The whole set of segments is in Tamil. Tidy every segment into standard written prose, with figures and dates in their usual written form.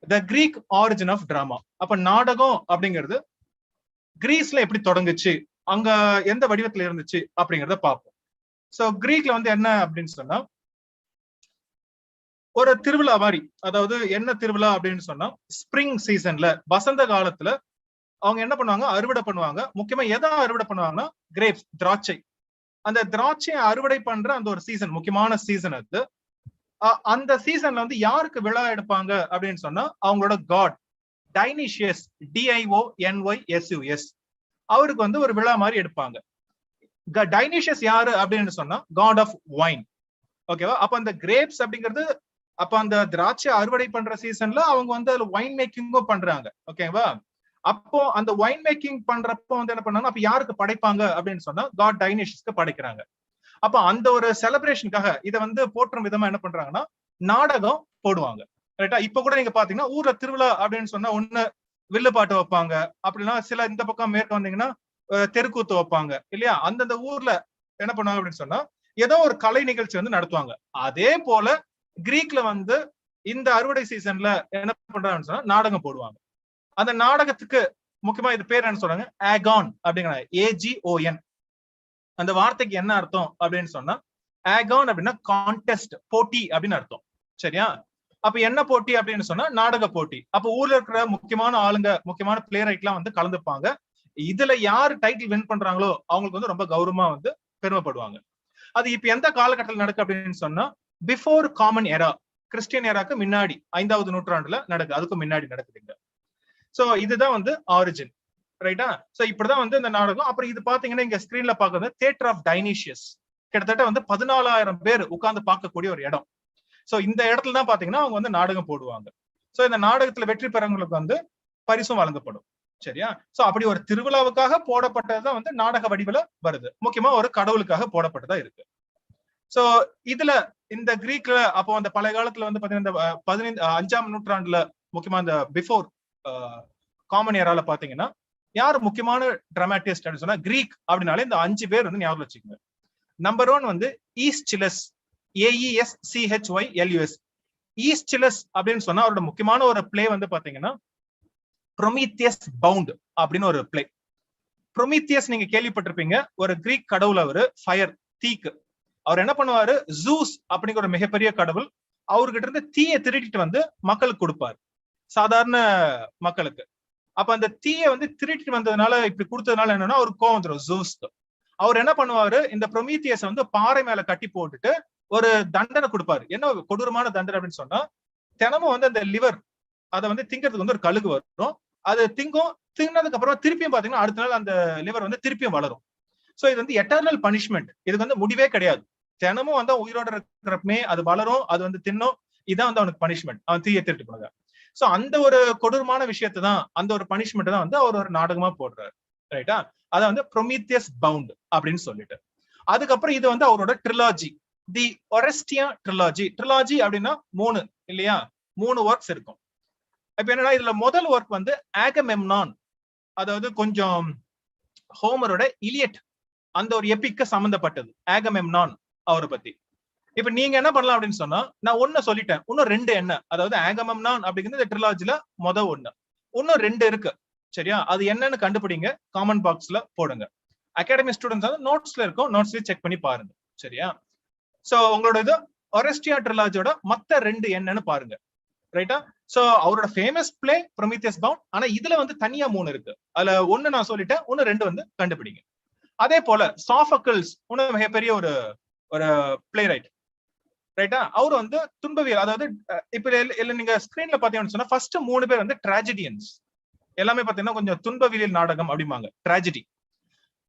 The Greek origin of drama. அப்ப நாடகம் அப்படிங்கிறது கிரீஸ்ல எப்படி தொடங்குச்சு, அங்க எந்த வடிவத்துல இருந்துச்சு அப்படிங்கறத பார்ப்போம். சோ கிரீக்ல வந்து என்ன அப்படின்னு சொன்னா, ஒரு திருவிழா மாதிரி. அதாவது என்ன திருவிழா அப்படின்னு சொன்னா, ஸ்பிரிங் சீசன்ல, வசந்த காலத்துல அவங்க என்ன பண்ணுவாங்க, அறுவடை பண்ணுவாங்க. முக்கியமா எதை அறுவடை பண்ணுவாங்கன்னா, கிரேப்ஸ், திராட்சை. அந்த திராட்சையை அறுவடை பண்ற அந்த ஒரு சீசன், முக்கியமான சீசன் அது. அந்த சீசன்ல வந்து யாருக்கு விழா எடுப்பாங்க அப்படின்னு சொன்னா, அவங்களோட காட் டைனிஷியஸ், DIONYSUS, அவருக்கு வந்து ஒரு விழா மாதிரி எடுப்பாங்க. டைனிஷியஸ் யாரு அப்படின்னு சொன்னா, காட் ஆஃப் வைன். ஓகேவா? அப்ப அந்த கிரேப்ஸ் அப்படிங்கிறது, அப்ப அந்த திராட்சை அறுவடை பண்ற சீசன்ல அவங்க வந்து அதுல வைன் மேக்கிங்கும் பண்றாங்க. ஓகேவா? அப்போ அந்த வைன் மேக்கிங் பண்றப்போ வந்து என்ன பண்ணாங்க, அப்ப யாருக்கு படைப்பாங்க அப்படின்னு சொன்னா, காட் டைனிஷியஸ்க்கு படைக்கிறாங்க. அப்ப அந்த ஒரு செலிப்ரேஷனுக்காக இதை வந்து போற்றும் விதமா என்ன பண்றாங்கன்னா, நாடகம் போடுவாங்க. ரைட்டா? இப்ப கூட நீங்க பாத்தீங்கன்னா, ஊர்ல திருவிழா அப்படின்னு சொன்னா ஒண்ணு வில்லு பாட்டு வைப்பாங்க, அப்படின்னா சில இந்த பக்கம் மேற்கு வந்தீங்கன்னா தெருக்கூத்து வைப்பாங்க இல்லையா? அந்தந்த ஊர்ல என்ன பண்ணுவாங்க அப்படின்னு சொன்னா, ஏதோ ஒரு கலை நிகழ்ச்சி வந்து நடத்துவாங்க. அதே போல கிரீக்ல வந்து இந்த அறுவடை சீசன்ல என்ன பண்றாங்கன்னு சொன்னா, நாடகம் போடுவாங்க. அந்த நாடகத்துக்கு முக்கியமா இது பேர் என்ன சொல்றாங்க, ஆகான் அப்படிங்கிறாங்க, AGON. அந்த வார்த்தைக்கு என்ன அர்த்தம் அப்படின்னு சொன்னா, ஆகான் அப்படின்னா கான்டெஸ்ட், போட்டி அப்படின்னு அர்த்தம். சரியா? அப்ப என்ன போட்டி அப்படின்னு சொன்னா, நாடக போட்டி. அப்ப ஊர்ல இருக்கிற முக்கியமான ஆளுங்க, முக்கியமான பிளே ரைட்லாம் வந்து கலந்துப்பாங்க. இதுல யாரு டைட்டில் வின் பண்றாங்களோ அவங்களுக்கு வந்து ரொம்ப கௌரவமா வந்து பெருமைப்படுவாங்க. அது இப்ப எந்த காலகட்டத்தில் நடக்கு அப்படின்னு சொன்னா, பிஃபோர் காமன் எரா, கிறிஸ்டியன் எராக்கு முன்னாடி 5வது நூற்றாண்டுல நடக்குது. அதுக்கு முன்னாடி நடக்குதுங்க. சோ இதுதான் வந்து ஆரிஜின். ரைட்டா? சோ இப்படிதான் வந்து இந்த நாடகம். அப்புறம் இது பாத்தீங்கன்னா, இங்க ஸ்கிரீன்ல பாக்குறது தியேட்டர் ஆஃப் டைனிஷியஸ். கிட்டத்தட்ட வந்து 14,000 பேர் உட்கார்ந்து பார்க்கக்கூடிய ஒரு இடம். சோ இந்த இடத்துல தான் பாத்தீங்கன்னா அவங்க வந்து நாடகம் போடுவாங்க. சோ இந்த நாடகத்துல வெற்றி பெறவங்களுக்கு வந்து பரிசும் வழங்கப்படும். சரியா? சோ அப்படி ஒரு திருவிழாவுக்காக போடப்பட்டதுதான் வந்து நாடக வடிவில வருது. முக்கியமா ஒரு கடவுளுக்காக போடப்பட்டதா இருக்கு. சோ இதுல இந்த கிரீக்ல அப்போ அந்த பழைய காலத்துல வந்து பாத்தீங்கன்னா, இந்த 5ஆம் நூற்றாண்டுல, முக்கியமா இந்த பிஃபோர் காமன் ஏரால பாத்தீங்கன்னா, யாரு முக்கியமான டிராமாட்டிஸ்ட் அப்படின்னு சொன்னா, கிரீக் அப்படின்னாலே இந்த 5 பேர் வந்து ஞாபகம் வச்சுக்கோங்க. நம்பர் 1 வந்து ஈஸ்சிலஸ், AESCHYLUS. ஈஸ்சிலஸ் அப்படின்னு சொன்னா அவரோட முக்கியமான ஒரு பிளே வந்து பாத்தீங்கன்னா, ப்ரொமீத்தியஸ் பவுண்ட் அப்படின்னு ஒரு பிளே. ப்ரொமீத்தியஸ் நீங்க கேள்விப்பட்டிருப்பீங்க, ஒரு கிரீக் கடவுள். அவரு ஃபயர், தீக்கு. அவர் என்ன பண்ணுவாரு, ஜூஸ் அப்படிங்கிற ஒரு மிகப்பெரிய கடவுள், அவர்கிட்ட இருந்து தீயை திருடிட்டு வந்து மக்களுக்கு கொடுப்பாரு, சாதாரண மக்களுக்கு. அப்ப அந்த தீயை வந்து திருடிட்டு வந்ததுனால, இப்படி கொடுத்ததுனால என்னன்னா அவருக்கு கோவம் வந்துடும் ஜூஸ்க்கு. அவர் என்ன பண்ணுவாரு, இந்த ப்ரொமீத்தியஸ் வந்து பாறை மேல கட்டி போட்டுட்டு ஒரு தண்டனை கொடுப்பாரு. என்ன கொடூரமான தண்டனை அப்படின்னு சொன்னா, தினமும் வந்து அந்த லிவர், அதை வந்து திங்கிறதுக்கு வந்து ஒரு கழுகு வரும். அது திங்கும். திங்கினதுக்கு அப்புறம் திருப்பியும் பாத்தீங்கன்னா அடுத்த நாள் அந்த லிவர் வந்து திருப்பியும் வளரும். சோ இது வந்து எட்டர்னல் பனிஷ்மெண்ட். இதுக்கு வந்து முடிவே கிடையாது. தினமும் வந்து உயிரோட இருக்கிறப்பமே அது வளரும், அது வந்து தின்னும். இதான் வந்து அவனுக்கு பனிஷ்மெண்ட், அவன் தீயை திருட்டு போனது. சோ அந்த ஒரு கொடூரமான விஷயத்தை தான், அந்த ஒரு பனிஷ்மெண்ட் தான் வந்து அவர் ஒரு நாடகமா போடுறாரு. ரைட்டா? அத வந்து ப்ரொமீத்தியஸ் பவுண்ட் அப்படின்னு சொல்லிட்டு. அதுக்கப்புறம் இது வந்து அவரோட ட்ரிலாஜி, தி ஒரெஸ்டியா ட்ரிலாஜி. ட்ரிலாஜி அப்படின்னா 3 இல்லையா? 3 ஒர்க்ஸ் இருக்கும். இப்ப என்னன்னா, இதுல முதல் ஒர்க் வந்து ஆகமெம்னான், அதாவது கொஞ்சம் ஹோமரோட இலியட் அந்த ஒரு எபிக்க சம்பந்தப்பட்டது, ஆகமெம்னான் அவரை பத்தி. இப்ப நீங்க என்ன பண்ணலாம் அப்படின்னு சொன்னா, நான் 1 சொல்லிட்டேன், இன்னும் 2 என்ன, அதாவது ஆகமெம்னான் அப்படிங்கிறது ட்ரிலாஜில மொத 1, இன்னும் 2 இருக்கு. சரியா? அது என்னன்னு கண்டுபிடிங்க, காமெண்ட் பாக்ஸ்ல போடுங்க. அகாடமி ஸ்டூடெண்ட்ஸ் வந்து நோட்ஸ்ல இருக்கும், நோட்ஸ்ல செக் பண்ணி பாருங்க. சரியா? சோ உங்களோட இது ஒரெஸ்டியா ட்ரிலாஜியோட மத்த 2 என்னன்னு பாருங்க. ரைட்டா? சோ அவரோட ஃபேமஸ் பிளே ப்ரொமீத்தியஸ் பவுண்ட். ஆனா இதுல வந்து தனியா 3 இருக்கு. அதுல 1 நான் சொல்லிட்டேன், இன்னும் 2 வந்து கண்டுபிடிங்க. அதே போல சாஃபக்கிள்ஸ் இன்னும் மிகப்பெரிய ஒரு ஒரு பிளே ரைட். ரைட்டா? அவர் வந்து துன்பவியல், அதாவது இப்ப நீங்க ஸ்கிரீன்ல பாத்தீங்கன்னு சொன்னா, ஃபர்ஸ்ட் 3 பேர் வந்து டிராஜடியன்ஸ். எல்லாமே பாத்தீங்கன்னா கொஞ்சம் துன்பவியல் நாடகம் அப்படிம்பாங்க, டிராஜடி.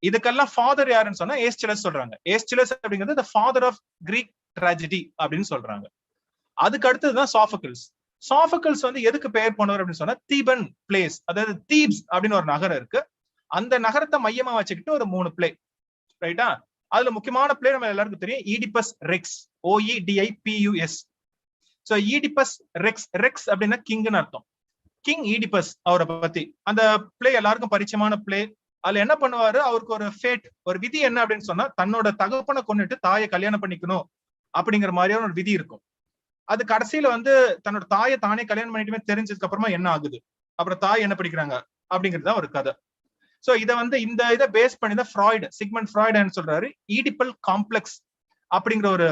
இதுக்கெல்லாம் ஃபாதர் யாருன்னு சொன்னா ஏஸ்சிலஸ் சொல்றாங்க. ஏஸ்சிலஸ் அப்படிங்கிறது the father of Greek tragedy அப்படின்னு சொல்றாங்க. அதுக்கு அடுத்ததுதான் சாஃபக்கிள்ஸ். சாஃபக்கிள்ஸ் வந்து எதுக்கு பெயர் போனவர் அப்படின்னு சொன்னா, தீபன் பிளேஸ், அதாவது தீப்ஸ் அப்படின்னு ஒரு நகரம் இருக்கு. அந்த நகரத்தை மையமா வச்சுக்கிட்டு ஒரு 3 பிளே. ரைட்டா? அதுல முக்கியமான பிளே நம்ம எல்லாருக்கும் தெரியும், Oedipus Rex, OEDIPUS. So Oedipus Rex, Rex அப்படின்னா கிங்னு அர்த்தம். கிங் ஈடிபஸ் அவரை பத்தி அந்த பிளே எல்லாருக்கும் பரிச்சயமான பிளே. அதுல என்ன பண்ணுவாரு, அவருக்கு ஒரு ஃபேட், ஒரு விதி என்ன அப்படின்னு சொன்னா, தன்னோட தகப்பனை கொண்டுட்டு தாயை கல்யாணம் பண்ணிக்கணும் அப்படிங்கிற மாதிரியான ஒரு விதி இருக்கும். அது கடைசியில வந்து தன்னோட தாயை தானே கல்யாணம் பண்ணிட்டுமே தெரிஞ்சதுக்கு அப்புறமா என்ன ஆகுது, அப்புறம் தாய் என்ன படிக்கிறாங்க அப்படிங்கிறது தான் ஒரு கதை. சோ இதை வந்து இந்த இதை பேஸ் பண்ணி தான் ஃப்ராய்டு, சிக்மண்ட் ஃப்ராய்டு என்ன சொல்றாரு, ஈடிப்பல் காம்ப்ளெக்ஸ் அப்படிங்கிற ஒரு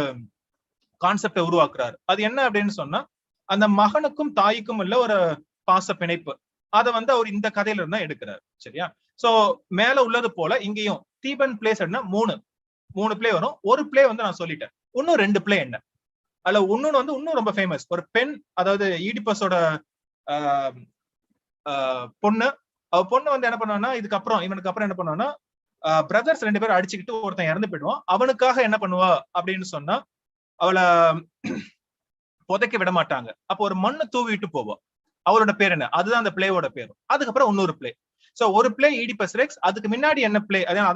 கான்செப்டை உருவாக்குறாரு. அது என்ன அப்படின்னு சொன்னா, அந்த மகனுக்கும் தாய்க்கும் உள்ள ஒரு பாச பிணைப்பு, அதை வந்து அவர் இந்த கதையில இருந்தா எடுக்கிறாரு. சரியா? சோ மேல உள்ளது போல இங்கேயும் தீபன் பிளேஸ் அப்படின்னா மூணு பிளே வரும். ஒரு பிளே வந்து நான் சொல்லிட்டேன், இன்னும் 2 பிளே என்ன அதுல இன்னொன்னு வந்து இன்னும் ரொம்ப ஃபேமஸ். ஒரு பெண், அதாவது ஈடிப்பஸோட பொண்ணு, அவ பொண்ணு வந்து என்ன பண்ணுவான்னா, இவனுக்கு அப்புறம் என்ன பண்ணுவான்னா, பிரதர்ஸ் 2 பேரும் அடிச்சுக்கிட்டு ஒருத்தன் இறந்து போயிடுவான். அவனுக்காக என்ன பண்ணுவா அப்படின்னு சொன்னா, அவளை புதைக்க விட மாட்டாங்க. அப்போ ஒரு மண்ணு தூவிட்டு போவா. அவளோட பேர் என்ன, அதுதான் அந்த பிளேவோட பேரும். அதுக்கப்புறம் இன்னொரு பிளே. சோ ஒரு பிளே ஈடிபஸ் ரெக்ஸ், அதுக்கு முன்னாடி என்ன பிளே, அதான்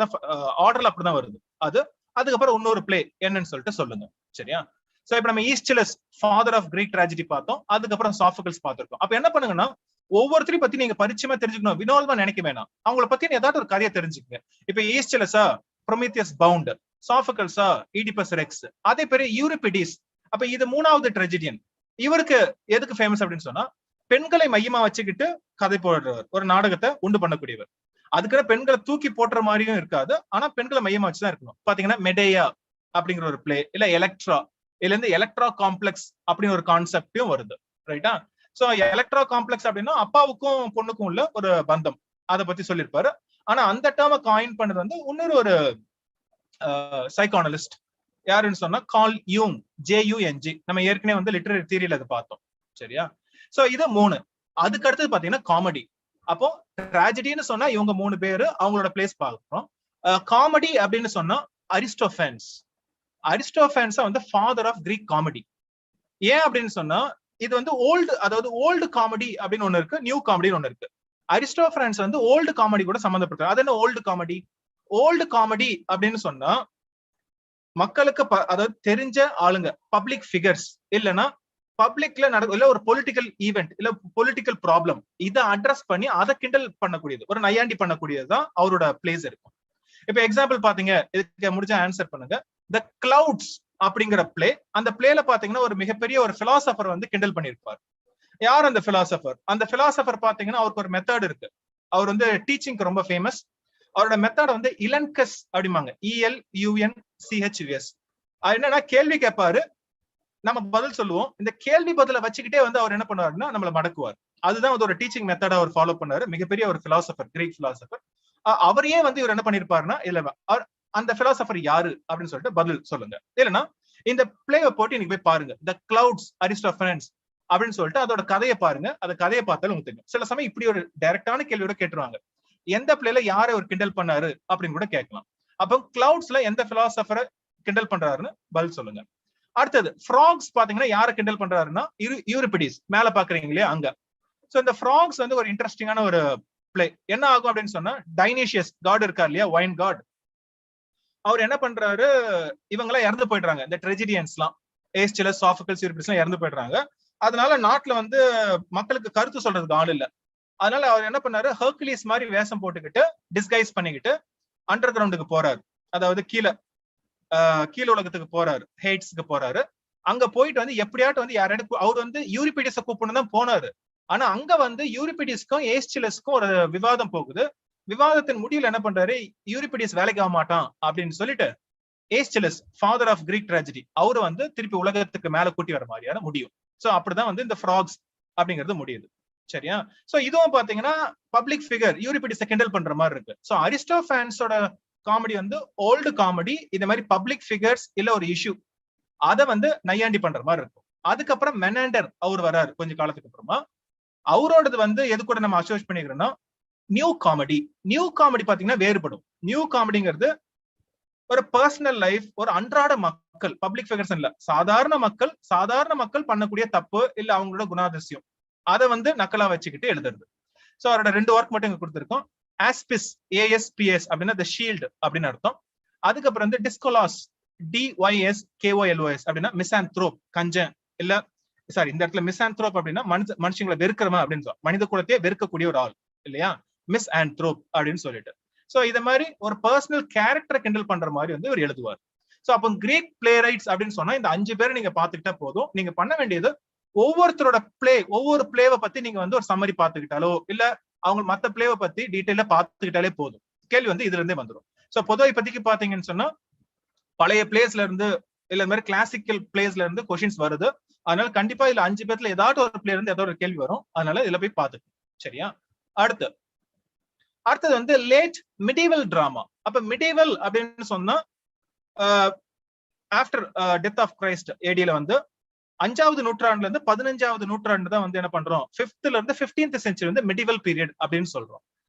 ஆர்டர்ல அப்படிதான் வருது அது. அதுக்கப்புறம் இன்னொரு பிளே என்னன்னு சொல்லிட்டு சொல்லுங்க. சரியா? சோ இப்ப நம்ம ஈஸ்டிலஸ் ஃபாதர் ஆஃப் கிரீக் ட்ராஜடி பார்த்தோம். அதுக்கப்புறம் சாஃபோக்கிள்ஸ் பார்த்திருக்கோம். அப்ப என்ன பண்ணுங்கன்னா, ஒவ்வொருத்தரையும் பத்தி நீங்க பரிச்சயமா தெரிஞ்சுக்கணும், வினோதமா நினைக்க வேணாம். அவங்கள பத்தி ஏதாவது ஒரு கதையை தெரிஞ்சுக்கங்க. இப்ப ஈஸ்டிலஸா ப்ரோமீத்தியஸ் பவுண்ட், சாஃபோக்கிள்ஸா ஈடிபஸ் ரெக்ஸ், அதே பேரு யூரிபிடிஸ். அப்ப இது 3வது ட்ரெஜடியன். இவருக்கு எதுக்கு ஃபேமஸ் அப்படின்னு சொன்னா, பெண்களை மையமா வச்சுக்கிட்டு கதை போடுறவர், ஒரு நாடகத்தை உண்டு பண்ணக்கூடியவர். அதுக்குன்னு பெண்களை தூக்கி போட்டுற மாதிரியும் இருக்காது, ஆனா பெண்களை மையமா வச்சுதான் இருக்கணும். பாத்தீங்கன்னா மெடேயா அப்படிங்கிற ஒரு பிளே, இல்ல எலக்ட்ரா, இதுல இருந்து எலக்ட்ரா காம்ப்ளெக்ஸ் அப்படின்னு ஒரு கான்செப்டும் வருது. ரைட்டா? சோ எலக்ட்ரா காம்ப்ளெக்ஸ் அப்படின்னா அப்பாவுக்கும் பொண்ணுக்கும் உள்ள ஒரு பந்தம், அதை பத்தி சொல்லியிருப்பாரு. ஆனா அந்த டேர்மை காயின் பண்ணது வந்து இன்னொரு ஒரு சைக்கானலிஸ்ட், யாருன்னு சொன்னா கால் யூங், JUNG. நம்ம ஏற்கனவே வந்து லிட்டரரி தியரியில அதை பார்த்தோம். சரியா? சோ இது 3. அதுக்கு அடுத்தது பாத்தீங்கன்னா காமெடி. அப்போ ட்ராஜடின்னு சொன்னா இவங்க 3 பேரு, அவங்களோட பிளேஸ் பார்க்கிறோம். காமெடி அப்படின்னு சொன்னா அரிஸ்டோபேன்ஸ். அரிஸ்டோபேன்ஸ் வந்து ஃபாதர் ஆஃப் கிரீக் காமெடி. ஏன் அப்படின்னு சொன்னா, இது வந்து ஓல்டு காமெடி அப்படின்னு ஒண்ணு இருக்கு, நியூ காமெடின்னு ஒண்ணு இருக்கு. அரிஸ்டோபேன்ஸ் வந்து ஓல்டு காமெடி கூட சம்பந்தப்பட்டது. அது என்ன ஓல்டு காமெடி? ஓல்டு காமெடி அப்படின்னு சொன்னா, மக்களுக்கு அதாவது தெரிஞ்ச ஆளுங்க, பப்ளிக் ஃபிகர்ஸ், இல்லைன்னா பப்ளிக்ல இல்ல ஒரு பொலிட்டிக்கல் ஈவெண்ட், இல்ல பொலிட்டிக்கல் ப்ராப்ளம், இதை அட்ரஸ் பண்ணி அதை கிண்டல் பண்ணக்கூடியது, ஒரு நையாண்டி பண்ணக்கூடியதுதான் அவரோட பிளேஸ் இருக்கும். இப்ப எக்ஸாம்பிள் பாத்தீங்க, இதுக்கு முடிஞ்ச ஆன்சர் பண்ணுங்க. த கிளவுட்ஸ் அப்படிங்கிற பிளே, அந்த பிளேல பாத்தீங்கன்னா ஒரு மிகப்பெரிய ஒரு பிலாசபர் வந்து கிண்டல் பண்ணிருப்பார். யார் அந்த பிலாசபர்? அந்த பிலாசபர் பாத்தீங்கன்னா அவருக்கு ஒரு மெத்தட் இருக்கு. அவர் வந்து டீச்சிங்க்கு ரொம்ப ஃபேமஸ். அவரோட மெத்தட் வந்து இலன்கஸ் அப்படிமாங்க, ELUNCHUS. அது என்னன்னா, கேள்வி கேட்பாரு, நம்ம பதில் சொல்லுவோம். இந்த கேள்வி பதில வச்சுக்கிட்டே வந்து அவர் என்ன பண்ணுவாருன்னா நம்மள மடக்குவார். அதுதான் ஒரு டீச்சிங் மெத்தட் அவர் ஃபாலோ பண்ணாரு. மிகப்பெரிய ஒரு பிலாசபர், கிரீக் பிலாசபர். அவரையே வந்து இவர் என்ன பண்ணிருப்பாருன்னா, இல்ல அந்த பிலாசபர் யாரு அப்படின்னு சொல்லிட்டு பதில் சொல்லுங்க. இல்லைன்னா இந்த பிளேவை போட்டு இன்னைக்கு போய் பாருங்க, த கிளவுட்ஸ் அரிஸ்டோபேன்ஸ் அப்படின்னு சொல்லிட்டு அதோட கதையை பாருங்க. அந்த கதையை பார்த்தாலும் உங்களுக்கு தெரியும். சில சமயம் இப்படி ஒரு டைரக்டான கேள்வியோட கேட்டுருவாங்க, எந்த பிளேல யாரை ஒரு கிண்டல் பண்ணாரு அப்படின்னு கூட கேட்கலாம். அப்போ கிளவுட்ஸ்ல எந்த பிலாசபரை கிண்டல் பண்றாருன்னு பதில் சொல்லுங்க. அடுத்தது ஃப்ராக்ஸ் பாத்தீங்கன்னா யாரை கிண்டல் பண்றாருன்னா, யூரிபிடிஸ், மேல பாக்குறீங்க இல்லையா, அங்க. சோ இந்த ஃப்ராக்ஸ் வந்து ஒரு இன்ட்ரெஸ்டிங்கான ஒரு பிளே. என்ன ஆகும் அப்படின்னு சொன்னா, டைனீஷியஸ் காட் இருக்கார் இல்லையா, வைன் காட், அவர் என்ன பண்றாரு, இவங்க எல்லாம் இறந்து போயிடுறாங்க, இந்த ட்ரெஜிடியன்ஸ் எல்லாம், ஏஸ்டிலஸ், சாஃபோக்கிள்ஸ், யூரிபிடிஸ் எல்லாம் இறந்து போயிடுறாங்க. அதனால நாட்டுல வந்து மக்களுக்கு கருத்து சொல்றதுக்கு ஆள் இல்ல. அதனால அவர் என்ன பண்ணாரு, ஹெர்குலிஸ் மாதிரி வேஷம் போட்டுக்கிட்டு, டிஸ்கைஸ் பண்ணிக்கிட்டு அண்டர் கிரவுண்டுக்கு போறாரு. அதாவது கீழ உலகத்துக்கு போறாரு, ஹேட்ஸ்க்கு போறாரு. அங்க போயிட்டு வந்து எப்படியாட்டும் வந்து யாராவது, அவர் வந்து யூரிபிடிஸை கூப்பிடணும் தான் போனாரு. ஆனா அங்க வந்து யூரிபிடிஸ்க்கும் ஏஸ்டிலஸ்க்கும் ஒரு விவாதம் போகுது. விவாதத்தின் முடிவில் என்ன பண்றாரு, யூரிபிடிஸ் வேலைக்கு ஆக மாட்டான் அப்படின்னு சொல்லிட்டு ஏஸ்டிலஸ், ஃபாதர் ஆஃப் கிரீக் ட்ராஜடி, அவரு வந்து திருப்பி உலகத்துக்கு மேல கூட்டி வர மாதிரியான முடியும். சோ அப்படிதான் வந்து இந்த ஃப்ராக்ஸ் அப்படிங்கிறது முடியுது. சரியா? சோ இதுவும் பாத்தீங்கன்னா பப்ளிக் ஃபிகர் யூரிபிடிஸை கிண்டல் பண்ற மாதிரி இருக்கு. சோ அரிஸ்டோபேன்ஸோட காமெடி வந்து ஓல்டு காமெடி. இந்த மாதிரி பப்ளிக் ஃபிகர்ஸ் இல்ல ஒரு இஷ்யூ, அதை வந்து நையாண்டி பண்ற மாதிரி இருக்கும். அதுக்கப்புறம் மெனாண்டர் அவர் வராரு கொஞ்ச காலத்துக்கு அப்புறமா. அவரோடது வந்து எது கூட நம்ம அசோசியேட் பண்ணிக்கிறோம்னா நியூ காமெடி. நியூ காமெடி பாத்தீங்கன்னா வேறுபடும். நியூ காமெடிங்கிறது ஒரு பர்சனல் லைஃப், ஒரு அன்றாட மக்கள், பப்ளிக் ஃபிகர்ஸ் இல்ல, சாதாரண மக்கள் பண்ணக்கூடிய தப்பு இல்ல அவங்களோட குணாதிசயம், அதை வந்து நக்கலா வச்சுக்கிட்டு எழுதுறது. சோ அவரோட 2 ஒர்க் மட்டும் இங்க கொடுத்திருக்கோம். ஆஸ்பிஸ், ASPS அப்படின்னா the shield அப்படின்னு அர்த்தம். அதுக்கப்புறம் வந்து டிஸ்கோலாஸ், DYSKOLOS அப்படின்னா மிசான்த்ரோப், கஞ்சன் இல்ல, சாரி இந்த இடத்துல மிசான்த்ரோப் அப்படின்னா மனுஷங்களை வெறுக்கிறவன் அப்படின்னு சொல்லுவாங்க, மனித குலத்தையே வெறுக்கக்கூடிய ஒரு ஆள் இல்லையா, மிஸ் ஆந்த்ரோப் அப்படின்னு சொல்லிட்டு. சோ இத மாதிரி ஒரு பர்சனல் கேரக்டரை கிண்டல் பண்ற மாதிரி வந்து இவர் எழுதுவார். சோ அப்போ கிரீக் பிளே ரைட்ஸ் அப்படின்னு சொன்னா இந்த 5 பேரை நீங்க பாத்துக்கிட்டா போதும். நீங்க பண்ண வேண்டியது ஒவ்வொருத்தரோட ஒவ்வொரு பிளேவை பத்தி நீங்க வந்து ஒரு சம்மரி பாத்துக்கிட்டாலோ இல்ல அவங்க மத்த பிளேவை பத்தி டீடைலா பாத்துக்கிட்டாலே போதும். கேள்வி வந்து இதுல இருந்தே வந்துடும். சோ பொதுவா இப்போதைக்கு பாத்தீங்கன்னு சொன்னா பழைய பிளேஸ்ல இருந்து இல்ல இந்த மாதிரி கிளாசிக்கல் பிளேஸ்ல இருந்து கொஸ்டின்ஸ் வருது. அதனால கண்டிப்பா இதுல 5 பேர்ல ஏதாவது ஒரு பிளேயர் இருந்து ஏதாவது ஒரு கேள்வி வரும். அதனால இதுல போய் பாத்துக்கணும். சரியா? அடுத்தது வந்து லேட் மிடிவல் டிராமா. அப்ப மிடிவல் அப்படின்னு சொன்னா ஆஃப்டர் டெத் ஆஃப் கிரைஸ்ட் ஏடியில வந்து 5வது நூற்றாண்டுல இருந்து 15வது நூற்றாண்டு தான் வந்து என்ன பண்றோம் 5th இருந்து 15th செஞ்சுரி வந்து மிடிவல் பீரியட் அப்படின்னு சொல்றோம்.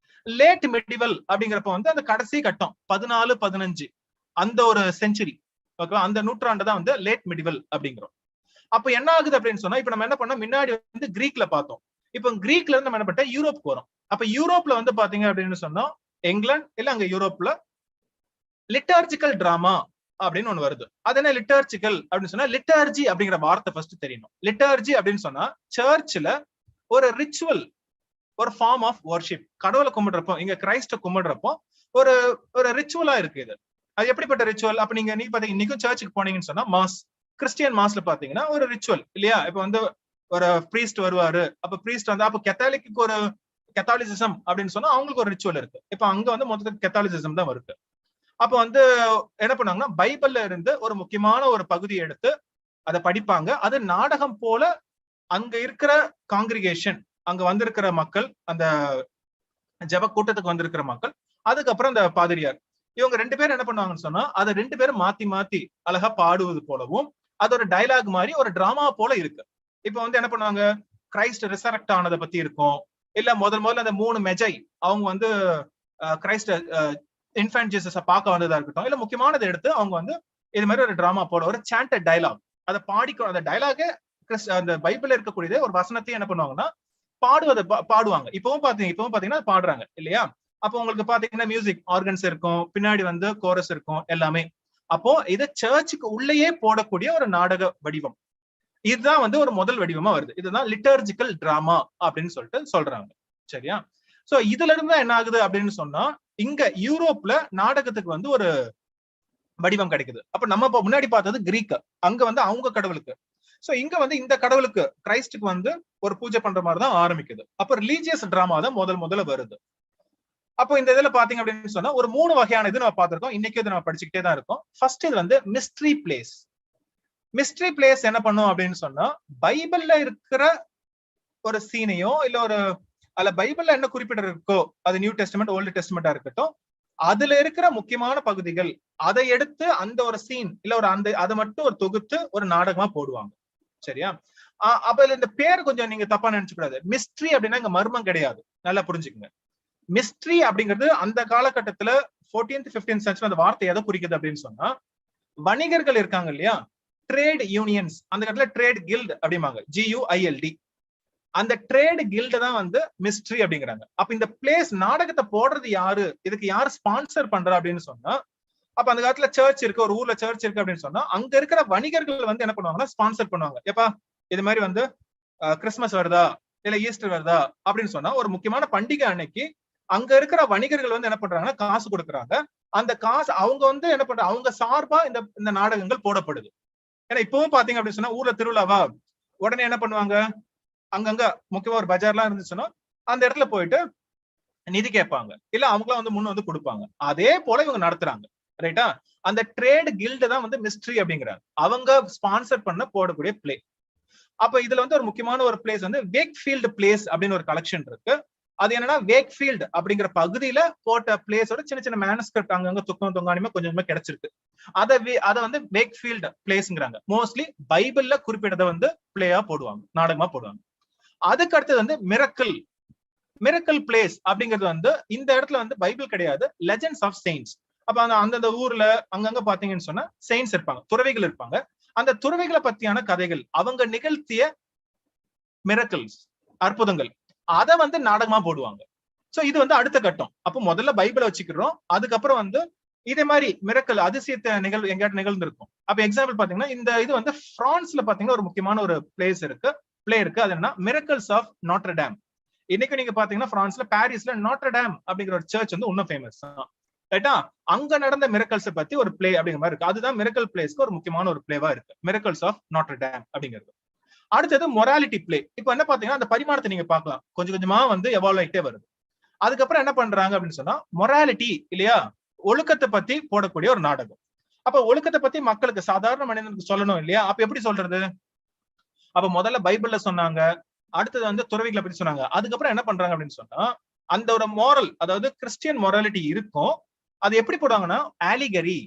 லேட் மிடிவல் அப்படிங்கிறப்ப வந்து அந்த கடைசி கட்டம் 14, 15 அந்த ஒரு செஞ்சுரி, ஓகே, அந்த நூற்றாண்டு தான் வந்து லேட் மிடிவல் அப்படிங்கிறோம். அப்ப என்ன ஆகுது அப்படின்னு சொன்னா இப்ப நம்ம என்ன பண்ணோம் முன்னாடி வந்து கிரீக்ல பார்த்தோம். இப்போ கிரீக்ல இருந்து நம்ம என்ன பண்ணிட்டோம் யூரோப்க்கு வரோம். அப்ப யூரோப்ல வந்து பாத்தீங்க அப்படின்னு சொன்னா இங்கிலாந்து இல்ல அங்க யூரோப்ல லிட்டர்ஜிக்கல் டிராமா அப்படின்னு ஒண்ணு வருது. அது என்ன லிட்டர்ஜிக்கல் அப்படின்னு சொன்னா லிட்டர்ஜி அப்படிங்கிற வார்த்தை ஃபர்ஸ்ட் தெரியணும். லிட்டர்ஜி அப்படின்னு சொன்னா சர்ச்ல ஒரு ரிச்சுவல், ஒரு ஃபார்ம் ஆஃப் வர்ஷிப், கடவுளை கும்பிடுறப்போ இங்க கிரைஸ்ட கும்பிடுறப்போ ஒரு ஒரு ரிச்சுவலா இருக்கு இது. அது எப்படிப்பட்ட ரிச்சுவல்? அப்ப நீங்க பாத்தீங்க இன்னைக்கும் சர்ச்சுக்கு போனீங்கன்னு சொன்னா மாஸ், கிறிஸ்டியன் மாஸ்ல பாத்தீங்கன்னா ஒரு ரிச்சுவல் இல்லையா? இப்ப வந்து ஒரு பிரீஸ்ட் வருவாரு. அப்ப பிரீஸ்ட் வந்து அப்ப கத்தாலிக்கு ஒரு கத்தாலிசிசம் அப்படின்னு சொன்னா அவங்களுக்கு ஒரு ரிச்சுவல் இருக்கு. இப்ப அங்க வந்து மொத்தத்துக்கு கத்தாலிசிசம் தான் வருது. அப்ப வந்து என்ன பண்ணாங்கன்னா பைபிள்ல இருந்து ஒரு முக்கியமான ஒரு பகுதியை எடுத்து அதை படிப்பாங்க. அது நாடகம் போல அங்க இருக்கிற காங்கிரிகேஷன், அங்க வந்திருக்கிற மக்கள், அந்த ஜெப கூட்டத்துக்கு வந்திருக்கிற மக்கள், அதுக்கப்புறம் அந்த பாதிரியார், இவங்க 2 பேரும் என்ன பண்ணுவாங்கன்னு சொன்னா அதை 2 பேரும் மாத்தி மாத்தி அழகா பாடுவது போலவும் அது ஒரு டைலாக் மாதிரி ஒரு டிராமா போல இருக்கு. இப்ப வந்து என்ன பண்ணுவாங்க கிரைஸ்ட் ரிசரக்ட் ஆனதை பத்தி இருக்கும். இல்ல முதல்ல அந்த 3 மெஜை அவங்க வந்து கிரைஸ்ட் இன்ஃபன்ட் ஜீசஸ பார்க்க வந்ததா இருக்கட்டும், இல்ல முக்கியமானதை எடுத்து அவங்க வந்து இது மாதிரி ஒரு டிராமா போல ஒரு சாண்டட் டயலாக் அதை பாடிக்கும். அந்த டயலாக அந்த பைபிள்ல இருக்கக்கூடிய ஒரு வசனத்தையும் என்ன பண்ணுவாங்கன்னா பாடுவாங்க. இப்பவும் பாத்தீங்கன்னா பாடுறாங்க இல்லையா? அப்போ உங்களுக்கு பாத்தீங்கன்னா மியூசிக் ஆர்கன்ஸ் இருக்கும், பின்னாடி வந்து கோரஸ் இருக்கும் எல்லாமே. அப்போ இது சர்ச்சுக்கு உள்ளேயே போடக்கூடிய ஒரு நாடக வடிவம். இதுதான் வந்து ஒரு முதல் வடிவமா வருது. இதுதான் லிட்டர்ஜிக்கல் டிராமா அப்படின்னு சொல்லிட்டு சொல்றாங்க. சரியா? சோ இதுல இருந்து என்ன ஆகுது அப்படின்னு சொன்னா இங்க யூரோப்ல நாடகத்துக்கு வந்து ஒரு வடிவம் கிடைக்குது. அப்ப நம்ம முன்னாடி பார்த்தது கிரீக், அங்க வந்து அவங்க கடவுளுக்கு. சோ இங்க வந்து இந்த கடவுளுக்கு கிரைஸ்டுக்கு வந்து ஒரு பூஜை பண்ற மாதிரி தான் ஆரம்பிக்குது. அப்ப ரிலீஜியஸ் டிராமா தான் முதல்ல வருது. அப்போ இந்த இதுல பாத்தீங்க அப்படின்னு சொன்னா ஒரு 3 வகையான இது நம்ம பார்த்திருக்கோம். இன்னைக்கு இது நம்ம படிச்சுக்கிட்டே தான் இருக்கோம். ஃபர்ஸ்ட் இது வந்து மிஸ்ட்ரி பிளேஸ். மிஸ்ட்ரி பிளேஸ் என்ன பண்ணும் அப்படின்னு சொன்னா பைபிள்ல இருக்கிற ஒரு சீனையோ இல்ல ஒரு அல்ல பைபிள்ல என்ன குறிப்பிட இருக்கோ, அது நியூ டெஸ்டமெண்ட் ஓல்டு டெஸ்டமெண்டா இருக்கட்டும், அதுல இருக்கிற முக்கியமான பகுதிகள் அதை எடுத்து அந்த ஒரு சீன் இல்ல ஒரு அந்த அதை மட்டும் ஒரு தொகுத்து ஒரு நாடகமா போடுவாங்க. சரியா? அப்ப இந்த பேர் கொஞ்சம் நீங்க தப்பா நினைச்சு கூடாது. மிஸ்ட்ரி அப்படின்னா இங்க மர்மம் கிடையாது, நல்லா புரிஞ்சுக்குங்க. மிஸ்ட்ரி அப்படிங்கிறது அந்த காலகட்டத்துல 14th 15th சென்ச்சுரி அந்த வார்த்தை எதை குறிக்குது அப்படின்னு சொன்னா வணிகர்கள் இருக்காங்க இல்லையா, ட்ரேட் யூனியன்ஸ், அந்த இடத்துல ட்ரேட் கில்ட் அப்படிம்பாங்க, GUILD. அந்த ட்ரேட் கில்டு தான் வந்து மிஸ்ட்ரி அப்படிங்கிறாங்க. அப்ப இந்த பிளேஸ் நாடகத்தை போடுறது யாரு, இதுக்கு யாரு ஸ்பான்சர் பண்றா அப்படின்னு சொன்னா அப்ப அந்த காலத்துல சர்ச் இருக்கு, ஒரு ஊர்ல சர்ச் இருக்கு அப்படின்னு சொன்னா அங்க இருக்கிற வணிகர்கள் வந்து என்ன பண்ணுவாங்கன்னா ஸ்பான்சர் பண்ணுவாங்க. எப்பா இது மாதிரி வந்து கிறிஸ்துமஸ் வருதா இல்ல ஈஸ்டர் வருதா அப்படின்னு சொன்னா ஒரு முக்கியமான பண்டிகை அன்னைக்கு அங்க இருக்கிற வணிகர்கள் வந்து என்ன பண்றாங்கன்னா காசு கொடுக்குறாங்க. அந்த காசு அவங்க வந்து என்ன பண்றாங்க, அவங்க சார்பா இந்த நாடகங்கள் போடப்படுது. ஏன்னா இப்பவும் பாத்தீங்க அப்படின்னு சொன்னா ஊர்ல திருவிழாவா உடனே என்ன பண்ணுவாங்க, அங்கங்க முக்கியமா ஒரு பஜார்லாம் இருந்துச்சுன்னா அந்த இடத்துல போயிட்டு நிதி கேட்பாங்க, இல்ல அவங்களாம் வந்து முன்ன வந்து கொடுப்பாங்க. அதே போல இவங்க நடத்துறாங்க. ரைட்டா? அந்த ட்ரேட் கில்டு தான் வந்து மிஸ்ட்ரி அப்படிங்கிறாங்க. அவங்க ஸ்பான்சர் பண்ண போடக்கூடிய பிளே. அப்ப இதுல வந்து ஒரு முக்கியமான ஒரு பிளேஸ் வந்து வேக்ஃபீல்டு பிளேஸ் அப்படின்னு ஒரு கலெக்ஷன் இருக்கு. அது என்னன்னா வேக்ஃபீல்டு அப்படிங்கிற பகுதியில போட்ட பிளேஸோட சின்ன சின்ன மேனஸ்கிரிப்ட் அங்கங்க தொங்கானியுமே கொஞ்சமா கிடைச்சிருக்கு. அதை வந்து வேக்ஃபீல்டு பிளேஸ்ங்கிறாங்க. மோஸ்ட்லி பைபிள்ல குறிப்பிட்டதை வந்து பிளேயா போடுவாங்க, நாடகமா போடுவாங்க. அதுக்கு அடுத்தது வந்து மிரக்கல் பிளேஸ் அப்படிங்கிறது வந்து இந்த இடத்துல வந்து பைபிள் கிடையாது, லெஜெண்ட்ஸ் ஆஃப் செயின்ட்ஸ். அப்ப அந்தந்த ஊர்ல அங்கங்க பாத்தீங்கன்னு சொன்னா செயின்ட்ஸ் இருப்பாங்க, துறவிகள் இருப்பாங்க. அந்த துறவிகளை பத்தியான கதைகள், அவங்க நிகழ்த்திய மிரக்கல்ஸ், அற்புதங்கள், அதை வந்து நாடகமா போடுவாங்க. சோ இது வந்து அடுத்த கட்டம். அப்போ முதல்ல பைபிளை வச்சுக்கிறோம், அதுக்கப்புறம் வந்து இதே மாதிரி மிரக்கல் அதிசயத்தை எங்கேயாட்டு நிகழ்ந்திருக்கும். அப்ப எக்ஸாம்பிள் பாத்தீங்கன்னா இந்த இது வந்து பிரான்ஸ்ல பாத்தீங்கன்னா ஒரு முக்கியமான ஒரு பிளே இருக்கு. அது என்ன, மிரக்கல்ஸ் ஆஃப் நாட்ரடாம். இன்னைக்கு நீங்க பாத்தீங்கன்னா பிரான்ஸ்ல பாரிஸ்ல நாட்ரடாம் அப்படிங்கிற ஒரு சர்ச் வந்து இன்னும் ஃபேமஸ். ரைட்டா? அங்க நடந்த மிரக்கல்ஸ் பத்தி ஒரு பிளே அப்படிங்கிற மாதிரி இருக்கு. அதுதான் மிரக்கல் பிளேஸ்க்கு ஒரு முக்கியமான ஒரு பிளேவா இருக்கு, மிரக்கல்ஸ் ஆஃப் நாட்ரு டேம் அப்படிங்கிறது. அடுத்தது மொராலிட்டி பிளே. இப்போ என்ன பாத்தீங்கன்னா அந்த பரிமாணத்தை நீங்க பார்க்கலாம், கொஞ்சம் கொஞ்சமா வந்து எவால்வ் ஆயிட்டே வருது. அதுக்கப்புறம் என்ன பண்றாங்க அப்படின்னு சொன்னா மொராலிட்டி இல்லையா, ஒழுக்கத்தை பத்தி போடக்கூடிய ஒரு நாடகம். அப்ப ஒழுக்கத்தை பத்தி மக்களுக்கு, சாதாரண மனிதனுக்கு சொல்லணும் இல்லையா, அப்ப எப்படி சொல்றது? அப்ப முதல்ல பைபிள்ல சொன்னாங்க, அடுத்தது வந்து துறவிகளை பத்தி சொன்னாங்க. அதுக்கப்புறம் என்ன பண்றாங்க அப்படின்னு சொன்னா அந்த ஒரு மோரல், அதாவது கிறிஸ்டியன் மொராலிட்டி இருக்கும், அது எப்படி போடுவாங்கன்னா ஆலிகரி.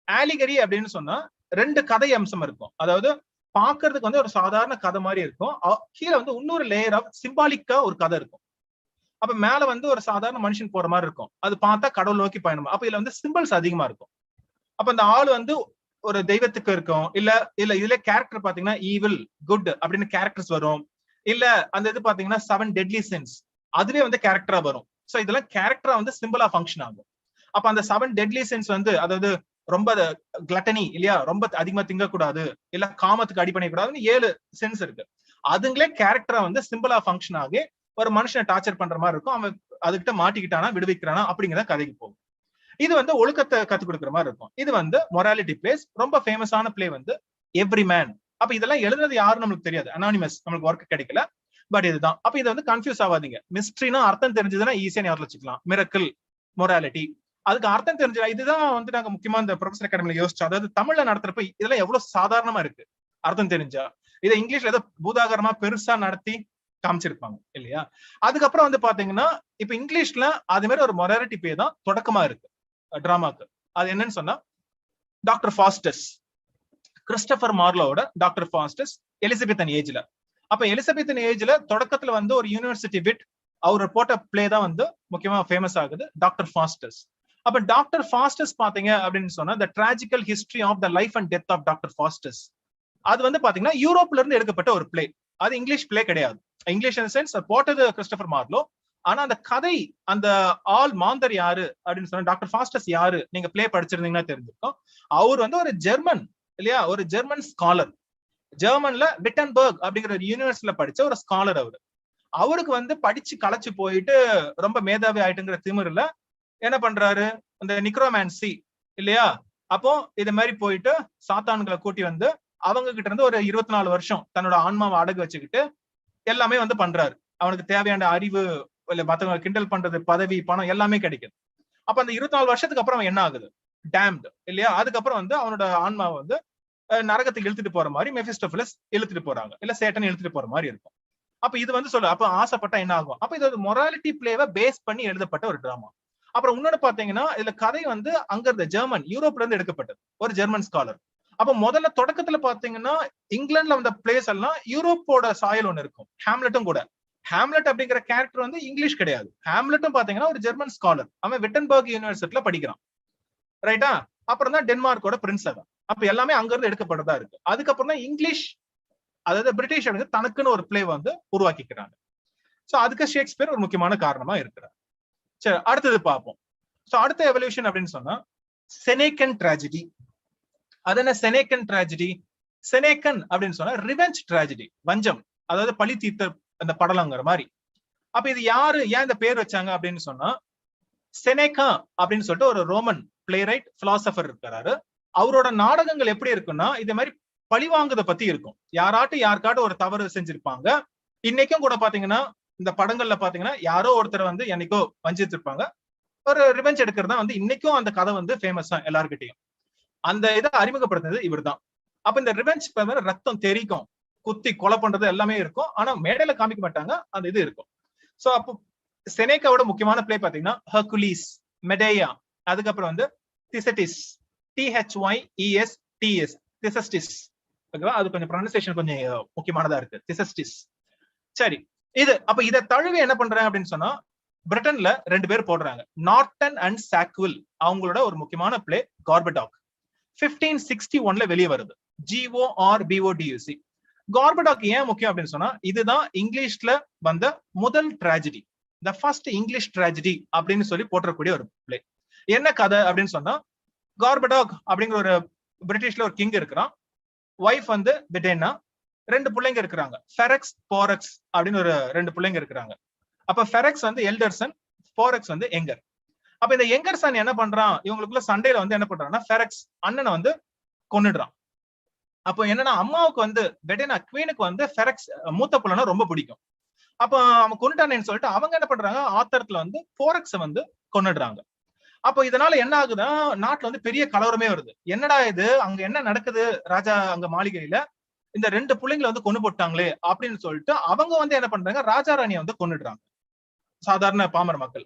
ஆலிகரி அப்படின்னு சொன்னா ரெண்டு கதை அம்சம் இருக்கும். அதாவது பாக்குறதுக்கு வந்து ஒரு சாதாரண கதை மாதிரி இருக்கும், கீழே வந்து இன்னொரு லேயர் ஆஃப் சிம்பாலிக்கா ஒரு கதை இருக்கும். அப்ப மேல வந்து ஒரு சாதாரண மனுஷன் போற மாதிரி இருக்கும், அது பார்த்தா கடவுள் நோக்கி பயணம். அப்ப இதுல வந்து சிம்பிள்ஸ் அதிகமா இருக்கும். அப்ப இந்த ஆள் வந்து ஒரு தெய்வத்துக்கு இருக்கும், இல்ல இல்ல இதுல கேரக்டர் பாத்தீங்கன்னா ஈவில் குட் அப்படின்னு கேரக்டர்ஸ் வரும், இல்ல அந்த இது பாத்தீங்கன்னா 7 டெட்லி சின்ஸ் அதுவே வந்து கேரக்டரா வரும். சோ இதெல்லாம் கேரக்டரா வந்து சிம்பிளா ஃபங்க்ஷன் ஆகும். அப்ப அந்த 7 டெட்லி சின்ஸ் வந்து, அதாவது ரொம்ப கிளட்டனி இல்லையா, ரொம்ப அதிகமா திங்கக்கூடாது, இல்ல காமத்துக்கு அடி பண்ணக்கூடாதுன்னு 7 சென்ஸ் இருக்கு. அதுங்களே கேரக்டரா வந்து சிம்பிளா ஃபங்க்ஷன் ஆகி ஒரு மனுஷனை டார்ச்சர் பண்ற மாதிரி இருக்கும். அவன் அதுகிட்ட மாட்டிக்கிட்டானா விடுவிக்கிறானா அப்படிங்கிறத கதைக்கு போகும். இது வந்து ஒழுக்கத்தை கத்துக் கொடுக்குற மாதிரி இருக்கும். இது வந்து மொராலிட்டி பிளேஸ். ரொம்ப ஃபேமஸான பிளே வந்து எவ்ரி மேன். அப்ப இதெல்லாம் எழுதுறது யாரும் நம்மளுக்கு தெரியாது, அனானிமஸ், நம்மளுக்கு ஒர்க் கிடைக்கல, பட் இதுதான். அப்ப இதை வந்து கன்ஃபியூஸ் ஆகாதீங்க. மிஸ்ட்ரினா அர்த்தம் தெரிஞ்சதுன்னா ஈஸியா ஞாபகம் வச்சுக்கலாம். மிரக்கிள், மொராலிட்டி, அதுக்கு அர்த்தம் தெரிஞ்சா. இதுதான் வந்து நாங்க முக்கியமா இந்த ப்ரொஃபசர் அகாடமில யோசிச்சோம். அதாவது தமிழ்ல நடத்துறப்ப இதெல்லாம் எவ்வளவு சாதாரணமா இருக்கு அர்த்தம் தெரிஞ்சா. இதை இங்கிலீஷ்ல ஏதோ பூதாகரமா பெருசா நடத்தி காமிச்சிருப்பாங்க இல்லையா. அதுக்கப்புறம் வந்து பாத்தீங்கன்னா இப்ப இங்கிலீஷ்ல அது மாதிரி ஒரு மொராலிட்டி பே தான் தொடக்கமா இருக்கு டிராமாக்கு. அது என்னன்னு சொன்னா டாக்டர் ஃபாஸ்டஸ், கிறிஸ்டபர் மார்லோட டாக்டர் ஃபாஸ்டஸ், எலிசபெத்தன் ஏஜ்ல. அப்ப எலிசபெத்தன் ஏஜ்ல தொடக்கத்துல வந்து ஒரு யூனிவர்சிட்டி விட் அவர் போட்ட பிளே தான் வந்து முக்கியமா ஃபேமஸ் ஆகுது, டாக்டர் ஃபாஸ்டஸ். அப்ப டாக்டர் ஃபாஸ்டஸ் பாத்தீங்க அப்படின்னு சொன்னா the tragical history of the life and death of doctor Faustus. அது வந்து பாத்தீங்கன்னா யூரோப்ல இருந்து எடுக்கப்பட்ட ஒரு பிளே, அது இங்கிலீஷ் பிளே கிடையாது. இங்கிலீஷ் சென்ஸ் போட்டது கிறிஸ்டபர் மார்லோ, ஆனா அந்த கதை, அந்த ஆல் மாந்தர் யாரு அப்படின்னு சொன்னா டாக்டர் ஃபாஸ்டஸ் யாரு, நீங்க பிளே படிச்சிருந்தீங்கன்னா தெரிஞ்சிருக்கும். அவர் வந்து ஒரு ஜெர்மன் இல்லையா, ஒரு ஜெர்மன் ஸ்காலர். ஜெர்மன்ல விட்டன்பர்க் அப்படிங்கிற ஒரு யூனிவர்சிட்டியில படிச்ச ஒரு ஸ்காலர். அவருக்கு வந்து படிச்சு களைச்சு போயிட்டு ரொம்ப மேதாவி ஆயிட்டுங்கிற திமிர்ல என்ன பண்றாரு, இந்த நிக்ரோமான்சி இல்லையா, அப்போ இது மாதிரி போயிட்டு சாத்தான்களை கூட்டி வந்து அவங்க கிட்ட இருந்து ஒரு 24 வருஷம் தன்னோட ஆன்மாவை அடகு வச்சுக்கிட்டு எல்லாமே வந்து பண்றாரு. அவனுக்கு தேவையான அறிவு, இல்ல மத்தவங்க கிண்டல் பண்றது, பதவி, பணம் எல்லாமே கிடைக்குது. அப்ப அந்த 24 வருஷத்துக்கு அப்புறம் என்ன ஆகுது, டேம்டு இல்லையா. அதுக்கப்புறம் வந்து அவனோட ஆன்மாவை வந்து நரகத்துக்கு இழுத்துட்டு போற மாதிரி மெஃபிஸ்டோஃபலஸ் இழுத்துட்டு போறாங்க, இல்ல சேட்டன் இழுத்துட்டு போற மாதிரி இருக்கும். அப்ப இது வந்து சொல்ல, அப்ப ஆசைப்பட்டா என்ன ஆகும். அப்ப இது ஒரு மொராலிட்டி பிளேவை பேஸ் பண்ணி எழுதப்பட்ட ஒரு டிராமா. அப்புறம் இன்னொன்னு பாத்தீங்கன்னா இதுல கதை வந்து அங்க இருந்த ஜெர்மன், யூரோப்ல இருந்து எடுக்கப்பட்டது, ஒரு ஜெர்மன் ஸ்காலர். அப்ப முதல்ல தொடக்கத்துல பாத்தீங்கன்னா இங்கிலாந்துல வந்த பிளேஸ் எல்லாம் யூரோப்போட சாயல் ஒண்ணு இருக்கும். ஹாம்லெட்டும் கூட, ஹாம்லெட் அப்படிங்கிற கேரக்டர் வந்து இங்கிலீஷ் கிடையாது. ஹாம்லெட்டும் பாத்தீங்கன்னா ஒரு ஜெர்மன் ஸ்காலர், அவன் விட்டன்பர்க் யூனிவர்சிட்டியில படிக்கிறான், ரைட்டா. அப்புறம் தான் டென்மார்க்கோட பிரின்ஸ் அவன். அப்ப எல்லாமே அங்க இருந்து எடுக்கப்பட்டதா இருக்கு. அதுக்கப்புறம் தான் இங்கிலீஷ், அதாவது பிரிட்டிஷ் வந்து தனக்குன்னு ஒரு பிளே வந்து உருவாக்கிக்கிறாங்க. சோ அதுக்கு ஷேக்ஸ்பியர் ஒரு முக்கியமான காரணமா இருக்கிறார். சரி, அடுத்தது பார்ப்போம். சோ அடுத்த எவல்யூஷன் அப்படின்னு சொன்னா செனேக்கன் டிராஜடி. அது என்ன செனேக்கன் டிராஜடி? செனேக்கன் அப்படின்னு சொன்னா ரிவெஞ்ச் டிராஜடி, வஞ்சம், அதாவது பழி தீர்த்த அந்த படலங்கிற மாதிரி. அப்ப இது யாரு, ஏன் இந்த பேர் வச்சாங்க அப்படின்னு சொன்னா செனேக்கா அப்படின்னு சொல்லிட்டு ஒரு ரோமன் பிளே ரைட், பிலாசபர் இருக்கிறாரு. அவரோட நாடகங்கள் எப்படி இருக்குன்னா இதே மாதிரி பழிவாங்குத பத்தி இருக்கும். யாருக்காட்டும் ஒரு தவறு செஞ்சிருப்பாங்க. இன்னைக்கும் கூட பாத்தீங்கன்னா இந்த படங்கள்ல பாத்தீங்கன்னா யாரோ ஒருத்தர் வந்து என்னைக்கோ வஞ்சித்திருப்பாங்க, ஒரு ரிவெஞ்ச் எடுக்கிறதா வந்து இன்னைக்கும் அந்த கதை வந்து ஃபேமஸ் தான் எல்லார்கிட்டையும். அந்த இதை அறிமுகப்படுத்துறது இவர் தான். அப்ப இந்த ரிவெஞ்ச் ரத்தம் தெரிக்கும், குத்தி கொலை பண்றது எல்லாமே இருக்கும், ஆனா மேடையில காமிக்க மாட்டாங்க, அந்த இது இருக்கும். சோ அப்போ செனேக்காவோட முக்கியமான பிளே பாத்தீங்கன்னா ஹெர்குலிஸ், மெடேயா, அதுக்கப்புறம் வந்து திசட்டிஸ், THYESTS, திசஸ்டிஸ். ஓகேவா, அது கொஞ்சம் ப்ரொனன்சியேஷன் கொஞ்சம் முக்கியமானதா இருக்கு, திசஸ்டிஸ். சரி, இது அப்ப இதை தழுவி என்ன பண்றாங்க அப்படின்னு சொன்னா பிரிட்டன்ல 2 பேர் போடுறாங்க, நார்டன் அண்ட் சாக்வில். அவங்களோட ஒரு முக்கியமான பிளே கார்படாக் 1561ல வெளியே வருது, GORBODUC. கார்படாக் ஏன் முக்கியம் அப்படின்னு சொன்னா இதுதான் இங்கிலீஷ்ல வந்த முதல் tragedy, the first English tragedy அப்படின்னு சொல்லி போட்டக்கூடிய ஒரு பிளே. என்ன கதை அப்படின்னு சொன்னா கார்படாக் அப்படிங்கிற ஒரு பிரிட்டிஷ்ல ஒரு கிங் இருக்கிறான், ஒய்ஃப் வந்து பிடேனா, 2 பிள்ளைங்க இருக்கிறாங்க, ஃபெரக்ஸ், போரக்ஸ் அப்படின்னு ஒரு 2 பிள்ளைங்க இருக்கிறாங்க. அப்ப ஃபெரக்ஸ் வந்து எல்டர்சன், போரக்ஸ் வந்து எங்கர். அப்ப இந்த யங்கர் சன் என்ன பண்றான், இவங்களுக்குள்ள சண்டையில வந்து என்ன பண்றான்னா ஃபெரக்ஸ் அண்ணனை வந்து கொன்னுடுறான். அப்போ என்னன்னா அம்மாவுக்கு வந்து பெடெனா குவீனுக்கு வந்து ஃபெரக்ஸ் மூத்த புள்ளனா ரொம்ப பிடிக்கும். அப்ப அவன் கொன்னுட்டானேன்னு சொல்லிட்டு அவங்க என்ன பண்றாங்க, ஆத்தரத்துல வந்து போரக்ஸ வந்து கொன்னுடுறாங்க. அப்போ இதனால என்ன ஆகுதுன்னா நாட்டுல வந்து பெரிய கலவரமே வருது. என்னடா இது, அங்க என்ன நடக்குது ராஜா அங்க மாளிகையில, இந்த 2 பிள்ளைங்களை வந்து கொண்டு போட்டாங்களே அப்படின்னு சொல்லிட்டு அவங்க வந்து என்ன பண்றாங்க, ராஜா ராணியை வந்து கொன்னுடுறாங்க, சாதாரண பாமர மக்கள்.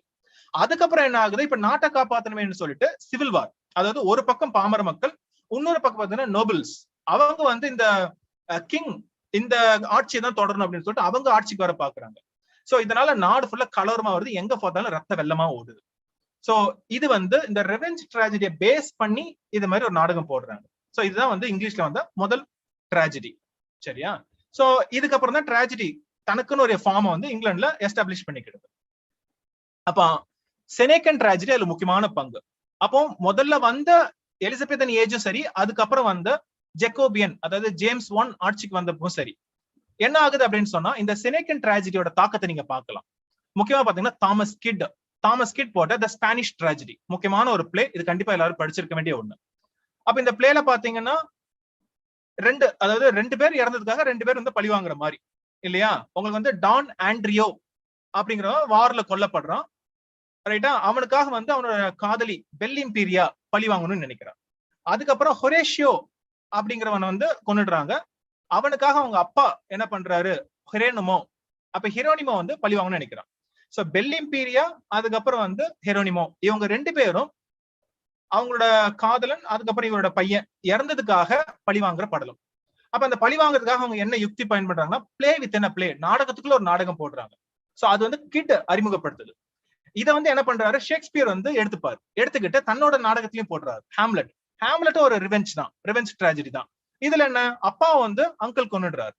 அதுக்கப்புறம் என்ன ஆகுது, இப்ப நாட்டை காப்பாத்தணுமேன்னு சொல்லிட்டு சிவில் வார். அதாவது ஒரு பக்கம் பாமர மக்கள், இன்னொரு பக்கம் பாத்தீங்கன்னா நோபல்ஸ், அவங்க வந்து இந்த கிங் இந்த ஆட்சியை தான் தொடரணும் அப்படின்னு சொல்லிட்டு அவங்க ஆட்சிக்கு வர பாக்குறாங்க. சோ இதனால நாடு ஃபுல்லா கலவரமா வருது, எங்க பார்த்தாலும் ரத்த வெள்ளமா ஓடுது. சோ இது வந்து இந்த ரெவெஞ்ச் ட்ராஜடியை பேஸ் பண்ணி இது மாதிரி ஒரு நாடகம் போடுறாங்க. சோ இதுதான் வந்து இங்கிலீஷ்ல வந்த முதல் ட்ராஜடி. சரியா? சோ இதுக்கப்புறம் தான் ட்ராஜடி தனக்குன்னு ஒரு ஃபார்ம் வந்து இங்கிலாந்துல எஸ்டாப்ளிஷ் பண்ணிக்கிடுது. அப்ப செனேக்கன் ட்ராஜடி அதுல முக்கியமான பங்கு. அப்போ முதல்ல வந்த எலிசபெத்தன் ஏஜும் சரி, அதுக்கப்புறம் வந்த ஜெக்கோபியன் அதாவது ஜேம்ஸ் 1 ஆட்சிக்கு வந்தப்போ சரி, என்ன ஆகுது அப்படின்னு சொன்னா இந்த செனேக்கன் ட்ராஜடியோட தாக்கத்தை நீங்க பார்க்கலாம். முக்கியமா பாத்தீங்கன்னா தாமஸ் கிட் போட்ட த ஸ்பானிஷ் ட்ராஜடி முக்கியமான ஒரு பிளே. இது கண்டிப்பா எல்லாரும் படிச்சிருக்க வேண்டிய ஒண்ணு. அப்ப இந்த பிளேல பாத்தீங்கன்னா ரெண்டு பேர் இறந்ததுக்காக 2 பேர் வந்து பழி வாங்குற மாதிரி இல்லையா? உங்களுக்கு வந்து டான் ஆண்ட்ரியோ அப்படிங்கிறவன் வார்ல கொல்லப்படுறான், ரைட்டா? அவனுக்காக வந்து அவனோட காதலி பெல்லிம்பீரியா பழி வாங்கணும்னு நினைக்கிறான். அதுக்கப்புறம் ஹொரேஷியோ அப்படிங்கிறவன் வந்து கொன்னுடுறாங்க. அவனுக்காக அவங்க அப்பா என்ன பண்றாரு, ஹெரோனிமோ வந்து பழி வாங்கணும்னு நினைக்கிறான். சோ பெல்லிம்பீரியா அதுக்கப்புறம் வந்து ஹெரோனிமோ, இவங்க 2 பேரும் அவங்களோட காதலன் அதுக்கப்புறம் இவரோட பையன் இறந்ததுக்காக பழி வாங்குற படலம். அப்ப அந்த பழி வாங்குறதுக்காக அவங்க என்ன யுக்தி பயன்படுறாங்கன்னா பிளே வித் என்ன பிளே, நாடகத்துக்குள்ள ஒரு நாடகம் போடுறாங்க. சோ அது வந்து கிட் அறிமுகப்படுத்துது. இதை வந்து என்ன பண்றாரு, ஷேக்ஸ்பியர் வந்து எடுத்துக்கிட்டு தன்னோட நாடகத்திலையும் போடுறாரு. ஹேம்லெட் ஒரு ரிவெஞ்ச் தான், ரிவெஞ்ச் ட்ராஜடி தான். இதுல என்ன, அப்பா வந்து அங்கிள் கொன்னுடுறாரு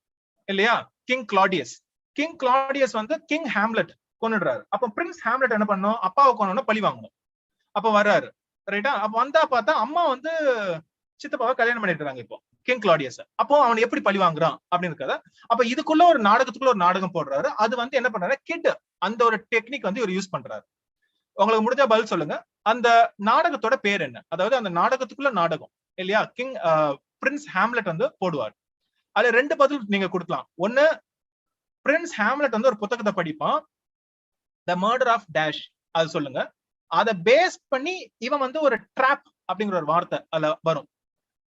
இல்லையா, கிங் கிளாடியஸ் வந்து கிங் ஹேம்லெட் கொன்னுடுறாரு. அப்ப பிரின்ஸ் ஹேம்லெட் என்ன பண்ணும், அப்பாவை கொன்னோம்னா பழி வாங்கணும். அப்ப வர்றாரு, ரைட்டா? அப்ப வந்தா பார்த்தா அம்மா வந்து சித்தப்பாவை கல்யாணம் பண்ணிட்டு இருக்காங்க இப்போ கிங் கிளாடியஸ். அப்போ அவன் எப்படி பழி வாங்குறான் அப்படின்னு இருக்காத. அப்ப இதுக்குள்ள ஒரு நாடகத்துக்குள்ள ஒரு நாடகம் போடுறாரு. அது வந்து என்ன பண்றாரு, கிட் அந்த ஒரு டெக்னிக் வந்து இவர் யூஸ் பண்றாரு. உங்களுக்கு முடிஞ்சா பதில் சொல்லுங்க, அந்த நாடகத்தோட பேர் என்ன? அதாவது அந்த நாடகத்துக்குள்ள நாடகம் இல்லையா, கிங் பிரின்ஸ் ஹேம்லெட் வந்து போடுவார். அதுல 2 பதில் நீங்க கொடுக்கலாம். ஒண்ணு, பிரின்ஸ் ஹேம்லெட் வந்து ஒரு புத்தகத்தை படிப்பான், த மர்டர் ஆஃப் டேஷ், அது சொல்லுங்க. அதை பேஸ் பண்ணி இவன் வந்து ஒரு ட்ராப் அப்படிங்கிற ஒரு வார்த்தை அதுல வரும்.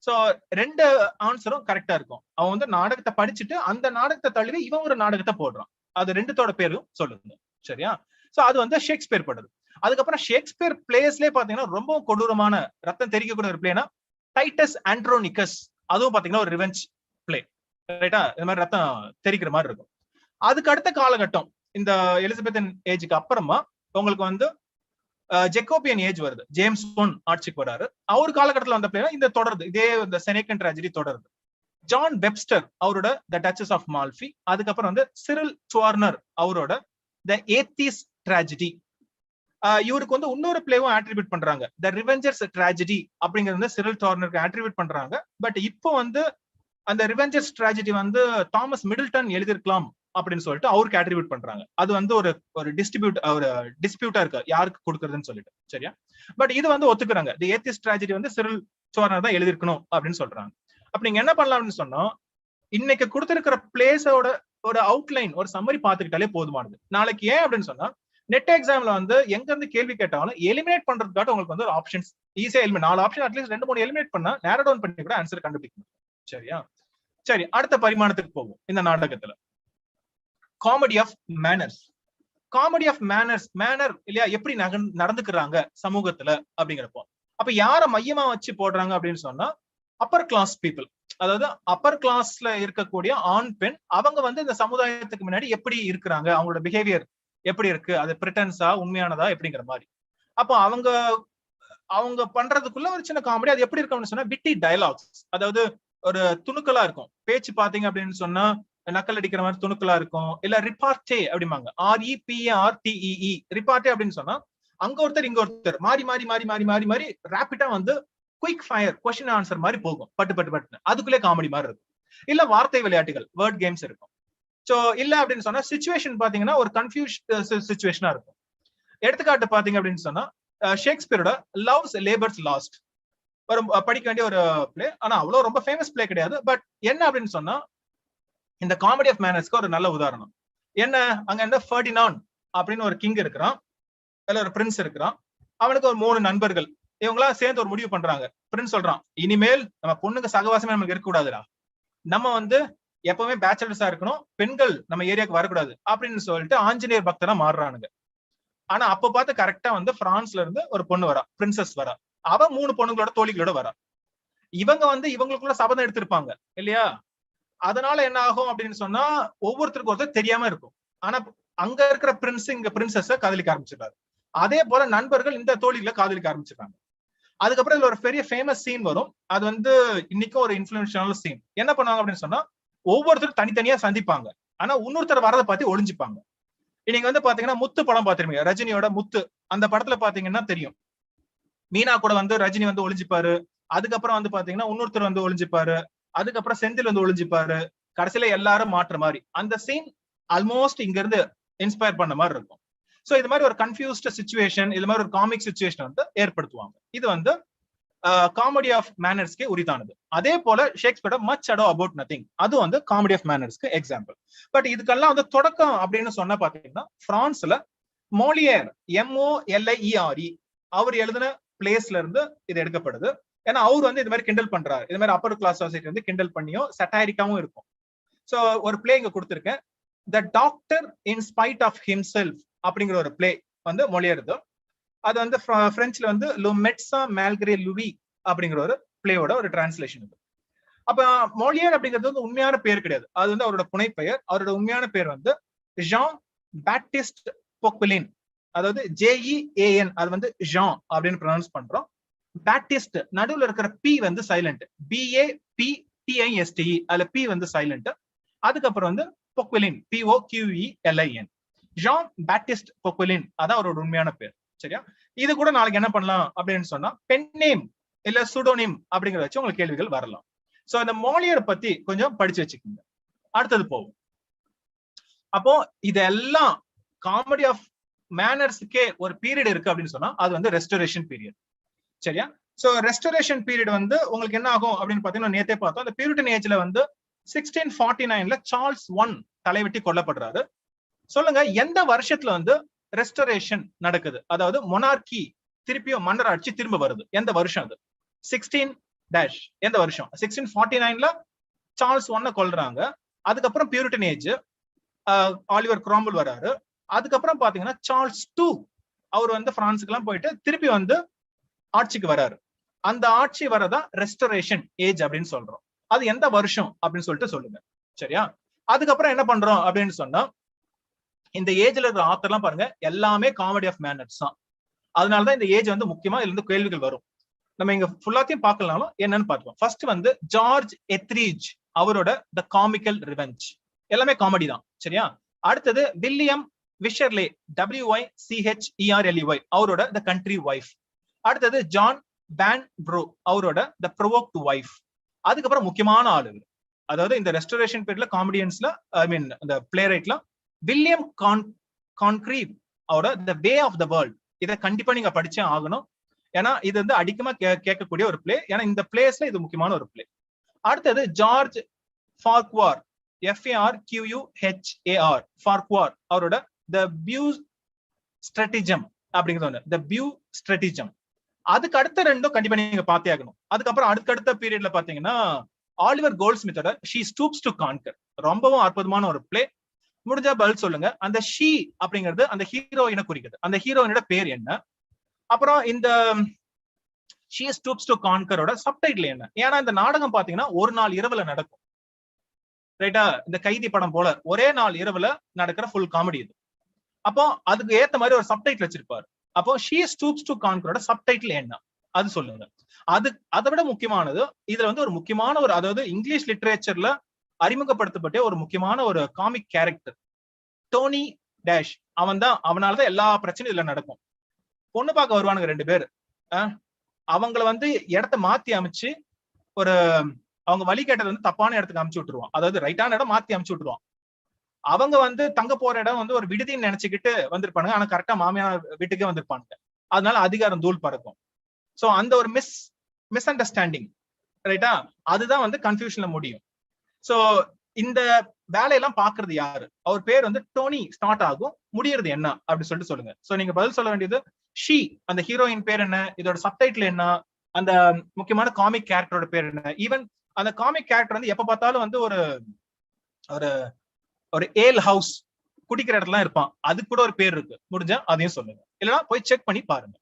சோ 2 ஆன்சரும் கரெக்டா இருக்கும். அவன் வந்து நாடகத்தை படிச்சுட்டு அந்த நாடகத்தை தழுவி இவன் ஒரு நாடகத்தை போடுறான். அது 2தோட பேரும் சொல்லுங்க. சரியா? சோ அது வந்து ஷேக்ஸ்பியர் படுது. அதுக்கப்புறம் ஷேக்ஸ்பியர் பிளேஸ்லயே பாத்தீங்கன்னா ரொம்ப கொடூரமான ரத்தம் தெரிக்கக்கூடிய ஒரு பிளேனா டைட்டஸ் ஆண்ட்ரோனிகஸ், அதுவும் பாத்தீங்கன்னா ஒரு ரிவெஞ்ச் பிளே, ரைட்டா? இந்த மாதிரி ரத்தம் தெரிக்கிற மாதிரி இருக்கும். அதுக்கு அடுத்த காலகட்டம் இந்த எலிசபெத்தன் ஏஜுக்கு அப்புறமா உங்களுக்கு வந்து ஜெக்கோபியன் ஏஜ் வருது, ஜேம்ஸ் 1 ஆட்சிக்கு வராரு. அவர் காலகட்டத்தில் வந்த பிளே இந்த தொடருது, இதே இந்த செனேக்கன் ட்ராஜடி தொடருது. ஜான் வெப்ஸ்டர் அவரோட த டச்சஸ் ஆஃப் மால்ஃபி, அதுக்கப்புறம் வந்து சிரில் டுவார்னர் அவரோட த ஏத்திஸ் ட்ராஜடி. இவருக்கு வந்து இன்னொரு பிளேவும் ஆட்ரிபியூட் பண்றாங்க, த ரிவெஞ்சர்ஸ் ட்ராஜடி அப்படிங்கிறது வந்து சிரில் டுவார்னருக்கு ஆட்ரிபியூட் பண்றாங்க. பட் இப்போ வந்து அந்த ரிவெஞ்சர்ஸ் ட்ராஜடி வந்து தாமஸ் மிடில்டன் எழுதிருக்கலாம் அப்படின்னு சொல்லிட்டு அவருக்கு ஆட்ரிபியூட் பண்றாங்க. அது வந்து ஒரு டிஸ்பியூட்டா இருக்கு யாருக்கு கொடுக்கறதுன்னு சொல்லிட்டு. சரியா? பட் இது வந்து ஒத்துக்குறாங்க, தி ஏத்திஸ் ட்ராஜடி வந்து சிரில் டுவார்னர் தான் எழுதிருக்கணும் அப்படின்னு சொல்றாங்க. அப்ப நீங்க என்ன பண்ணலாம்னு சொன்னா, இன்னைக்கு கொடுத்திருக்கிற பிளேஸோட ஒரு அவுட்லைன், ஒரு சம்மரி பாத்துக்கிட்டாலே போதுமானது. நாளைக்கு ஏன் அப்படின்னு சொன்னா, நெட் எக்ஸாம்ல வந்து எங்க இருந்து கேள்வி கேட்டாலும் எலிமினேட் பண்றதுக்காக உங்களுக்கு வந்து ஒரு ஆப்ஷன்ஸ் ஈஸியா 4 ஆப்ஷன் அட்லீஸ்ட் 2-3 எலிமினேட் பண்ணா நேரோ டவுன் பண்ணி கூட ஆன்சர் கண்டுபிடிக்கணும். சரியா? சரி, அடுத்த பரிமாணத்துக்கு போவோம். இந்த நாடகத்துல காமெடி ஆஃப் மேனர்ஸ், மேனர் இல்லையா, எப்படி நடந்துக்கிறாங்க சமூகத்துல அப்படிங்கிறப்போ, அப்ப யார மையமா வச்சு போடுறாங்க அப்படின்னு சொன்னா அப்பர் கிளாஸ் பீப்புள், அதாவது அப்பர் கிளாஸ்ல இருக்கக்கூடிய ஆண் பெண், அவங்க வந்து இந்த சமுதாயத்துக்கு முன்னாடி எப்படி இருக்கிறாங்க, அவங்களோட பிஹேவியர் எப்படி இருக்கு, அது பிரிட்டன்ஸா உண்மையானதா எப்படிங்கிற மாதிரி. அப்போ அவங்க பண்றதுக்குள்ள ஒரு சின்ன காமெடி. அது எப்படி இருக்கும்னு சொன்னா விட்டி டயலாக்ஸ், அதாவது ஒரு துணுக்கலா இருக்கும் பேச்சு. பாத்தீங்க அப்படின்னு சொன்னா நக்கல் அடிக்கிற மாதிரி துணுக்கலா இருக்கும். இல்ல ரிபார்ட்டே அப்படிம்பாங்க, REPARTEE, ரிபார்ட்டே அப்படின்னு சொன்னா அங்க ஒருத்தர் இங்க ஒருத்தர் மாறி மாறி மாறி மாறி மாறி மாறி ரேபிடா வந்து குயிக் ஃபயர் கொஸ்டின் ஆன்சர் மாதிரி போகும், பட்டு பட்டு பட்டு. அதுக்குள்ளே காமெடி மாதிரி இருக்கும். இல்ல வார்த்தை விளையாட்டுகள், வேர்ட் கேம்ஸ் இருக்கும். சோ இல்ல அப்படின்னு சொன்னா சிச்சுவேஷன் பாத்தீங்கன்னா ஒரு கன்ஃபியூஸ் சிச்சுவேஷனா இருக்கும். எடுத்துக்காட்டு பாத்தீங்க அப்படின்னு சொன்னா ஷேக்ஸ்பியரோட லவ்ஸ் லேபர்ஸ் லாஸ்ட் ஒரு படிக்க வேண்டிய ஒரு பிளே. ஆனா அவ்வளவு ரொம்ப ஃபேமஸ் பிளே கிடையாது. பட் என்ன அப்படின்னு சொன்னா இந்த காமெடி ஆஃப் மேனர்ஸ்க்கு ஒரு நல்ல உதாரணம். என்ன, அங்க இந்த ஃபெர்டினாண்ட் அப்படின்னு ஒரு கிங் இருக்கிறான், அதுல ஒரு பிரின்ஸ் இருக்கிறான். அவனுக்கு ஒரு 3 நண்பர்கள். இவங்களா சேர்ந்து ஒரு முடிவு பண்றாங்க. பிரின்ஸ் சொல்றான், இனிமேல் நம்ம பொண்ணுங்க சகவாசமே நமக்கு இருக்கக்கூடாதுடா, நம்ம வந்து எப்பவுமே பேச்சுலர்ஸா இருக்கணும், பெண்கள் நம்ம ஏரியாவுக்கு வரக்கூடாது அப்படின்னு சொல்லிட்டு ஆஞ்சநேயர் பக்தரா மாறுறானுங்க. ஆனா அப்ப பார்த்து கரெக்டா வந்து பிரான்ஸ்ல இருந்து ஒரு பொண்ணு வரா, பிரின்சஸ் வரா. அவ 3 பொண்ணுங்களோட தோழிகளோட வரா. இவங்க வந்து இவங்களுக்குள்ள சபதம் எடுத்திருப்பாங்க இல்லையா? அதனால என்ன ஆகும் அப்படின்னு சொன்னா ஒவ்வொருத்தருக்கும் ஒருத்தர் தெரியாம இருக்கும். ஆனா அங்க இருக்கிற பிரின்ஸ் இங்க பிரின்சஸ காதலிக்க ஆரம்பிச்சிருக்காரு. அதே போல நண்பர்கள் இந்த தோழிகளை காதலிக்க ஆரம்பிச்சிருக்காங்க. அதுக்கப்புறம் இதுல ஒரு பெரிய ஃபேமஸ் சீன் வரும். அது வந்து இன்னைக்கும் ஒரு இன்ஃபுளுன்ஷியல் சீன். என்ன பண்ணுவாங்க அப்படின்னு சொன்னா ஒவ்வொருத்தரும் தனித்தனியா சந்திப்பாங்க. ஆனா இன்னொருத்தர் வரதை பார்த்து ஒளிஞ்சுப்பாங்க. இன்னைக்கு வந்து பாத்தீங்கன்னா முத்து படம் பாத்திருப்பீங்க, ரஜினியோட முத்து. அந்த படத்துல பாத்தீங்கன்னா தெரியும், மீனா கூட வந்து ரஜினி வந்து ஒளிஞ்சுப்பாரு. அதுக்கப்புறம் வந்து பாத்தீங்கன்னா இன்னொருத்தர் வந்து ஒளிஞ்சுப்பாரு. அதுக்கப்புறம் செந்தில் வந்து ஒளிஞ்சுப்பாரு. கடைசியில எல்லாரும் மாற்ற மாதிரி அந்த சீன் ஆல்மோஸ்ட் இங்க இருந்து இன்ஸ்பயர் பண்ண மாதிரி இருக்கும். சோ இது மாதிரி ஒரு கன்ஃபியூஸ்ட் சிச்சுவேஷன், இது மாதிரி ஒரு காமிக் சிச்சுவேஷன் வந்து ஏற்படுத்துவாங்க. இது வந்து காமெடி ஆஃப் மேனர்ஸ்க்கு உரித்தானது. அதே போல ஷேக்ஸ்பியரோட மச் அடோ அபவுட் நதிங், அது வந்து காமெடி ஆஃப் மேனர்ஸ்க்கு எக்ஸாம்பிள். பட் இதுக்கெல்லாம் வந்து தொடக்கம் அப்படின்னு சொன்னா பாத்தீங்கன்னா பிரான்ஸ்ல மோலியர் MOLIERE அவர் எழுதின பிளேஸ்ல இருந்து இது எடுக்கப்படுது. ஏன்னா அவர் வந்து இது மாதிரி கிண்டல் பண்றாரு. இது மாதிரி அப்பர் கிளாஸ் சொசைட்டி வந்து கிண்டல் பண்ணியும் சட்டாரிக்காவும் இருக்கும். சோ ஒரு பிளே இங்க கொடுத்திருக்கேன், the doctor in spite of himself அப்படிங்கிற ஒரு பிளே வந்து மொழியறது. அது வந்து பிரெஞ்சுல வந்து லு மெட்ஸா மேல்கிரே லூவி அப்படிங்கிற ஒரு பிளேயோட ஒரு டிரான்ஸ்லேஷன் இது. அப்ப மொழியர் அப்படிங்கிறது வந்து உண்மையான பேர் கிடையாது, அது வந்து அவரோட புனைப்பெயர். அவரோட உண்மையான பேர் வந்து ஜான் பேப்டிஸ்ட் பொக்விலின், அதாவது JEAN, அது வந்து ஜான் அப்படின்னு ப்ரொனவுன்ஸ் பண்றோம். பேப்டிஸ்ட் நடுவுல இருக்கிற பி வந்து சைலண்ட், BAPTISTE, அதுல பி வந்து சைலண்ட். அதுக்கப்புறம் வந்து பொக்விலின், POQELIN, ஜான் பேப்டிஸ்ட் பொக்விலின், அதான் அவரோட உண்மையான பேர். சரியா? இது கூட நாளைக்கு என்ன பண்ணலாம் அப்படின்னு சொன்னா பென் நேம் இல்ல சுடோனிம் அப்படிங்கிற வச்சு உங்களுக்கு கேள்விகள் வரலாம். சோ இந்த மோலியர் பத்தி கொஞ்சம் படிச்சு வச்சுக்கோங்க. அடுத்தது போவோம். அப்போ இதெல்லாம் காமெடி ஆஃப் மேனர்ஸ்க்கே ஒரு பீரியட் இருக்கு அப்படின்னு சொன்னா அது வந்து ரெஸ்டோரேஷன் பீரியட். சரியா? சோ ரெஸ்டோரேஷன் பீரியட் வந்து உங்களுக்கு என்ன ஆகும் அப்படின்னு பாத்தீங்கன்னா நேத்தே பார்த்தோம், அந்த பியூரிட்டன் ஏஜ்ல வந்து 1649ல சார்ல்ஸ் I தலைவெட்டி கொல்லப்படுறாரு. சொல்லுங்க, எந்த வருஷத்துல வந்து ரெஸ்டோரேஷன் நடக்குது, அதாவது மொனார்கி திருப்பியும் மன்னராட்சி திரும்ப வருது, எந்த வருஷம் அது? 16 எந்த வருஷம்? 1649ல சார்ல்ஸ் I கொல்றாங்க. அதுக்கப்புறம் பியூரிட்டன் ஏஜ், ஆலிவர் கிராம்பல் வராரு. அதுக்கப்புறம் பாத்தீங்கன்னா சார்ல்ஸ் II அவர் வந்து பிரான்ஸுக்கு எல்லாம் போயிட்டு திருப்பி வந்து ஆட்சிக்கு வராரு. அந்த ஆட்சி வரதான் ரெஸ்டோரேஷன் ஏஜ் அப்படின்னு சொல்றோம். அது எந்த வருஷம் அப்படின்னு சொல்லிட்டு சொல்லுங்க. சரியா? அதுக்கப்புறம் என்ன பண்றோம் அப்படின்னு சொன்னா இந்த ஏஜ்ல இருக்கிற ஆத்தர் எல்லாம் பாருங்க எல்லாமே காமெடி ஆஃப் மேனர்ஸ் தான். அதனாலதான் இந்த ஏஜ் வந்து முக்கியமா இதுல இருந்து கேள்விகள் வரும். நம்ம இங்க ஃபுல்லாத்தையும் பார்க்கலாலும் என்னன்னு பார்ப்போம். ஃபர்ஸ்ட் வந்து ஜார்ஜ் எத்ரீஜ், அவரோட த காமிக்கல் ரிவெஞ்ச், எல்லாமே காமெடி தான். சரியா? அடுத்தது வில்லியம் விஷர்லே, WYCHERLEY, அவரோட த கண்ட்ரி வைஃப். அடுத்தது ஜான் பேன் ப்ரோ, அவரோட த ப்ரொவோக்ட் வைஃப். அதுக்கப்புறம் முக்கியமான ஆளுங்க, அதாவது இந்த ரெஸ்டோரேஷன் பீரியட்ல காமெடியன்ஸ்ல ஐ மீன் இந்த பிளே ரைட்ல வில்லியம் கான்க்ரீவ் அவரோட த வே ஆஃப் த வேர்ல்ட். இதை கண்டிப்பா நீங்க படிச்சே ஆகணும். ஏன்னா இது வந்து அடிக்கமா கேட்கக்கூடிய ஒரு பிளே. ஏன்னா இந்த பிளேஸ்ல இது முக்கியமான ஒரு பிளே. அடுத்தது ஜார்ஜ் ஃபார்க்வார், FARQUHAR, ஃபார்க்வார், அவரோட த பியூ ஸ்ட்ராட்டஜம் அப்படிங்கிறது ஒண்ணு, த பியூ ஸ்ட்ராட்டஜம். அதுக்கு அடுத்த ரெண்டும் கண்டிப்பா நீங்க பார்த்தே ஆகணும். அதுக்கப்புறம் அடுத்த பீரியட்ல பாத்தீங்கன்னா ஆலிவர் கோல்ட்ஸ்மித்தோட ஷீ ஸ்டூப்ஸ் டு கான்கர், ரொம்பவும் அற்புதமான ஒரு பிளே. முடிஞ்சா பதில் சொல்லுங்க. அந்த ஷீ அப்படிங்கிறது அந்த ஹீரோயினை குறிக்குது. அந்த ஹீரோயினோட பேர் என்ன? அப்புறம் இந்த ஷீ ஸ்டூப்ஸ் டு கான்கரோட சப்டைட்டில் என்ன? ஏன்னா இந்த நாடகம் பாத்தீங்கன்னா ஒரு நாள் இரவுல நடக்கும். ரைட்டா? இந்த கைதி படம் போல ஒரே நாள் இரவுல நடக்கிற ஃபுல் காமெடி இது. அப்போ அதுக்கு ஏத்த மாதிரி ஒரு சப்டைட்டில் வச்சிருப்பாரு. அப்போ ஷீ ஸ்டூப்ஸ் டு கான்கரோட சப்டைட்டில் என்ன? அது சொல்லுங்க. அதை விட முக்கியமானது, இதுல வந்து ஒரு முக்கியமான ஒரு, அதாவது இங்கிலீஷ் லிட்டரேச்சர்ல அறிமுகப்படுத்தப்பட்ட ஒரு முக்கியமான ஒரு காமிக் கேரக்டர் டோனி டேஷ். அவனாலதான் எல்லா பிரச்சனையும் இதுல நடக்கும். பொண்ணு பார்க்க வருவானுங்க 2 பேர். அவங்கள வந்து இடத்த மாத்தி அமைச்சு ஒரு அவங்க வழி கேட்டது வந்து தப்பான இடத்துக்கு அமுச்சு விட்டுருவான். அதாவது ரைட்டான இடம் மாத்தி அமுச்சு விட்டுருவான். அவங்க வந்து தங்க போற இடம் வந்து ஒரு விடுதின்னு நினைச்சுக்கிட்டு வந்திருப்பானுங்க. ஆனா கரெக்டா மாமியார் வீட்டுக்கே வந்திருப்பானுங்க. அதனால அதிகாரம் தூள் பறக்கும். சோ அந்த ஒரு மிஸ் அண்டர்ஸ்டாண்டிங், ரைட்டா, அதுதான் வந்து கன்ஃபியூஷன்ல முடியும். சோ இந்த வேலையெல்லாம் பாக்குறது யாரு? அவர் பேர் வந்து டோனி ஸ்டார்ட் ஆகும், முடியறது என்ன அப்படின்னு சொல்லிட்டு சொல்லுங்க. சோ நீங்க பதில் சொல்ல வேண்டியது ஷீ, அந்த ஹீரோயின் பேர் என்ன, இதோட சப்டைட்டில் என்ன, அந்த முக்கியமான காமிக் கேரக்டரோட பேர் என்ன. ஈவன் அந்த காமிக் கேரக்டர் வந்து எப்ப பார்த்தாலும் வந்து ஒரு ஒரு ஒரு ஏல் ஹவுஸ் குடிக்கிற இடத்துல இருப்பான், அதுக்கு கூட ஒரு பேர் இருக்கு. முடிஞ்சா அதையும் சொல்லுங்க, இல்லைன்னா போய் செக் பண்ணி பாருங்க.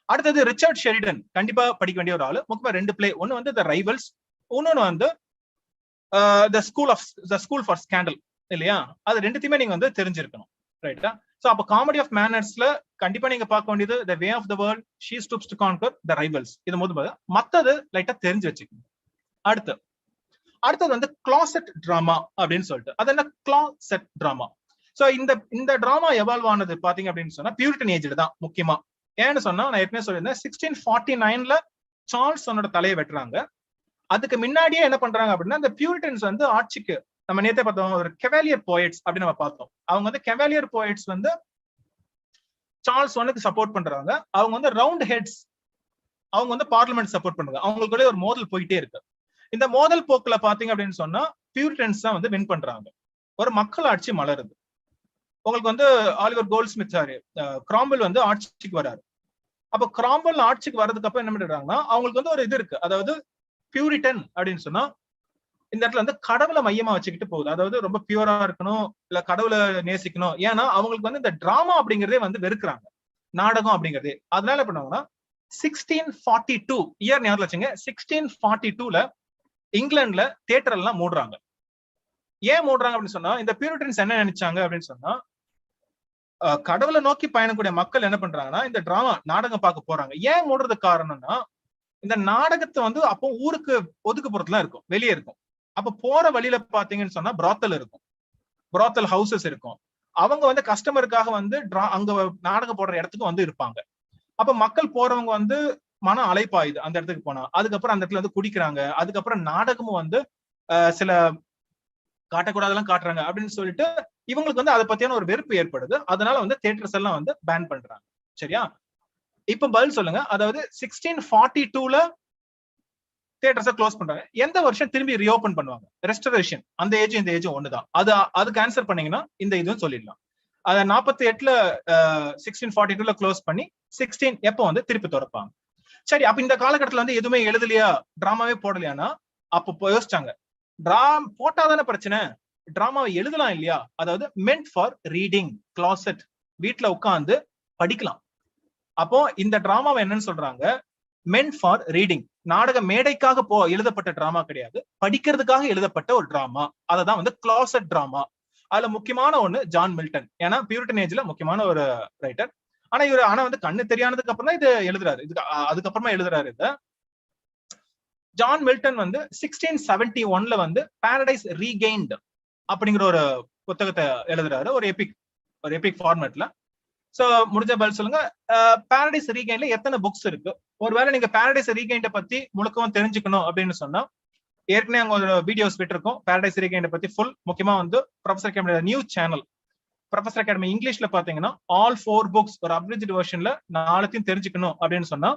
அடுத்தது ரிச்சர்ட் ஷெரிடன், கண்டிப்பா படிக்க வேண்டிய ஒரு ஆளு. முக்கியமா 2 பிளே, ஒன்னு வந்து த ரைவல்ஸ், இன்னொன்னு வந்து த ஸ்கூல் ஃபார் ஸ்கேண்டல், இல்லையா? அது ரெண்டுத்தையுமே நீங்க வந்து தெரிஞ்சிருக்கணும், ரைட்டா? சோ அப்ப காமெடி ஆஃப் மேனர்ஸ்ல கண்டிப்பா நீங்க பார்க்க வேண்டியது the way of the world, she stoops to conquer, the rivals. இது முதல்ல மத்தது லைட்டா தெரிஞ்சு வச்சுக்கணும். அடுத்தது வந்து கிளாசெட் டிராமா அப்படின்னு சொல்லிட்டு, அது என்ன கிளாசெட் டிராமா? சோ இந்த டிராமா எவால்வ் ஆனது பாத்தீங்க அப்படின்னு சொன்னா பியூரிட்டன் ஏஜ்ல தான் முக்கியமா. ஏன்னு சொன்னா நான் ஏற்கனவே சொல்லியிருந்தேன், 1649ல சார்ல்ஸ் அவனோட தலையை வெட்டுறாங்க. அதுக்கு முன்னாடியே என்ன பண்றாங்க அப்படின்னா, இந்த பியூரிட்டன்ஸ் வந்து ஆட்சிக்கு, நம்ம நேத்தே பார்த்தோம் ஒரு கெவாலியர் போயட்ஸ் அப்படின்னு நம்ம பார்த்தோம். அவங்க வந்து கெவாலியர் போயட்ஸ் வந்து சார்ல்ஸ் ஒன்னுக்கு சப்போர்ட் பண்றாங்க. அவங்க வந்து ரவுண்ட் ஹெட்ஸ், அவங்க வந்து பார்லிமெண்ட் சப்போர்ட் பண்றாங்க. அவங்களுக்குள்ள ஒரு மோதல் போயிட்டே இருக்கு. இந்த மோதல் போக்குல பாத்தீங்க அப்படின்னு சொன்னா பியூரிட்டன்ஸ் தான் வந்து வின் பண்றாங்க. ஒரு மக்கள் ஆட்சி மலருது. உங்களுக்கு வந்து ஆலிவர் கோல்ட்ஸ்மித், சாரி, கிராம்வெல் வந்து ஆட்சிக்கு வராரு. அப்ப கிராம்வெல் ஆட்சிக்கு வர்றதுக்கு அப்புறம் என்ன பண்றாங்கன்னா, அவங்களுக்கு வந்து ஒரு இது இருக்கு, அதாவது பியூரிட்டன் அப்படின்னு சொன்னா இந்த இடத்துல வந்து கடவுளை மையமா வச்சுக்கிட்டு போகுது. அதாவது ரொம்ப பியூரா இருக்கணும், இல்ல கடவுளை நேசிக்கணும். ஏன்னா அவங்களுக்கு வந்து இந்த டிராமா அப்படிங்கறதே வந்து வெறுக்கிறாங்க, நாடகம் அப்படிங்கறதே. அதனால என்ன பண்ணுவாங்கன்னா 1642 இயர் ஞாபகம் வச்சுங்க, 1642ல இங்கிலாந்துல தியேட்டர் எல்லாம் மூடுறாங்க. ஏன் மூடுறாங்க அப்படின்னு சொன்னா, இந்த பியூரிட்டன்ஸ் என்ன நினைச்சாங்க அப்படின்னு சொன்னா, கடவுளை நோக்கி பயணக்கூடிய மக்கள் என்ன பண்றாங்கன்னா இந்த டிராமா நாடகம் பார்க்க போறாங்க. ஏன் மூடுறதுக்கு காரணம்னா, இந்த நாடகத்தை வந்து அப்போ ஊருக்கு ஒதுக்குப்புறத்துல இருக்கும், வெளியே இருக்கும். அப்ப போற வழியில பாத்தீங்கன்னு சொன்னா பிராத்தல் இருக்கும், பிராத்தல் ஹவுசஸ் இருக்கும். அவங்க வந்து கஸ்டமருக்காக வந்து அங்க நாடகம் போடுற இடத்துக்கு வந்து இருப்பாங்க. அப்ப மக்கள் போறவங்க வந்து மன அலைப்பாயுது அந்த இடத்துக்கு போனா. அதுக்கப்புறம் அந்த இடத்துல வந்து குடிக்கிறாங்க. அதுக்கப்புறம் நாடகமும் வந்து சில காட்டக்கூடாதெல்லாம் காட்டுறாங்க அப்படின்னு சொல்லிட்டு இவங்களுக்கு வந்து அதை பத்தியான ஒரு வெறுப்பு ஏற்படுது. அதனால வந்து தியேட்டர்ஸ் எல்லாம் வந்து பேன் பண்றாங்க. சரியா? இப்ப பதில் சொல்லுங்க. அதாவது 1642ல தியேட்டர்ஸை க்ளோஸ் பண்றாங்க. எந்த வருஷம் திரும்பி ரீஓபன் பண்ணுவாங்க? ரெஸ்டரேஷன், அந்த ஏஜ் இந்த ஏஜ் ஒண்ணுதான். அதுக்கு ஆன்சர் பண்ணீங்கன்னா இந்த இதுவும் சொல்லிடலாம். அத 48ல 1642ல க்ளோஸ் பண்ணி 16 எப்போ வந்து திருப்பி திறப்பாங்க. சரி, அப்ப இந்த காலகட்டத்துல வந்து எதுவுமே எழுதலையா, டிராமாவே போடலையானா, அப்போ யோசிச்சாங்க, டிராமா போட்டாதானே பிரச்சனை, டிராமாவை எழுதலாம் இல்லையா? அதாவது மென்ட் ஃபார் ரீடிங், கிளாசெட், வீட்டுல உட்கார்ந்து படிக்கலாம். அப்போ இந்த டிராமாவை என்னன்னு சொல்றாங்க? Meant for reading. நாடக மேடைக்காக எழுதப்பட்ட டிராமா கிடையாது, படிக்கிறதுக்காக எழுதப்பட்ட ஒரு டிராமா. அததான் வந்து கிளாசெட் டிராமா. அதுல முக்கியமான ஒண்ணு ஜான் மில்டன். ஏன்னா பியூரிட்டன் ஏஜ்ல முக்கியமான ஒரு ரைட்டர். ஆனா வந்து கண்ணு தெரியானதுக்கு அப்புறம் தான் இது எழுதுறாரு. அதுக்கப்புறமா எழுதுறாரு இத. ஜான் மில்டன் வந்து 1671ல வந்து பாரடைஸ் ரீகெயின்ட் அப்படிங்கிற ஒரு புத்தகத்தை எழுதுறாரு, ஒரு எபிக் ஃபார்மேட்ல. சோ முடிஞ்ச பதில் சொல்லுங்க. பாரடைஸ் ரீகெயின்ல எத்தனை புக்ஸ் இருக்கு? ஒருவேளை நீங்க பாரடைஸ் ரீகெயின்ட பத்தி முழுக்கவும் தெரிஞ்சுக்கணும் அப்படின்னு சொன்னா, ஏற்கனவே அங்க ஒரு வீடியோஸ் விட்டுருக்கோம் பாரடைஸ் ரீகெயின்ட பத்தி ஃபுல். முக்கியமா வந்து professor academy news channel, professor academy இங்கிலீஷ்ல பாத்தீங்கன்னா ஆல் 4 புக்ஸ் ஒரு அப்ரிஜ்ட் வெர்ஷன்ல நாளைக்கும் தெரிஞ்சுக்கணும் அப்படின்னு சொன்னா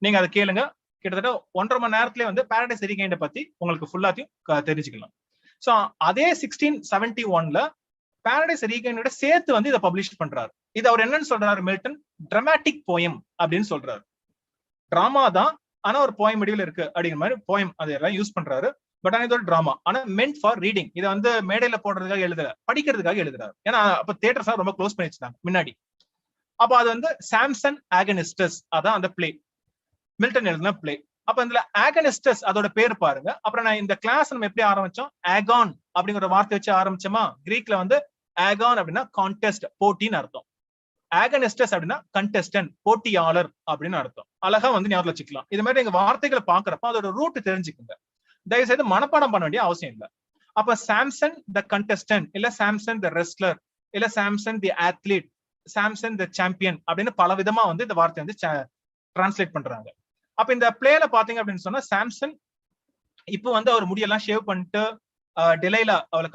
நீங்க அதை கேளுங்க. கிட்டத்தட்ட 1.5 மணி நேரத்திலே வந்து பாரடைஸ் ரீகெயின்ட பத்தி உங்களுக்கு ஃபுல்லாத்தையும் தெரிஞ்சுக்கலாம். சோ அதே 1671ல பாரடைஸ் ரீகெயினோட சேர்த்து வந்து இதை பப்ளிஷ் பண்றாரு. இது அவர் என்னன்னு சொல்றாரு? மில்டன் டிராமாட்டிக் போயம் அப்படின்னு சொல்றாரு. டிராமா தான், ஆனா ஒரு போயம் வடிவில் இருக்கு அப்படிங்கிற மாதிரி போயம் அதெல்லாம் யூஸ் பண்றாரு. பட் ஆனா இது ஒரு டிராமா, ஆனா மென்ட் ஃபார் ரீடிங். இதை வந்து மேடையில போடுறதுக்காக எழுதல, படிக்கிறதுக்காக எழுதுறாரு. ஏன்னா அப்ப தியேட்டர்ஸ் ரொம்ப க்ளோஸ் பண்ணி வச்சிருந்தாங்க முன்னாடி. அப்ப அது வந்து சாம்சன் ஆகனிஸ்டஸ், அதான் அந்த பிளே, மில்டன் எழுதின பிளே. அப்ப இதுல ஆகனிஸ்டஸ் அதோட பேர் பாருங்க. அப்புறம் நான் இந்த கிளாஸ் நம்ம எப்படி ஆரம்பிச்சோம்? ஆகான் அப்படிங்கிற வார்த்தை வச்சு ஆரம்பிச்சோமா? கிரீக்ல வந்து ஆகான் அப்படின்னா கான்டெஸ்ட், போட்டின்னு அர்த்தம். ஆகனிஸ்டஸ் அப்படின்னா கண்டெஸ்டன்ட், போட்டியாளர் அப்படின்னு அர்த்தம். அழகா வந்து ஞாபகம் வச்சுக்கலாம். இது மாதிரி எங்க வார்த்தைகளை பாக்குறப்ப அதோட ரூட் தெரிஞ்சுக்குங்க. தயவு செய்து மனப்பாடம் பண்ண வேண்டிய அவசியம் இல்லை. அப்ப சாம்சன் த கண்டெஸ்டன்ட், இல்ல சாம்சன் த ரெஸ்லர், இல்ல சாம்சன் தி அத்லீட், சாம்சன் த சாம்பியன் அப்படின்னு பல விதமா வந்து இந்த வார்த்தை வந்து டிரான்ஸ்லேட் பண்றாங்க. அப்ப இந்த பிளேல பாத்தீங்க அப்படின்னு சொன்னா சாம்சன் இப்போ வந்து அவர் முடியெல்லாம் ஷேவ் பண்ணிட்டு டெலைல அவளை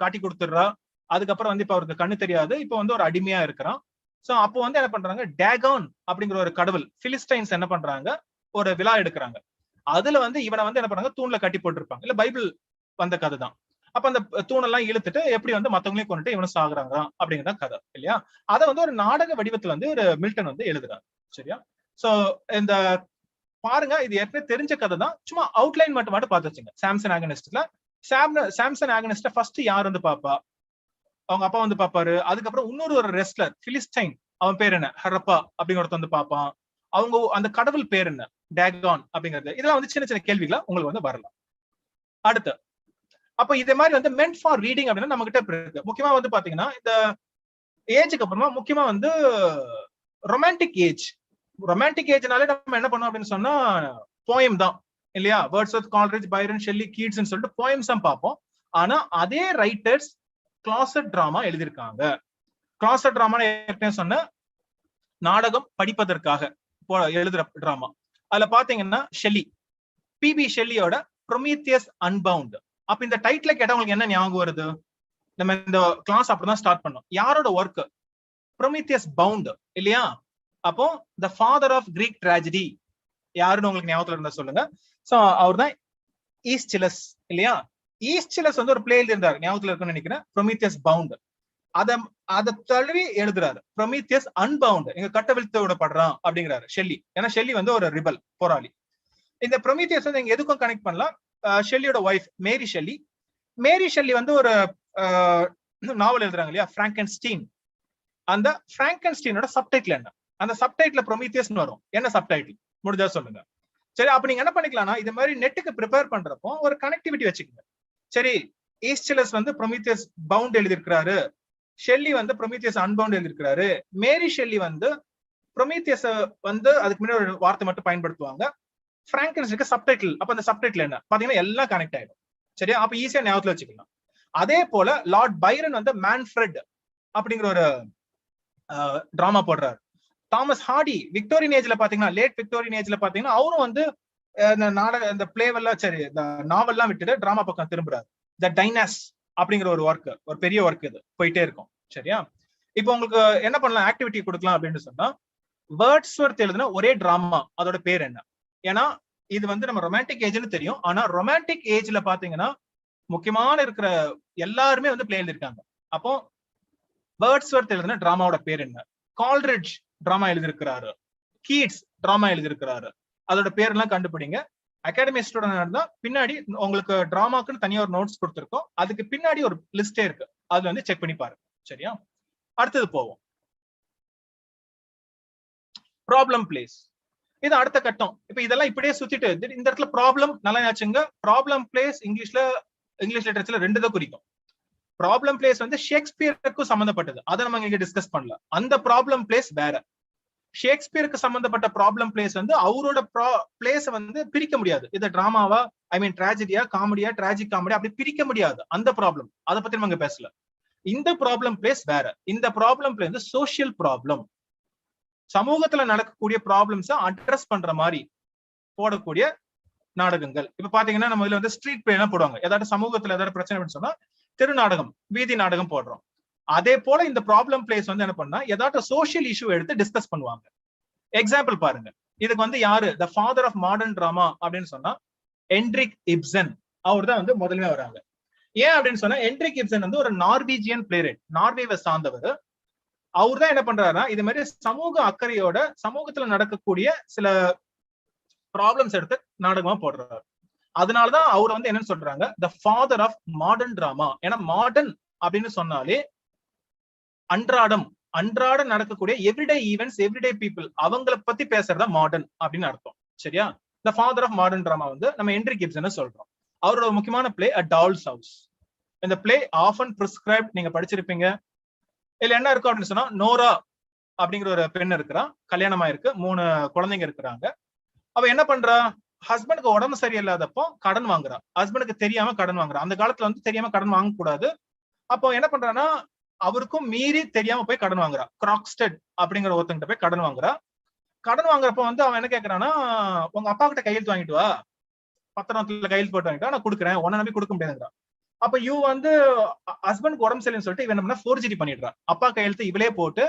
காட்டி கொடுத்துடுறா. அதுக்கப்புறம் வந்து இப்ப அவருக்கு கண்ணு தெரியாது, இப்ப வந்து ஒரு அடிமையா இருக்கிறான். சோ அப்போ வந்து என்ன பண்றாங்க, டேகான் அப்படிங்கிற ஒரு கடவுள், பிலிஸ்டைன்ஸ் என்ன பண்றாங்க, ஒரு விழா எடுக்கிறாங்க. அதுல வந்து இவனை வந்து என்ன பண்றாங்க, தூண்ல கட்டி போட்டிருப்பாங்க. இல்ல பைபிள் வந்த கதை தான். அப்ப அந்த தூணெல்லாம் இழுத்துட்டு எப்படி வந்து மத்தவங்களையும் கொண்டுட்டு இவனும் சாகுறாங்க அப்படிங்கிற கதை இல்லையா. அதை வந்து ஒரு நாடக வடிவத்துல வந்து ஒரு மில்டன் வந்து எழுதுறாரு. சரியா. சோ இந்த பாருங்க, இது ஏற்கனவே தெரிஞ்ச கதை தான், சும்மா அவுட்லைன் மட்டும் பார்த்து வச்சுங்க. சாம்சன் ஆகனிஸ்ட்ல சாம்சன் ஆகனிஸ்ட ஃபர்ஸ்ட் யார் வந்து பாப்பா, அவங்க அப்பா வந்து பாப்பாரு. அதுக்கப்புறம் இன்னொரு ஒரு ரெஸ்லர் பிலிஸ்டைன், அவன் பேர் என்ன, ஹரப்பா அப்படிங்கிற ஒருத்தன் வந்து பாப்பான். அவங்க அந்த கடவுள் பேர் என்ன, டேகான் அப்படிங்கிறது. இதெல்லாம் வந்து சின்ன சின்ன கேள்விகளா உங்களுக்கு வந்து வரலாம். அடுத்து அப்ப இதே மாதிரி வந்து மென்ட் ஃபார் ரீடிங் அப்படின்னா நம்ம கிட்ட இருக்கு. முக்கியமா வந்து பாத்தீங்கன்னா இந்த ஏஜுக்கு அப்புறமா முக்கியமா வந்து ரொமான்டிக் ஏஜ். ரொமான்டிக் ஏஜ்னாலே நம்ம என்ன பண்ணோம் அப்படின்னு சொன்னா போயம் தான் இல்லையா. வேர்ட்ஸ்வொர்த், கால்ரிட்ஜ், பைரன், ஷெல்லி, கீட்ஸ்ன்னு சொல்லிட்டு போயம்ஸ் தான் பார்ப்போம். ஆனா அதே ரைட்டர்ஸ் கிளாசட் டிராமா எழுதியிருக்காங்க. கிளாசட் டிராமா ஏற்கனவே சொன்ன நாடகம் படிப்பதற்காக எழுதுற டிராமா. அதுல பாத்தீங்கன்னா ஷெல்லி, பிபி ஷெல்லியோட ப்ரொமீத்தியஸ் அன்பவுண்ட். அப்ப இந்த டைட்டில கேட்டா உங்களுக்கு என்ன ஞாபகம் வருது? நம்ம இந்த கிளாஸ் அப்படிதான் ஸ்டார்ட் பண்ணோம். யாரோட ஒர்க்? ப்ரொமீத்தியஸ் பவுண்ட் இல்லையா. அப்போ the father of Greek tragedy யாருன்னு உங்களுக்கு ஞாபகத்துல இருந்தா சொல்லுங்க. சோ அவர் தான் ஈஸ்சிலஸ் இல்லையா. ஈஸ்சிலஸ் வந்து ஒரு பிளே எழுதியிருந்தாரு, ஞாபகத்துல இருக்குன்னு நினைக்கிறேன், ப்ரொமீத்தியஸ் பவுண்ட். அதை தழுவி எழுதுறாரு ப்ரொமீத்தியஸ் அன்பவுண்ட், எங்க கட்டவிழ்த்து விடப்படுறான் அப்படிங்கிறாரு ஷெல்லி. ஏன்னா ஷெல்லி வந்து ஒரு ரிபல், போராளி. இந்த ப்ரொமீத்தியஸ் வந்து எங்க எதுக்கும் கனெக்ட் பண்ணலாம். ஷெல்லியோட ஒய்ஃப் மேரி ஷெல்லி. மேரி ஷெல்லி வந்து ஒரு நாவல் எழுதுறாங்க இல்லையா, பிராங்கன்ஸ்டீன். அந்த பிராங்கன்ஸ்டீனோட சப்டைட்டில் என்ன? அந்த சப்டைட்டில் ப்ரொமீத்தியஸ் வரும். என்ன சப்டைட்டில் முடிஞ்சா சொல்லுங்க. சரி, அப்ப நீங்க என்ன பண்ணிக்கலாம்னா இது மாதிரி நெட்டுக்கு ப்ரிப்பேர் பண்றப்போ ஒரு கனெக்டிவிட்டி வச்சுக்கோங்க. சரி, ஈஸ்டிலஸ் வந்து ப்ரொமீத்தியஸ் பவுண்ட் எழுதியிருக்கிறாரு, ஷெல்லி வந்து ப்ரொமீத்தியஸ் அன்பவுண்ட் எழுதியிருக்கிறாரு, மேரி ஷெல்லி வந்து ப்ரொமீத்தியஸ் வந்து அதுக்கு முன்னாடி ஒரு வார்த்தை மட்டும் பயன்படுத்துவாங்க, பிராங்கன்ஸ்டீனுக்கு சப்டைட்டில். அப்ப அந்த சப்டைட்டில் என்ன பாத்தீங்கன்னா எல்லாம் கனெக்ட் ஆயிடும். சரியா, அப்ப ஈஸியா ஞாபகத்துல வச்சுக்கலாம். அதே போல லார்ட் பைரன் வந்து மேன்ஃப்ரெட் அப்படிங்கிற ஒரு டிராமா போடுறாரு. தாமஸ் ஹார்டி விக்டோரியன் ஏஜ்ல பாத்தீங்கன்னா, லேட் விக்டோரியன் ஏஜ்ல பாத்தீங்கன்னா அவரும் வந்து இந்த நாடக இந்த பிளேவெல்லாம் சரி இந்த நாவல்லாம் விட்டுட்டு டிராமா பக்கம் திரும்புறாரு. த டைனாஸ் அப்படிங்கிற ஒரு ஒர்க், ஒரு பெரிய ஒர்க், இது போயிட்டே இருக்கும். சரியா, இப்போ உங்களுக்கு என்ன பண்ணலாம், ஆக்டிவிட்டி கொடுக்கலாம் அப்படின்னு சொன்னா, வேர்ட்ஸ்வொர்த் எழுதுனா ஒரே டிராமா அதோட பேர் என்ன? ஏன்னா இது வந்து நம்ம ரொமான்டிக் ஏஜ்னு தெரியும், ஆனா ரொமான்டிக் ஏஜ்ல பாத்தீங்கன்னா முக்கியமான இருக்கிற எல்லாருமே வந்து பிளே எழுதிருக்காங்க. அப்போ வேர்ட்ஸ்வொர்த் எழுதுனா டிராமாவோட பேர் என்ன? கால்ரிட்ஜ் டிராமா எழுதியிருக்கிறாரு, கீட்ஸ் டிராமா எழுதியிருக்கிறாரு, அதோட பேரெல்லாம் கண்டுபிடிங்க. அகாடமி ஸ்டூடெண்ட் இருந்தா பின்னாடி உங்களுக்கு டிராமாக்குன்னு தனியா ஒரு நோட்ஸ் கொடுத்துருக்கோம், அதுக்கு பின்னாடி ஒரு லிஸ்டே இருக்கு, அதுல வந்து செக் பண்ணி பாருங்க. சரியா, அடுத்தது போவோம். ப்ராப்ளம் பிளேஸ், இது அடுத்த கட்டம். இப்ப இதெல்லாம் இப்படியே சுத்திட்டு இந்த இடத்துல ப்ராப்ளம் நல்லா ஆச்சுங்க. ப்ராப்ளம் பிளேஸ் இங்கிலீஷ் லிட்டரேச்சர்ல ரெண்டு தான் குறிக்கும். ப்ராப்ளம் பிளேஸ் வந்து ஷேக்ஸ்பியருக்கும் சம்பந்தப்பட்டது, அதை நம்ம இங்க டிஸ்கஸ் பண்ணல. அந்த ப்ராப்ளம் பிளேஸ் வேற. ஷேக்ஸ்பியருக்கு சம்பந்தப்பட்ட ப்ராப்ளம் பிளேஸ் வந்து அவரோட பிளேஸ் வந்து பிரிக்க முடியாது. இது டிராமாவா, ஐ மீன் டிராஜடியா, காமெடியா, டிராஜிக் காமெடி, அப்படி பிரிக்க முடியாது. அந்த ப்ராப்ளம் அதை பத்தி நம்ம பேசல. இந்த ப்ராப்ளம் பிளேஸ் வேற. இந்த ப்ராப்ளம் பிளேஸ் வந்து சோசியல் ப்ராப்ளம், சமூகத்துல நடக்கக்கூடிய ப்ராப்ளம்ஸை அட்ரஸ் பண்ற மாதிரி போடக்கூடிய நாடகங்கள். இப்ப பாத்தீங்கன்னா நம்ம இதுல வந்து ஸ்ட்ரீட் பிளே எல்லாம் போடுவாங்க, ஏதாவது சமூகத்துல ஏதாவது பிரச்சனை சொன்னா தெரு நாடகம், வீதி நாடகம் போடுறோம். அதே போல இந்த ப்ராப்ளம் பிளேஸ் வந்து என்ன பண்ணா ஏதாவது சோசியல் இஷ்யூ எடுத்து டிஸ்கஸ் பண்ணுவாங்க. எக்ஸாம்பிள் பாருங்க, இதுக்கு வந்து யாரு the father of modern drama அப்படின்னு சொன்னா ஹென்ரிக் இப்சன். அவர் தான் வந்து முதல்ல வராங்க. ஏன் அப்படின்னு சொன்னா ஹென்ரிக் இப்சன் வந்து ஒரு நார்வீஜியன் பிளேரைட், நார்வேவை சார்ந்தவர். அவர் தான் என்ன பண்றாருன்னா இது மாதிரி சமூக அக்கறையோட சமூகத்துல நடக்கக்கூடிய சில ப்ராப்ளம்ஸ் எடுத்து நாடகமா போடுறாரு. அதனாலதான் அவர் வந்து என்னன்னு சொல்றாங்க the father of modern drama. ஏன்னா மாடர்ன் அப்படின்னு சொன்னாலே அன்றாட நடக்கக்கூடிய எவ்ரிடே ஈவென்ட்ஸ், எவ்ரிடே பீப்புள், அவங்கள பத்தி பேசுறதா மாடர்ன் அப்படின்னு அர்த்தம். சரியா, the father of modern drama வந்து நம்ம ஹென்ரிக் இப்சன் சொல்றோம். அவரோட முக்கியமான பிளே அ டால்ஸ் ஹவுஸ். இந்த பிளே ஆஃபன் பிரிஸ்கிரைப்ட், நீங்க படிச்சிருப்பீங்க. இதுல என்ன இருக்கும் அப்படின்னு சொன்னா, நோரா அப்படிங்கிற ஒரு பெண் இருக்கிறா, கல்யாணம் ஆயிருக்கு, 3 குழந்தைங்க இருக்கிறாங்க. அவ என்ன பண்றா, ஹஸ்பண்டுக்கு உடம்பு சரியில்லாதப்போ கடன் வாங்குறா. ஹஸ்பண்டுக்கு தெரியாம கடன் வாங்குறா. அந்த காலத்துல வந்து தெரியாம கடன் வாங்க கூடாது. அப்போ என்ன பண்றான்னா அவருக்கும் மீறி தெரியாம போய் கடன் வாங்குறா. கிராக்ஸ்டட் அப்படிங்கிற ஒருத்தங்கிட்ட போய் கடன் வாங்குறா. கடன் வாங்குறப்ப வந்து அவன் என்ன கேட்கறான்னா, உங்க அப்பா கிட்ட கையெழுத்து வாங்கிட்டு வா, பத்திரத்துல கையெழுத்து போட்டு வாங்கிட்டு நான் கொடுக்குறேன், உன்ன நம்பி கொடுக்க முடியாதுங்கிறா. அப்ப இவ வந்து ஹஸ்பண்டுக்கு உடம்பு சரியில்லைன்னு சொல்லிட்டு இவன் என்ன ஃபோர்ஜரி பண்ணிடுறா. அப்பா கையெழுத்து இவளே போட்டு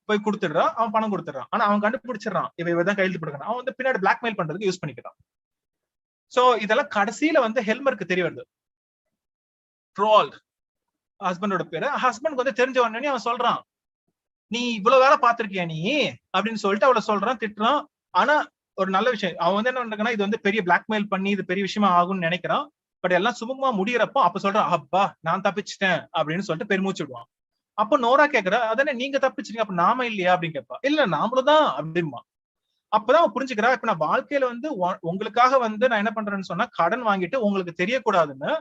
போய் கொடுத்துடுறான், அவன் பணம் கொடுத்துடுறான். ஆனா அவன் கண்டுபிடிச்சிடறான் இவதான் கையெழுத்து போடுறான். அவன் வந்து பின்னாடி பிளாக்மெயில் பண்றதுக்கு யூஸ் பண்ணிக்கிறான். சோ இதெல்லாம் கடைசியில வந்து ஹெல்மருக்கு தெரிய வருது. ட்ரோல்ட் ஹஸ்பண்டோட பேரு. ஹஸ்பண்ட் வந்து தெரிஞ்ச உடனே அவன் சொல்றான், நீ இவ்வளவு வேலை பாத்திருக்கியா நீ அப்படின்னு சொல்லிட்டு அவளை சொல்றான், திட்டுறான். ஆனா ஒரு நல்ல விஷயம், அவன் வந்து என்ன பண்றான்னா இது வந்து பெரிய பிளாக்மெயில் பண்ணி இது பெரிய விஷயமா ஆகும்னு நினைக்கிறான். பட் எல்லாம் சுமூகமா முடியறப்போ அப்ப சொல்றான், அப்பா நான் தப்பிச்சிட்டேன் அப்படின்னு சொல்லிட்டு பெருமூச்சு விடுவான். அப்ப நோரா கேக்குறா, அதானே நீங்க தப்பிச்சிருங்க, அப்ப நாம இல்லையா அப்படின்னு கேட்பா. இல்ல நாமளும் அப்படிமா. அப்பதான் அவன் புரிஞ்சுக்கிறா, இப்ப நான் வாழ்க்கையில வந்து உங்களுக்காக வந்து நான் என்ன பண்றேன்னு சொன்னா கடன் வாங்கிட்டு உங்களுக்கு தெரியக்கூடாதுன்னு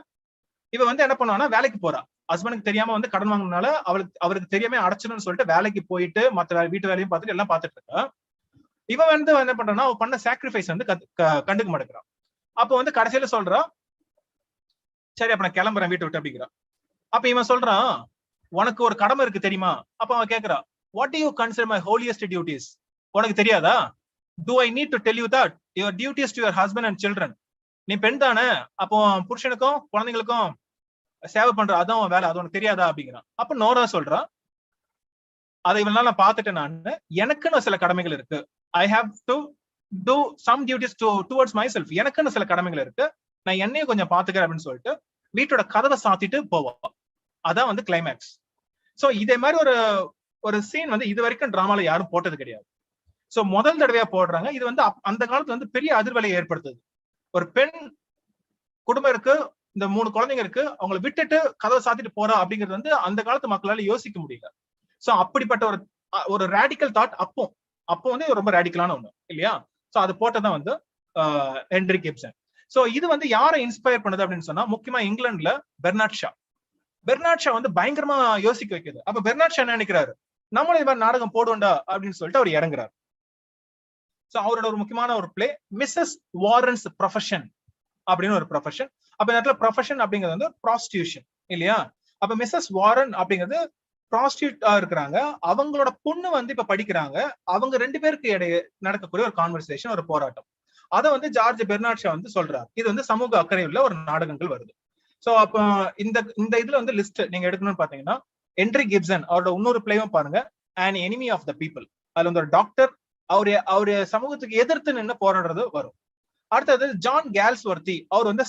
இவ வந்து என்ன பண்ணுவான்னா வேலைக்கு போறா. ஹஸ்பண்டுக்கு தெரியாம வந்து கடன் வாங்கினால அவருக்கு தெரியாம அடைச்சிடணும்னு சொல்லிட்டு வேலைக்கு போயிட்டு மத்த வீட்டு வேலையும் பார்த்துட்டு எல்லாம் பார்த்துட்டு இருக்கா. இவன் வந்து என்ன பண்றான்னா அவ பண்ண சாக்ரிஃபைஸ் வந்து கண்டுக்க மாட்டேங்கிறான். அப்ப வந்து கடைசியில சொல்றா, சரி அப்ப நான் கிளம்புறேன் வீட்டை விட்டு அப்படிங்கிறான். அப்ப இவன் சொல்றான், உனக்கு ஒரு கடமை இருக்கு தெரியுமா? அப்ப அவன் கேக்குறா, what to you consider my holiest duties? உனக்கு தெரியாதா? Do I need to tell you that your duties to your husband and children? நீ பெண் தானே, அப்போ புருஷனுக்கும் குழந்தைங்களுக்கும் சேவை பண்ற அதான் வேலை, அது உனக்கு தெரியாதா அப்படிங்கிறான். அப்ப நோரா சொல்றா, அதை இவனால நான் பார்த்துட்டேன், நான் எனக்குன்னு சில கடமைகள் இருக்கு. I have to do some duties towards myself. எனக்குன்னு சில கடமைகள் இருக்கு, நான் என்னையும் கொஞ்சம் பாத்துக்கிறேன் அப்படின்னு சொல்லிட்டு வீட்டோட கதவை சாத்திட்டு போவா. அதான் வந்து கிளைமேக்ஸ். சோ இதே மாதிரி ஒரு சீன் வந்து இது வரைக்கும் டிராமால யாரும் போட்டது கிடையாது. சோ முதல் தடவையா போடுறாங்க. இது வந்து அந்த காலத்துல வந்து பெரிய அதிர்வலையை ஏற்படுத்துது. ஒரு பெண் குடும்பம் இருக்கு, இந்த 3 குழந்தைங்க இருக்கு, அவங்களை விட்டுட்டு கதவை சாத்திட்டு போறா அப்படிங்கிறது வந்து அந்த காலத்து மக்களால யோசிக்க முடியல. சோ அப்படிப்பட்ட ஒரு ரேடிக்கல் தாட் அப்போ வந்து ரொம்ப ரேடிக்கலான ஒண்ணு இல்லையா? சோ அது போட்டதான் வந்து ஹென்ரி கிப்சன். சோ இது வந்து யாரை இன்ஸ்பயர் பண்ணுது அப்படின்னு சொன்னா முக்கியமா இங்கிலாந்துல பெர்னார்ட் ஷா வந்து பயங்கரமா யோசிக்க வைக்குது. அப்ப பெர்னார்ட் ஷா என்ன நினைக்கிறாரு, நம்மளும் இது மாதிரி நாடகம் போடுவோண்டா அப்படின்னு சொல்லிட்டு அவர் இறங்குறாரு. சோ அவரோட ஒரு முக்கியமான ஒரு பிளே மிஸ்ஸஸ் வாரன்ஸ் ப்ரொஃபஷன் அப்படின்னு ஒரு ப்ரொஃபஷன். அப்ப இந்த இடத்துல ப்ரொஃபஷன் அப்படிங்கிறது வந்து ப்ராஸ்டியூஷன் இல்லையா? அப்ப மிஸ்ஸஸ் வாரன் அப்படிங்கிறது ப்ராஸ்டியூட்டா இருக்கிறாங்க, அவங்களோட பொண்ணு வந்து இப்ப படிக்கிறாங்க. அவங்க 2 பேருக்கு இடையே நடக்கக்கூடிய ஒரு கான்வர்சேஷன், ஒரு போராட்டம். அதை வந்து ஜார்ஜ் பெர்னார்ட் ஷா வந்து சொல்றாரு. இது வந்து சமூக அக்கறை உள்ள ஒரு நாடகங்கள் வருது. சோ அப்ப இந்த இதுல வந்து லிஸ்ட் நீங்க எடுக்கணும்னு பாத்தீங்கன்னா ஹென்ரி கிப்சன் அவரோட இன்னொரு பிளேயும் பாருங்க, an enemy of the people. அதுல வந்து ஒரு டாக்டர் அவரு சமூகத்துக்கு எதிர்த்து நின்று போராடுறது வரும். அடுத்தது ஜான் கேல்ஸ்வர்த்தி, அவர் வந்து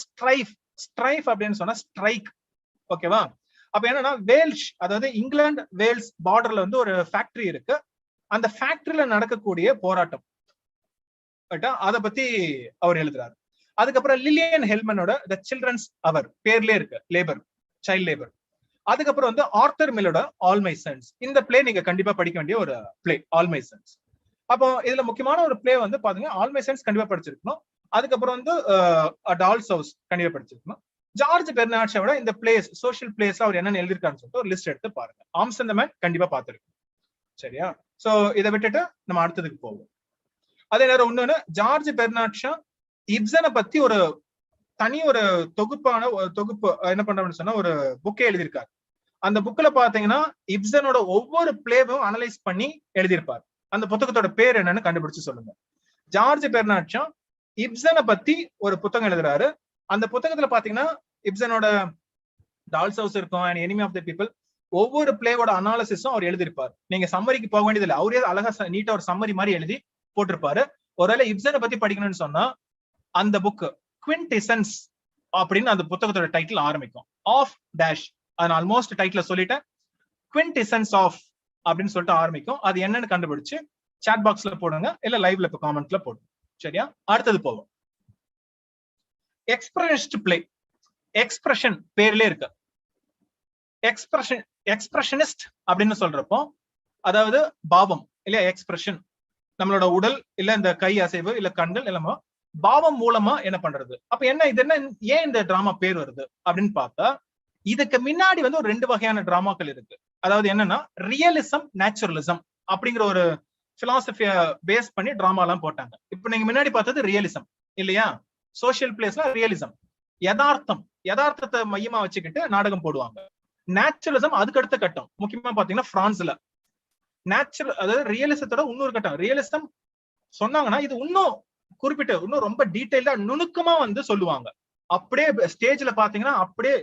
ஸ்ட்ரைஃப் அப்படின்னு சொன்னா ஸ்ட்ரைக், ஓகேவா? அப்ப என்னன்னா வேல்ஷ், அதாவது இங்கிலாந்து வேல்ஸ் பார்டர்ல வந்து ஒரு ஃபேக்டரி இருக்கு, அந்த ஃபேக்டரியில நடக்கக்கூடிய போராட்டம் அதை பத்தி அவர் எழுதுறாரு. அதுக்கப்புறம் லில்லியன் ஹெல்மனோட த சில்ட்ரன்ஸ் அவர் பேர்லயே இருக்கு லேபர், சைல்ட் லேபர். அதுக்கப்புறம் வந்து ஆர்த்தர் மில்லோட ஆல் மை சன்ஸ். இந்த பிளே நீங்க கண்டிப்பா படிக்க வேண்டிய ஒரு பிளே, ஆல் மை சன்ஸ். அப்போ இதுல முக்கியமான ஒரு பிளே வந்து பாத்தீங்க, ஆல் மை சன்ஸ் கண்டிப்பா படிச்சிருக்கணும். அதுக்கப்புறம் வந்து டால்ஸ் ஹவுஸ் கண்டிப்பா படிச்சிருக்கணும். ஜார்ஜ் பெர்னார்ட் ஷாவோட இந்த பிளேஸ், சோஷியல் பிளேஸ் அவர் என்னன்னு எழுதிருக்காருன்னு சொல்லிட்டு ஒரு லிஸ்ட் எடுத்து பாருங்க. ஆர்ம்ஸ் அண்ட் தி மேன் கண்டிப்பா பாத்துருக்கு, சரியா? சோ இதை விட்டுட்டு நம்ம அடுத்ததுக்கு போவோம். அதே நேரம் இன்னொன்னு, ஜார்ஜ் பெர்னார்ட் ஷா இப்சனை பத்தி ஒரு தனி ஒரு தொகுப்பு என்ன பண்றோம்னு சொன்னா ஒரு புக்கே எழுதியிருக்காரு. அந்த புக்ல பாத்தீங்கன்னா இப்சனோட ஒவ்வொரு பிளேவும் அனலைஸ் பண்ணி எழுதியிருப்பார். அந்த புத்தகத்தோட பேர் என்னன்னு கண்டுபிடிச்சு சொல்லுங்க. ஜார்ஜ் பெர்னார்ட் ஷா இப்சனை பத்தி ஒரு புத்தகம் எழுதுறாரு. அந்த புத்தகத்துல பாத்தீங்கன்னா இப்சனோட டால்ஸ் ஹவுஸ் இருக்கும், and enemy of the people, ஒவ்வொரு பிளேவோட அனாலிசிஸும் அவர் எழுதியிருப்பார். நீங்க சம்மரிக்கு போக வேண்டியது இல்லை, அவரே அழகா நீட்டா ஒரு சம்மரி மாதிரி எழுதி போட்டிருப்பாரு. ஒருவேளை இப்சனை பத்தி படிக்கணும்னு சொன்னா அந்த புக் குவின்டெசன்ஸ் அப்படின்னு அந்த புத்தகத்தோட டைட்டில் ஆரம்பிக்கும், ஆஃப் டேஷ். நான் ஆல்மோஸ்ட் டைட்டில் சொல்லிட்டேன், குவின்டெசன்ஸ் ஆஃப் அப்படின்னு சொல்லிட்டு ஆரம்பிக்கும். அது என்னன்னு கண்டுபிடிச்சு சாட் பாக்ஸ்ல போடுங்க, இல்ல லைவ்ல இப்ப காமெண்ட்ல போடுங்க, சரியா? அடுத்தது போவோம். எக்ஸ்பிரஷனிஸ்ட் பிளே, எக்ஸ்பிரஷன் பேர்லயே இருக்கு. எக்ஸ்பிரஷனிஸ்ட் அப்படின்னு சொல்றப்போ அதாவது பாவம் இல்லையா? எக்ஸ்பிரஷன் நம்மளோட உடல், இல்ல இந்த கை அசைவு, இல்ல கண்கள், இல்லமா பாவம் மூலமா என்ன பண்றது. அப்ப என்ன இது, என்ன ஏன் இந்த டிராமா பேர் வருது அப்படின்னு பார்த்தா, இதுக்கு முன்னாடி வந்து ஒரு 2 வகையான டிராமாக்கள் இருக்கு. அதாவது என்னன்னா ரியலிசம், நேச்சுரலிசம் அப்படிங்கிற ஒரு பிலாசபிய பேஸ் பண்ணி டிராமா எல்லாம் போட்டாங்க. இப்ப நீங்க முன்னாடி பார்த்தது ரியலிசம் இல்லையா? சோசியல் பிளேஸ்ல ரியலிசம், யதார்த்தத்தை மையமா வச்சுக்கிட்டு நாடகம் போடுவாங்க. நேச்சுரலிசம் அதுக்கு அடுத்த கட்டம், முக்கியமா பாத்தீங்கன்னா பிரான்ஸ்ல. நேச்சுரல், அதாவது ரியலிசத்தோட இன்னொரு கட்டம். ரியலிசம் சொன்னாங்கன்னா இது இன்னும் குறிப்பிட்ட, இன்னும் ரொம்ப டீடைல்டா நுணுக்கமா வந்து சொல்லுவாங்க. அப்படியே ஸ்டேஜ்ல பாத்தீங்கன்னா அப்படியே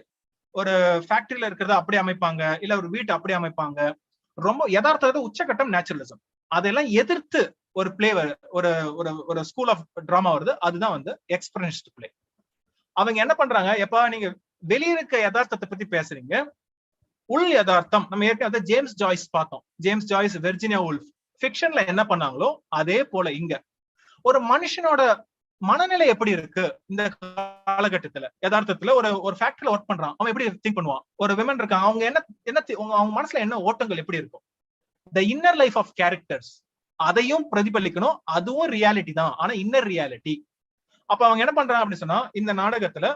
ஒரு ஃபேக்டரியில இருக்கிறத அப்படியே அமைப்பாங்க, இல்ல ஒரு வீட்டை அப்படியே அமைப்பாங்க. ரொம்ப யதார்த்தத்தை உச்சகட்டம் நேச்சுரலிசம். அதெல்லாம் எதிர்த்து ஒரு பிளே ஒரு ஒரு ஸ்கூல் ஆஃப் டிராமா வருது, அதுதான் வந்து எக்ஸ்பிரஷனிஸ்ட் பிளே. அவங்க என்ன பண்றாங்க, எப்ப நீங்க வெளியிருக்க யதார்த்தத்தை பத்தி பேசுறீங்க, உள் யதார்த்தம் நம்ம ஏற்கனவே ஜேம்ஸ் ஜாய்ஸ் பார்த்தோம். ஜேம்ஸ் ஜாய்ஸ், வெர்ஜினியா வுல்ஃப் ஃபிக்ஷன்ல என்ன பண்ணாங்களோ அதே போல இங்க ஒரு மனுஷனோட மனநிலை எப்படி இருக்கு இந்த காலகட்டத்துல, யதார்த்தத்துல ஒரு ஃபேக்டரியில ஒர்க் பண்றான், அவன் எப்படி திங்க் பண்ணுவான். ஒரு விமன் இருக்கான், அவங்க என்ன என்ன அவங்க மனசுல என்ன ஓட்டங்கள் எப்படி இருக்கும், the inner life of characters, அதையும் பிரதிபலிக்கணும். அதுவும் ரியாலிட்டி தான், ஆனா இன்னர் ரியாலிட்டி. அப்ப அவங்க என்ன பண்றாங்க அப்படின்னு சொன்னா, இந்த நாடகத்துல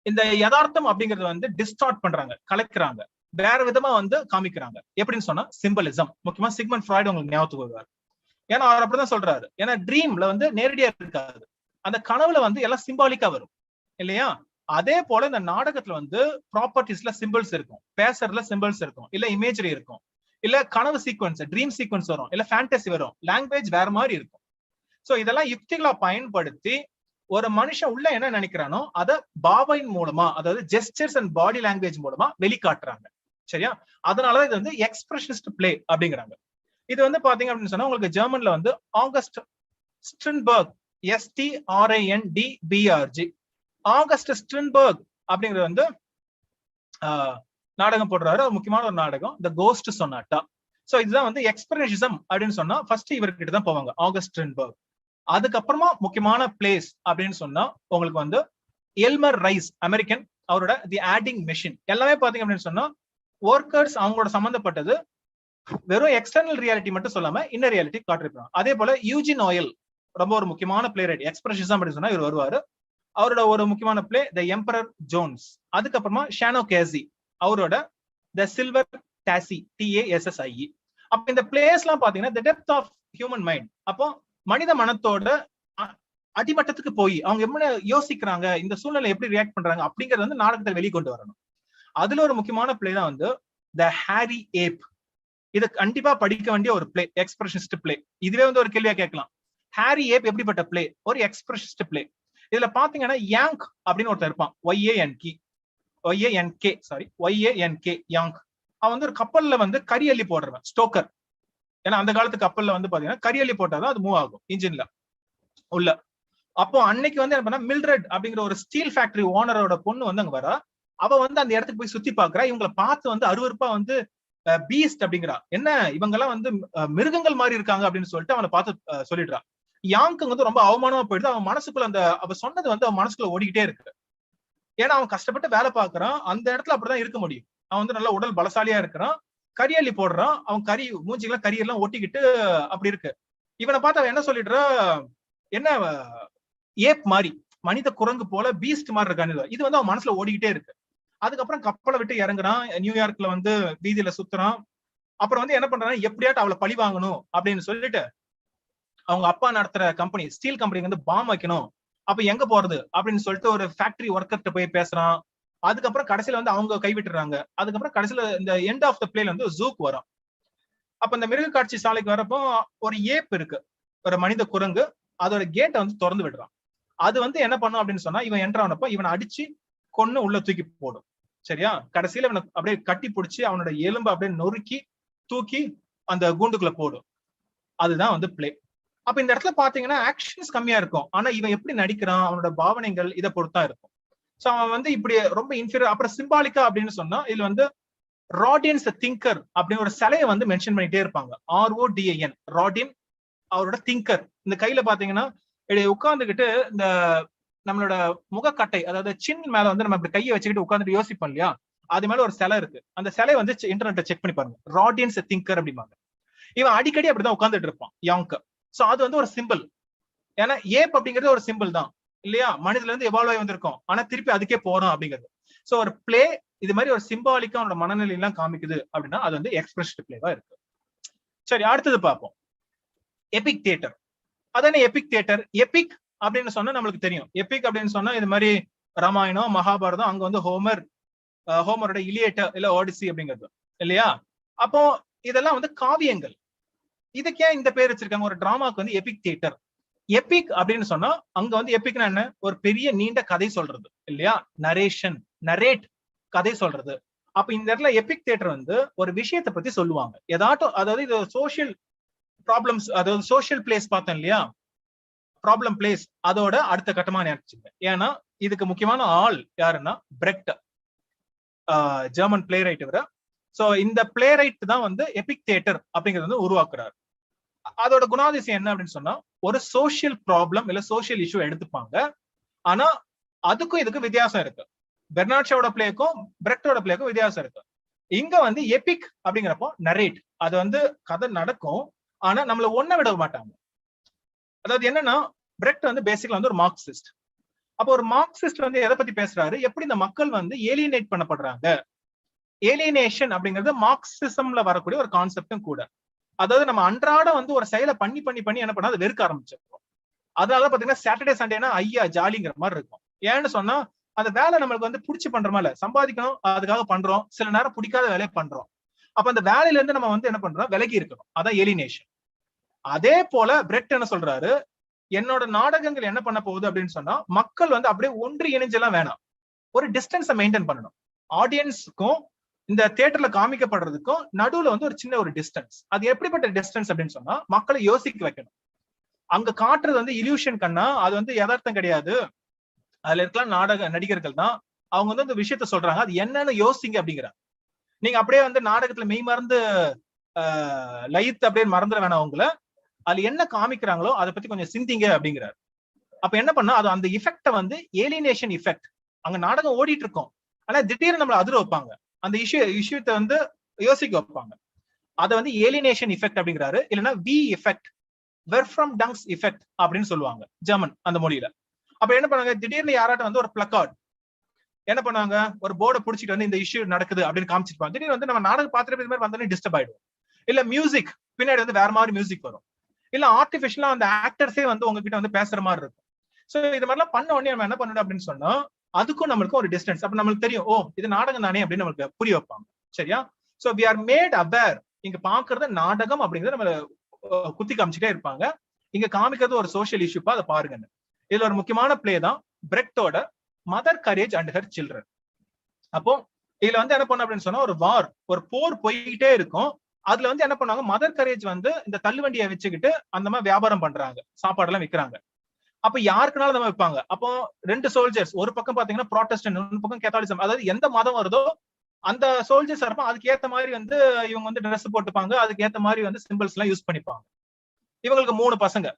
இந்த யதார்த்தம் அப்படிங்கறத வந்து டிஸ்டார்ட் பண்றாங்க, கலக்குறாங்க, வேற விதமா வந்து காமிக்கிறாங்க. எப்படின்னு சொன்னா சிம்பலிசம். முக்கியமா சிக்மண்ட் ஃப்ராய்டு உங்களுக்கு ஞாபகத்துக்கு வருவார். ஏன்னா அவர் அப்படிதான் சொல்றாரு. ஏன்னா ட்ரீம்ல வந்து நேரடியா இருக்காது, அந்த கனவுல வந்து எல்லாம் சிம்பாலிக்கா வரும் இல்லையா. அதே போல இந்த நாடகத்துல வந்து ப்ராப்பர்ட்டிஸ்ல சிம்பிள்ஸ் இருக்கும், பேசுறதுல சிம்பிள்ஸ் இருக்கும், இல்ல இமேஜரி இருக்கும், இல்ல கனவு சீக்வன்ஸ் ட்ரீம் சீக்வன்ஸ் வரும், இல்ல ஃபேண்டசி வரும், லாங்குவேஜ் வேற மாதிரி இருக்கும். சோ இதெல்லாம் யுக்திகளா பயன்படுத்தி ஒரு மனுஷன் உள்ள என்ன நினைக்கிறானோ அதை பாவையின் மூலமா, அதாவது ஜெஸ்டர்ஸ் அண்ட் பாடி லாங்குவேஜ் மூலமா வெளிக்காட்டுறாங்க. சரியா. அதனாலதான் இது வந்து எக்ஸ்பிரஷனிஸ்ட் பிளே அப்படிங்கிறாங்க. இது வந்து பாத்தீங்க அப்படின்னு சொன்னா உங்களுக்கு ஜெர்மன்ல வந்து ஆகஸ்ட் ஸ்ட்ரின்பர்க், STRINDBRG, ஆகஸ்ட் ஸ்ட்ரின்பர்க் அப்படிங்கிறது வந்து நாடகம் போடுறாரு. முக்கியமான ஒரு நாடகம் த கோஸ்ட் சொனாட்டா. சோ இதுதான் வந்து எக்ஸ்பிரஷனிசம் அப்படின்னு சொன்னா ஃபர்ஸ்ட் இவர்கிட்ட தான் போவாங்க, ஆகஸ்ட் ஸ்ட்ரின்பர்க். அதுக்கப்புறமா முக்கியமான பிளேஸ் அப்படின்னு சொன்னா உங்களுக்கு வந்து எல்மர் ரைஸ், அமெரிக்கன், அவரோட தி ஆடிங் மெஷின். எல்லாமே பாத்தீங்க அப்படின்னு சொன்னா ஒர்க்கர்ஸ் அவங்களோட சம்பந்தப்பட்டது, வெறும் எக்ஸ்டர்னல் ரியாலிட்டி மட்டும் சொல்லாம இன்னர் ரியாலிட்டி காட்டிருப்பாங்க. அதே போல யூஜின் ஆயில் ரொம்ப ஒரு முக்கியமான பிளே ரைட், எக்ஸ்பிரஷனிசம் அப்படின்னு சொன்னா இவர் வருவாரு. அவரோட ஒரு முக்கியமான பிளே த எம்பரர் ஜோன்ஸ். அதுக்கப்புறமா ஷானோ கேசி, அவரோட த சில்வர் டாசி, TASSIE. அப்ப இந்த பிளேஸ் எல்லாம் பாத்தீங்கன்னா the depth of human mind. அப்போ மனித மனத்தோட அடிமட்டத்துக்கு போய் அவங்க எப்படி யோசிக்கிறாங்க, இந்த சூழ்நிலை எப்படி ரியாக்ட் பண்றாங்க அப்படிங்கறது வந்து நாடகத்தை வெளிக்கொண்டு வரணும். அதுல ஒரு முக்கியமான பிளே தான் வந்து த ஹாரி ஏப். இது கண்டிப்பா படிக்க வேண்டிய ஒரு பிளே, எக்ஸ்பிரஷனிஸ்ட் பிளே. இதுவே வந்து ஒரு கேள்வியா கேட்கலாம், ஹாரி ஏப் எப்படிப்பட்ட பிளே, ஒரு எக்ஸ்பிரஷனிஸ்ட் பிளே. இதுல பாத்தீங்கன்னா யாங்க் அப்படின்னு ஒருத்தர் இருப்பான், YANK, யாங்க். அவன் வந்து ஒரு கப்பல்ல வந்து கரி அள்ளி போடுறவன், ஸ்டோக்கர். ஏன்னா அந்த காலத்து கப்பல்ல வந்து பாத்தீங்கன்னா கரி அள்ளி போட்டாதான் அது மூவ் ஆகும் இன்ஜின்ல உள்ள. அப்போ அன்னைக்கு வந்து என்ன பண்ணா, மில்ட்ரெட் அப்படிங்கிற ஒரு ஸ்டீல் ஃபேக்டரி ஓனரோட பொண்ணு வந்து அங்க வரா. அவ வந்து அந்த இடத்துக்கு போய் சுத்தி பாக்குறா. இவங்களை பார்த்து வந்து அருவருப்பா வந்து பீஸ்ட் அப்படிங்கிறா, என்ன இவங்க எல்லாம் வந்து மிருகங்கள் மாதிரி இருக்காங்க அப்படின்னு சொல்லிட்டு அவனை பார்த்து சொல்லிடுறா. யாங்க்கு வந்து ரொம்ப அவமானமா போயிடுது. அவன் மனசுக்குள்ள அந்த அவ சொன்னது வந்து அவன் மனசுக்குள்ள ஓடிக்கிட்டே இருக்கு. ஏன்னா அவன் கஷ்டப்பட்டு வேலை பார்க்கறான், அந்த இடத்துல அப்படிதான் இருக்க முடியும். அவன் வந்து நல்ல உடல் பலசாலியா இருக்கிறான், கரியள்ளி போடுறான், அவன் மூஞ்சிக்கெல்லாம் கரியெல்லாம் ஒட்டிக்கிட்டு அப்படி இருக்கு. இவனை பார்த்து அவன் என்ன சொல்லிடுறா, என்ன ஏப் மாதிரி, மனித குரங்கு போல பீஸ்ட் மாதிரி இருக்கான்னு. இது வந்து அவன் மனசுல ஓடிக்கிட்டே இருக்கு. அதுக்கப்புறம் கப்பலை விட்டு இறங்குறான், நியூயார்க்ல வந்து வீதியில சுத்துறான். அப்புறம் வந்து என்ன பண்றான், எப்படியாட்டு அவளை பழி வாங்கணும் அப்படின்னு சொல்லிட்டு அவங்க அப்பா நடத்துற கம்பெனி, ஸ்டீல் கம்பெனி வந்து பாம் வைக்கணும். அப்ப எங்க போறது அப்படின்னு சொல்லிட்டு ஒரு ஃபேக்டரி ஒர்க்கர்கிட்ட போய் பேசுறான். அதுக்கப்புறம் கடைசியில வந்து அவங்க கைவிட்டுறாங்க. அதுக்கப்புறம் கடைசியில இந்த எண்ட் ஆஃப் த பிளேல வந்து ஜூக்கு வரும். அப்ப இந்த மிருக காட்சி சாலைக்கு வரப்போ ஒரு ஏப் இருக்கு, ஒரு மனித குரங்கு, அதோட கேட்டை வந்து திறந்து விடுறான். அது வந்து என்ன பண்ணும் அப்படின்னு சொன்னா, இவன் என்ட்ரானப்போ இவனை அடிச்சு கொன்னு உள்ள தூக்கி போடும். சரியா. கடைசியில இவனை அப்படியே கட்டி பிடிச்சி அவனோட எலும்பு அப்படியே நொறுக்கி தூக்கி அந்த கூண்டுக்குள்ள போடும். அதுதான் வந்து பிளே. அப்ப இந்த இடத்துல பாத்தீங்கன்னா ஆக்ஷன்ஸ் கம்மியா இருக்கும், ஆனா இவன் எப்படி நடிக்கிறான், அவனோட பாவனைகள் இதை பொறுத்தா இருக்கும். சோ அவன் வந்து இப்படி ரொம்ப இன்ஃபீரியர். அப்புறம் சிம்பாலிக்கா அப்படின்னு சொன்னா இதுல வந்து ராடின் திங்கர் அப்படின்னு ஒரு சிலையை வந்து மென்ஷன் பண்ணிட்டே இருப்பாங்க, RODIN, ராடின், அவரோட திங்கர். இந்த கையில பாத்தீங்கன்னா உட்கார்ந்துகிட்டு இந்த நம்மளோட முகக்கட்டை, அதாவது சின் மேல வந்து நம்ம இப்படி கையை வச்சுக்கிட்டு உட்கார்ந்துட்டு யோசிப்போம் இல்லையா, அது மேல ஒரு சிலை இருக்கு. அந்த சிலை வந்து இன்டர்நெட்டை செக் பண்ணி பாருங்க, ராடின்ஸ் திங்கர் அப்படிம்பாங்க. இவன் அடிக்கடி அப்படிதான் உட்கார்ந்துட்டு இருப்பான் யாங்க். சோ அது வந்து ஒரு சிம்பிள். ஏன்னா ஏப் அப்படிங்கிறது ஒரு சிம்பிள் தான் இல்லையா, மனிதல இருந்து எவால்வ் ஆகி வந்திருக்கும், ஆனா திருப்பி அதுக்கே போறோம் அப்படிங்கிறது. சோ ஒரு பிளே இது மாதிரி ஒரு சிம்பாலிக்கா அவனோட மனநிலை எல்லாம் காமிக்குது அப்படின்னா அது வந்து எக்ஸ்பிரஷன் பிளேவா இருக்கு. சரி, அடுத்தது பார்ப்போம், எபிக் தியேட்டர். அதானே எபிக் தியேட்டர். எபிக் அப்படின்னு சொன்னா நம்மளுக்கு தெரியும், எபிக் அப்படின்னு சொன்னா இது மாதிரி ராமாயணம், மகாபாரதம், அங்க வந்து ஹோமரோட இலியட் இல்ல ஓடிசி அப்படிங்கிறது இல்லையா. அப்போ இதெல்லாம் வந்து காவியங்கள். இதுக்கே இந்த பேர் வச்சிருக்காங்க, ஒரு டிராமாக்கு வந்து எபிக் தியேட்டர். எபிக் அப்படின்னு சொன்னா அங்க வந்து எபிக்னா என்ன, ஒரு பெரிய நீண்ட கதை சொல்றது இல்லையா, நரேஷன், நரேட், கதை சொல்றது. அப்ப இந்த இடத்துல எபிக் தியேட்டர் வந்து ஒரு விஷயத்தை பத்தி சொல்லுவாங்க, ஏதாட்டும். அதாவது இது சோசியல் ப்ராப்ளம்ஸ், அதாவது சோசியல் பிளேஸ் பார்த்தோம் இல்லையா, ப்ராப்ளம் பிளேஸ், அதோட அடுத்த கட்டமா நினைச்சுங்க. ஏன்னா இதுக்கு முக்கியமான ஆள் யாருன்னா பிரெக்ட், ஜெர்மன் பிளே ரைட். சோ இந்த பிளே ரைட் தான் வந்து எபிக் தியேட்டர் அப்படிங்கறது வந்து உருவாக்குறாரு. அதோட குணாதிசயம் என்ன அப்படின்னு சொன்னா, ஒரு சோசியல் ப்ராப்ளம் இல்ல சோசியல் இஷ்யூ எடுத்துப்பாங்க. ஆனா அதுக்கும் இதுக்கு வித்தியாசம் இருக்கு. பெர்னார்ட் ஷாவோட பிளேக்கும் பிரெக்டோட பிளேக்கும் வித்தியாசம் இருக்கு. இங்க வந்து எபிக் அப்படிங்கிறப்போ நரேட், அது வந்து கதை நடக்கும், ஆனா நம்மள ஒன்ன விட மாட்டாங்க. அதாவது என்னன்னா, பிரெக்ட் வந்து பேசிக்கலா வந்து ஒரு மார்க்சிஸ்ட். அப்போ ஒரு மார்க்சிஸ்ட் வந்து எதை பத்தி பேசுறாரு, எப்படி இந்த மக்கள் வந்து ஏலியனேட் பண்ணப்படுறாங்க. ஏலியனேஷன் அப்படிங்கிறது மார்க்சிசம்ல வரக்கூடிய ஒரு கான்செப்டும் கூட. அதாவது நம்ம அன்றாட வந்து ஒரு செயலை பண்ணி பண்ணி பண்ணி என்ன பண்ணா அதை வெறுக்க ஆரம்பிச்சிருக்கோம். அதனால பாத்தீங்கன்னா சாட்டர்டே சண்டேனா ஐயா ஜாலிங்கிற மாதிரி இருக்கும். ஏன்னு சொன்னா அந்த வேலை நம்மளுக்கு வந்து பிடிச்சி பண்ற மாதிரி சம்பாதிக்கணும், அதுக்காக பண்றோம். சில நேரம் பிடிக்காத வேலையை பண்றோம். அப்ப அந்த வேலையில இருந்து நம்ம வந்து என்ன பண்றோம், விலகி இருக்கணும். அதான் ஏலியனேஷன். அதே போல பிரெக்ட் என்ன சொல்றாரு, என்னோட நாடகங்கள் என்ன பண்ண போகுது அப்படின்னு சொன்னா, மக்கள் வந்து அப்படியே ஒன்று இணைஞ்செல்லாம் வேணாம், ஒரு டிஸ்டன்ஸை மெயின்டைன் பண்ணணும். ஆடியன்ஸுக்கும் இந்த தியேட்டர்ல காமிக்கப்படுறதுக்கும் நடுவுல வந்து ஒரு சின்ன ஒரு டிஸ்டன்ஸ். அது எப்படிப்பட்ட டிஸ்டன்ஸ் அப்படின்னு சொன்னா, மக்களை யோசிக்க வைக்கணும். அங்க காட்டுறது வந்து இல்யூஷன் கண்ணா, அது வந்து யதார்த்தம் கிடையாது. அதுல இருக்கலாம் நாடக நடிகர்கள் தான், அவங்க வந்து அந்த விஷயத்த சொல்றாங்க, அது என்னன்னு யோசிங்க அப்படிங்கிறாங்க. நீங்க அப்படியே வந்து நாடகத்துல மெய் மறந்து லயித்து அப்படியே மறந்துட வேணாம். அவங்கள அதுல என்ன காமிக்கிறாங்களோ அதை பத்தி கொஞ்சம் சிந்திங்க அப்படிங்கிறாரு. அப்ப என்ன பண்ணா, அது அந்த இஃபெக்ட வந்து ஏலியனேஷன் இஃபெக்ட். அங்க நாடகம் ஓடிட்டு இருக்கோம், ஆனா திடீர்னு நம்மள அதிர வைப்பாங்க, அந்த இஷ்யூத்தை வந்து யோசிக்க வைப்பாங்க. அதை வந்து ஏலியனேஷன் இஃபெக்ட் அப்படிங்கிறாரு. இல்லைன்னா வி எஃபெக்ட், வெர் ஃப்ரம் டங்ஸ் எஃபெக்ட் அப்படின்னு சொல்லுவாங்க ஜெர்மன் அந்த மொழியில. அப்ப என்ன பண்ணாங்க, திடீர்னு யாராட்டும் வந்து ஒரு பிளக்கார்ட் என்ன பண்ணாங்க, ஒரு போர்டை புடிச்சிட்டு வந்து இந்த இஷ்யூ நடக்குது அப்படின்னு காமிச்சிருப்பாங்க. திடீர்னு வந்து நம்ம நாடகம் பார்த்துட்டு இது மாதிரி வந்தாலே டிஸ்டர்ப் ஆயிடும். இல்ல மியூசிக் பின்னாடி வந்து வேற மாதிரி மியூசிக் வரும். இல்ல ஆர்டிபிஷியலா அந்த ஆக்டர்ஸே வந்து உங்ககிட்ட வந்து பேசுற மாதிரி இருக்கும். சோ இது மாதிரிலாம் பண்ண உடனே நம்ம என்ன பண்ணணும் அப்படின்னு சொன்னா, அதுக்கும் நம்மளுக்கு ஒரு டிஸ்டன்ஸ். அப்ப நம்மளுக்கு தெரியும், ஓ இது நாடகம் தானே அப்படின்னு நம்மளுக்கு புரிய வைப்பாங்க. சரியா? So we are made aware. இங்க பாக்குறது நாடகம் அப்படிங்கறத நம்ம குத்தி காமிச்சுட்டே இருப்பாங்க. இங்க காமிக்கிறது ஒரு சோசியல் இஷ்யூப்பா, அதை பாருங்க. இதுல ஒரு முக்கியமான பிளே தான் பிரெக்டோட mother courage and her children. அப்போ இதுல வந்து என்ன பண்ண அப்படின்னு சொன்னா, ஒரு வார், ஒரு போர் போய்கிட்டே இருக்கும். அதுல வந்து என்ன பண்ணாங்க, மதர் கரேஜ் வந்து இந்த தள்ளுவண்டியை வச்சுக்கிட்டு அந்த மாதிரி வியாபாரம் பண்றாங்க, சாப்பாடு எல்லாம் விற்கிறாங்க. அப்ப யாருக்குனாலும் நம்ம வைப்பாங்க. அப்போ ரெண்டு சோல்ஜர்ஸ், ஒரு பக்கம் பாத்தீங்கன்னா ப்ராட்டஸ்டன்ட், ஒரு பக்கம் கேத்தாலிசம். அதாவது எந்த மதம் வருதோ அந்த சோல்ஜர்ஸ் இருப்பாங்க, அதுக்கு ஏத்த மாதிரி வந்து இவங்க வந்து ட்ரெஸ் போட்டுப்பாங்க, அதுக்கு ஏத்த மாதிரி வந்து சிம்பிள்ஸ் எல்லாம் யூஸ் பண்ணிப்பாங்க. இவங்களுக்கு 3 பசங்க,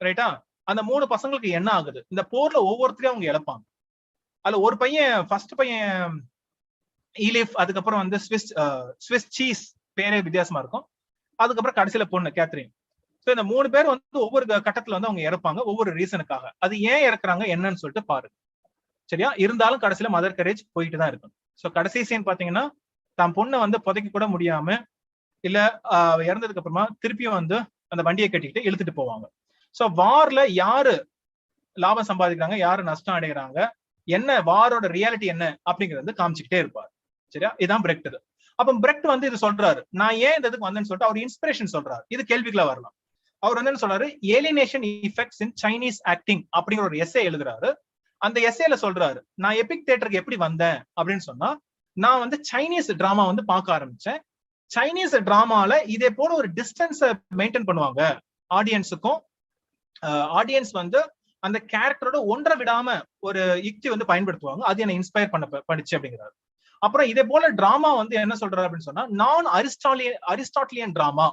ரைட்டா? அந்த 3 பசங்களுக்கு என்ன ஆகுது, இந்த போர்ல ஒவ்வொருத்தரையும் அவங்க இழப்பாங்க. அதுல ஒரு பையன், ஃபர்ஸ்ட் பையன் ஈலிஃப், அதுக்கப்புறம் வந்து ஸ்விஸ் சீஸ், பேரே வித்தியாசமா இருக்கும். அதுக்கப்புறம் கடைசியில பொண்ணு கேத்ரின். சோ இந்த 3 பேர் வந்து ஒவ்வொரு கட்டத்துல வந்து அவங்க இறப்பாங்க, ஒவ்வொரு ரீசனுக்காக. அது ஏன் இறக்குறாங்க என்னன்னு சொல்லிட்டு பாருங்க. சரியா? இருந்தாலும் கடைசியில மதர் கரேஜ் போயிட்டு தான் இருக்கும். சோ கடைசி சீன் பாத்தீங்கன்னா, தான் பொண்ணை வந்து புதைக்க கூட முடியாம, இல்ல இறந்ததுக்கு அப்புறமா திருப்பியும் வந்து அந்த வண்டியை கட்டிக்கிட்டு இழுத்துட்டு போவாங்க. சோ வார்ல யாரு லாபம் சம்பாதிக்கிறாங்க, யாரு நஷ்டம் அடைகிறாங்க, என்ன வாரோட ரியாலிட்டி என்ன அப்படிங்கறது காமிச்சுக்கிட்டே இருப்பாரு. சரியா? இதான் பிரெக்ட். அப்ப பிரெக்ட் வந்து இது சொல்றாரு, நான் ஏன் இந்த இதுக்கு வந்தேன்னு சொல்லிட்டு அவர் இன்ஸ்பிரேஷன் சொல்றாரு. இது கேள்விக்குள்ள வரலாம். அவர் வந்து என்ன சொல்றாரு, ஏலியனேஷன் எஃபெக்ட்ஸ் இன் சைனீஸ் ஆக்டிங் அப்படிங்கிற ஒரு எஸ்ஸே எழுதுறாரு. அந்த எஸ்ஏல சொல்றாரு, நான் எபிக் தியேட்டருக்கு எப்படி வந்தேன் அப்படின்னு சொன்னா, நான் வந்து சைனீஸ் டிராமா வந்து பார்க்க ஆரம்பிச்சேன். சைனீஸ் டிராமால இதே போல ஒரு டிஸ்டன்ஸை மெயின்டைன் பண்ணுவாங்க ஆடியன்ஸுக்கும். ஆடியன்ஸ் வந்து அந்த கேரக்டரோட ஒன்றை விடாம ஒரு யுக்தி வந்து பயன்படுத்துவாங்க. அது என்ன இன்ஸ்பயர் படிச்சு அப்படிங்கிறாரு. அப்புறம் இதே போல டிராமா வந்து என்ன சொல்றாரு அப்படின்னு சொன்னா, நான் அரிஸ்டாட்டிலியன் டிராமா.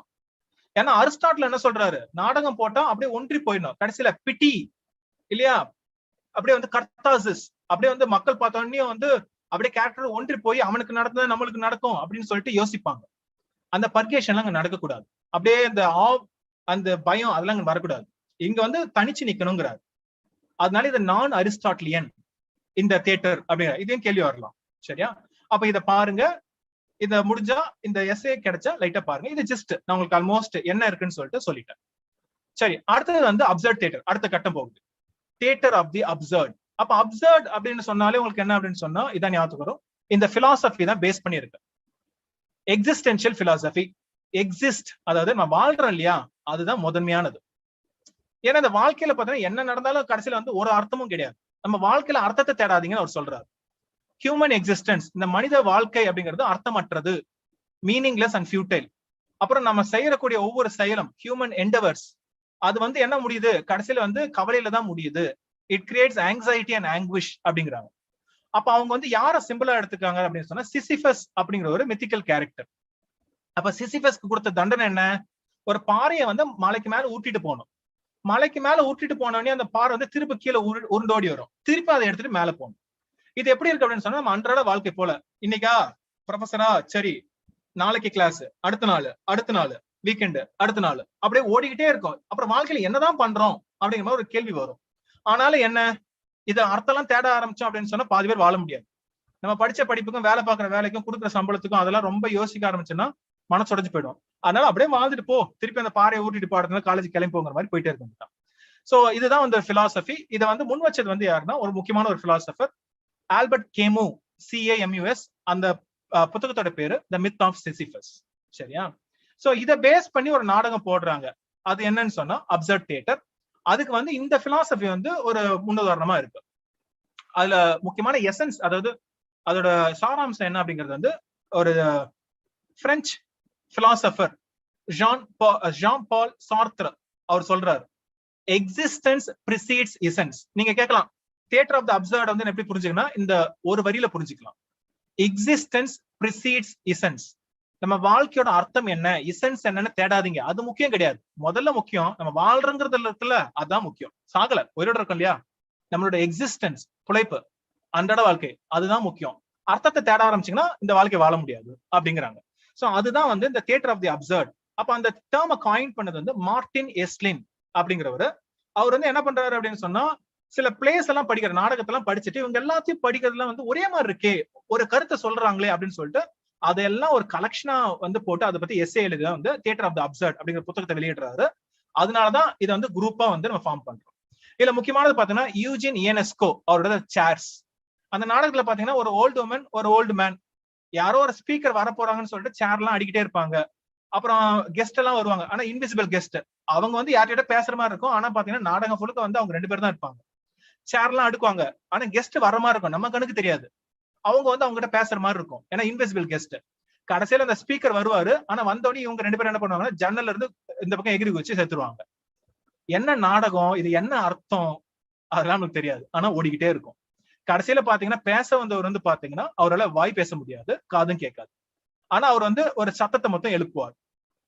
ஏன்னா அரிஸ்டாட்டில் என்ன சொல்றாரு, நாடகம் போட்டா அப்படியே ஒன்றி போயிடணும், கடைசியில பிட்டி இல்லையா, அப்படியே வந்து கர்த்தாசிஸ், அப்படியே வந்து மக்கள் பார்த்தோன்னே வந்து அப்படியே கேரக்டர் ஒன்றி போய் அவனுக்கு நடந்தது நம்மளுக்கு நடக்கும் அப்படின்னு சொல்லிட்டு யோசிப்பாங்க. அந்த பர்கேஷன்லாம் அங்க நடக்கக்கூடாது. அப்படியே அந்த பயம் அதெல்லாம் அங்க வரக்கூடாது. இங்க வந்து தனிச்சு நிக்கணுங்கிறாரு. அதனால இது நான் அரிஸ்டாட்டிலியன் இந்த தியேட்டர் அப்படிங்கிற இதையும் கேள்வி வரலாம். சரியா? அப்ப இதை பாருங்க. இத முடிஞ்சா இந்த எஸ்ஏ கிடைச்சா லைட்டா பாருங்க. இது ஜஸ்ட் நான் உங்களுக்கு ஆல்மோஸ்ட் என்ன இருக்குன்னு சொல்லிட்டு சொல்லிட்டேன். சரி, அடுத்தது வந்து அப்சர்ட் தியேட்டர், அடுத்த கட்டம் போகுது. Theatre of the absurd. அப்ப அப்சர்ட் அப்படின்னு சொன்னாலே உங்களுக்கு என்ன அப்படின்னு சொன்னா இதான் ஞாபகம் வரும். இந்த பிலாசபி தான் பேஸ் பண்ணி இருக்கு. Existential philosophy. எக்ஸிஸ்ட், அதாவது நம்ம வாழ்றோம் இல்லையா, அதுதான் முதன்மையானது. ஏன்னா இந்த வாழ்க்கையில பாத்தீங்கன்னா என்ன நடந்தாலும் கடைசியில வந்து ஒரு அர்த்தமும் கிடையாது. நம்ம வாழ்க்கையில அர்த்தத்தை தேடாதீங்கன்னு அவர் சொல்றாரு. ஹியூமன் எக்ஸிஸ்டன்ஸ், இந்த மனித வாழ்க்கை அப்படிங்கிறது அர்த்தமற்றது, மீனிங்லெஸ் அண்ட் ஃபியூட்டைல். அப்புறம் நம்ம செய்யக்கூடிய ஒவ்வொரு செயலும் ஹியூமன் எண்டவர்ஸ், அது வந்து என்ன முடியுது, கடைசியில வந்து கவலையில தான் முடியுது. It creates anxiety and anguish அப்படிங்கிறாங்க. அப்ப அவங்க வந்து யார சிம்பிளா எடுத்துக்காங்க அப்படின்னு சொன்னா சிசிபஸ் அப்படிங்கிற ஒரு மித்திக்கல் கேரக்டர். அப்ப சிசிபஸ்க்கு கொடுத்த தண்டனை என்ன, ஒரு பாறையை வந்து மலைக்கு மேல ஊட்டிட்டு போகணும். மலைக்கு மேல ஊட்டிட்டு போனோடனே அந்த பாறை வந்து திருப்பி கீழே உருண்டோடி வரும், திருப்பி அதை எடுத்துட்டு மேல போகணும். இது எப்படி இருக்கு அப்படின்னு சொன்னா நம்ம அன்றாட வாழ்க்கை போல, இன்னைக்கா ப்ரொஃபஸரா சரி, நாளைக்கு கிளாஸ், அடுத்த நாள் வீக்கெண்டு, அடுத்த நாள், அப்படியே ஓடிக்கிட்டே இருக்கும். அப்புறம் வாழ்க்கையில என்னதான் பண்றோம் அப்படிங்கிற மாதிரி ஒரு கேள்வி வரும். ஆனாலும் என்ன, இது அர்த்தம்லாம் தேட ஆரம்பிச்சோம் அப்படின்னு சொன்னா பாதி பேர் வாழ முடியாது. நம்ம படிச்ச படிப்புக்கும் வேலை பார்க்குற வேலைக்கும் கொடுக்குற சம்பளத்துக்கும் அதெல்லாம் ரொம்ப யோசிக்க ஆரம்பிச்சோன்னா மனசு உடைஞ்சு போயிடும். அதனால அப்படியே வாழ்ந்துட்டு போ, திருப்பி அந்த பாறையை ஊட்டிட்டு பாடுறதுனால காலேஜ் கிளம்பி போங்கிற மாதிரி போயிட்டே இருக்கும். சோ இதுதான் வந்து பிலாசபி. இதை வந்து முன் வச்சது வந்து யாருன்னா ஒரு முக்கியமான ஒரு பிலாசபர், ஆல்பர்ட் கேமு, CAMUS. அந்த புத்தகத்தோட பேரு த மித் ஆஃப் சிசிபஸ். சரியா? சோ இதை பேஸ் பண்ணி ஒரு நாடகம் போடுறாங்க. அது என்னன்னு சொன்னா அப்சர்ட் தியேட்டர். அதுக்கு வந்து இந்த பிலாசபி வந்து ஒரு முன்னுதாரணமா இருக்கு. அதுல முக்கியமான எசன்ஸ், அதாவது அதோட சாராம்சம் என்ன அப்படிங்கிறது வந்து ஒரு பிரெஞ்சு பிலாசபர் ஜான் பால் சார்த்ர் அவர் சொல்றாரு, எக்ஸிஸ்டன்ஸ் precedes essence. நீங்க கேட்கலாம் தியேட்டர் ஆஃப் த அப்சர்ட் வந்து எப்படி புரிஞ்சுக்கணும், இந்த ஒரு வரியில புரிஞ்சுக்கலாம். Existence precedes essence. நம்ம வாழ்க்கையோட அர்த்தம் என்ன, இசன்ஸ் என்னன்னு தேடாதீங்க, அது முக்கியம் கிடையாது. முதல்ல முக்கியம் நம்ம வாழ்றங்கிறதுல இருக்குல்ல, அதுதான் முக்கியம். சாகல உயிரோட இருக்கும் இல்லையா, நம்மளோட எக்ஸிஸ்டன்ஸ், பிழைப்பு, அன்றாட வாழ்க்கை, அதுதான் முக்கியம். அர்த்தத்தை தேட ஆரம்பிச்சீங்கன்னா இந்த வாழ்க்கை வாழ முடியாது அப்படிங்கிறாங்க. சோ அதுதான் வந்து இந்த தியேட்டர் ஆஃப் தி அப்சர்ட். அப்ப அந்த டேர்மை காயின் பண்ணது வந்து மார்டின் எஸ்லின் அப்படிங்கிறவரு. அவர் வந்து என்ன பண்றாரு அப்படின்னு சொன்னா, சில பிளேஸ் எல்லாம் படிக்கிற, நாடகத்தெல்லாம் படிச்சுட்டு இவங்க எல்லாத்தையும் படிக்கிறதுலாம் வந்து ஒரே மாதிரி இருக்கே, ஒரு கருத்தை சொல்றாங்களே அப்படின்னு சொல்லிட்டு அதெல்லாம் ஒரு கலெக்ஷனா வந்து போட்டு அதை பத்தி எஸ்ஏ எழுத வந்து தியேட்டர் ஆஃப் தி அப்சர்ட் அப்படிங்கிற புத்தகத்தை வெளியிடுறாரு. அதனாலதான் இதை வந்து குரூப்பா வந்து நம்ம ஃபார்ம் பண்றோம். இதுல முக்கியமானது பாத்தீங்கன்னா யூஜின் இயனெஸ்கோ அவரோட சேர்ஸ். அந்த நாடகத்துல பாத்தீங்கன்னா ஒரு ஓல்டு உமன், ஒரு ஓல்டு மேன், யாரோ ஒரு ஸ்பீக்கர் வர போறாங்கன்னு சொல்லிட்டு சேர் எல்லாம் அடிக்கிட்டே இருப்பாங்க. அப்புறம் கெஸ்ட் எல்லாம் வருவாங்க, ஆனா இன்விசிபிள் கெஸ்ட், அவங்க வந்து யார்கிட்ட பேசுற மாதிரி இருக்கும். ஆனா பாத்தீங்கன்னா நாடகம் ஃபுல்லுக்கு வந்து அவங்க 2 பேர் தான் இருப்பாங்க. சேர் எல்லாம் அடுக்குவாங்க, ஆனா கெஸ்ட் வர மாதிரி இருக்கும், நம்ம கண்ணுக்கு தெரியாது. அவங்க வந்து அவங்க கிட்ட பேசுற மாதிரி இருக்கும், ஏன்னா இன்விசிபிள் கெஸ்ட். கடைசியில அந்த ஸ்பீக்கர் வருவாரு, ஆனா வந்தோடனே இவங்க 2 பேரும் என்ன பண்ணுவாங்கன்னா ஜன்னல்ல இருந்து இந்த பக்கம் எகிரி வச்சு செத்துருவாங்க. என்ன நாடகம் இது, என்ன அர்த்தம், அதெல்லாம் நமக்கு தெரியாது, ஆனா ஓடிக்கிட்டே இருக்கும். கடைசியில பாத்தீங்கன்னா பேச வந்தவர் வந்து பாத்தீங்கன்னா அவரால் வாய் பேச முடியாது, காதும் கேட்காது, ஆனா அவர் வந்து ஒரு சத்தத்தை மொத்தம் எழுப்புவார்.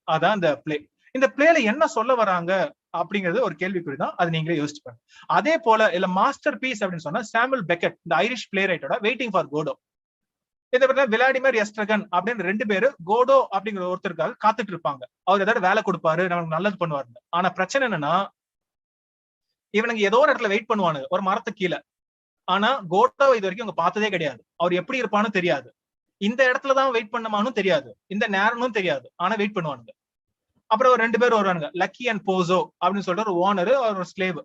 அதான் இந்த பிளே. இந்த பிளேல என்ன சொல்ல வராங்க அப்படிங்கிறது ஒரு கேள்விக்குறிதான், அது நீங்களே யோசிச்சு பாருங்க. அதே போல இல்ல மாஸ்டர் பீஸ் அப்படின்னு சொன்னா சாமுவல் பெக்கெட், இந்த ஐரிஷ் பிளே ரைட்டோட வெயிட்டிங் ஃபார் கோடோ. இதை பத்தி விளாடிமிர் எஸ்ட்ரகன் அப்படின்னு 2 பேரு கோடோ அப்படிங்கிற ஒருத்தருக்காக காத்துட்டு இருப்பாங்க. அவர் ஏதாவது வேலை கொடுப்பாரு, நமக்கு நல்லது பண்ணுவாருன்னு. ஆனா பிரச்சனை என்னன்னா இவனுக்கு ஏதோ ஒரு இடத்துல வெயிட் பண்ணுவானு, ஒரு மரத்துக்கு கீழே. ஆனா கோடோ இது வரைக்கும் அவங்க பார்த்ததே கிடையாது, அவர் எப்படி இருப்பான்னு தெரியாது, இந்த இடத்துலதான் வெயிட் பண்ணமானும் தெரியாது, இந்த நேரமும் தெரியாது, ஆனா வெயிட் பண்ணுவானுங்க. அப்புறம் 2 பேர் வருவானுங்க, லக்கி அண்ட் போசோ அப்படின்னு சொல்லிட்டு ஒரு ஓனர், ஒரு ஸ்லேவ்.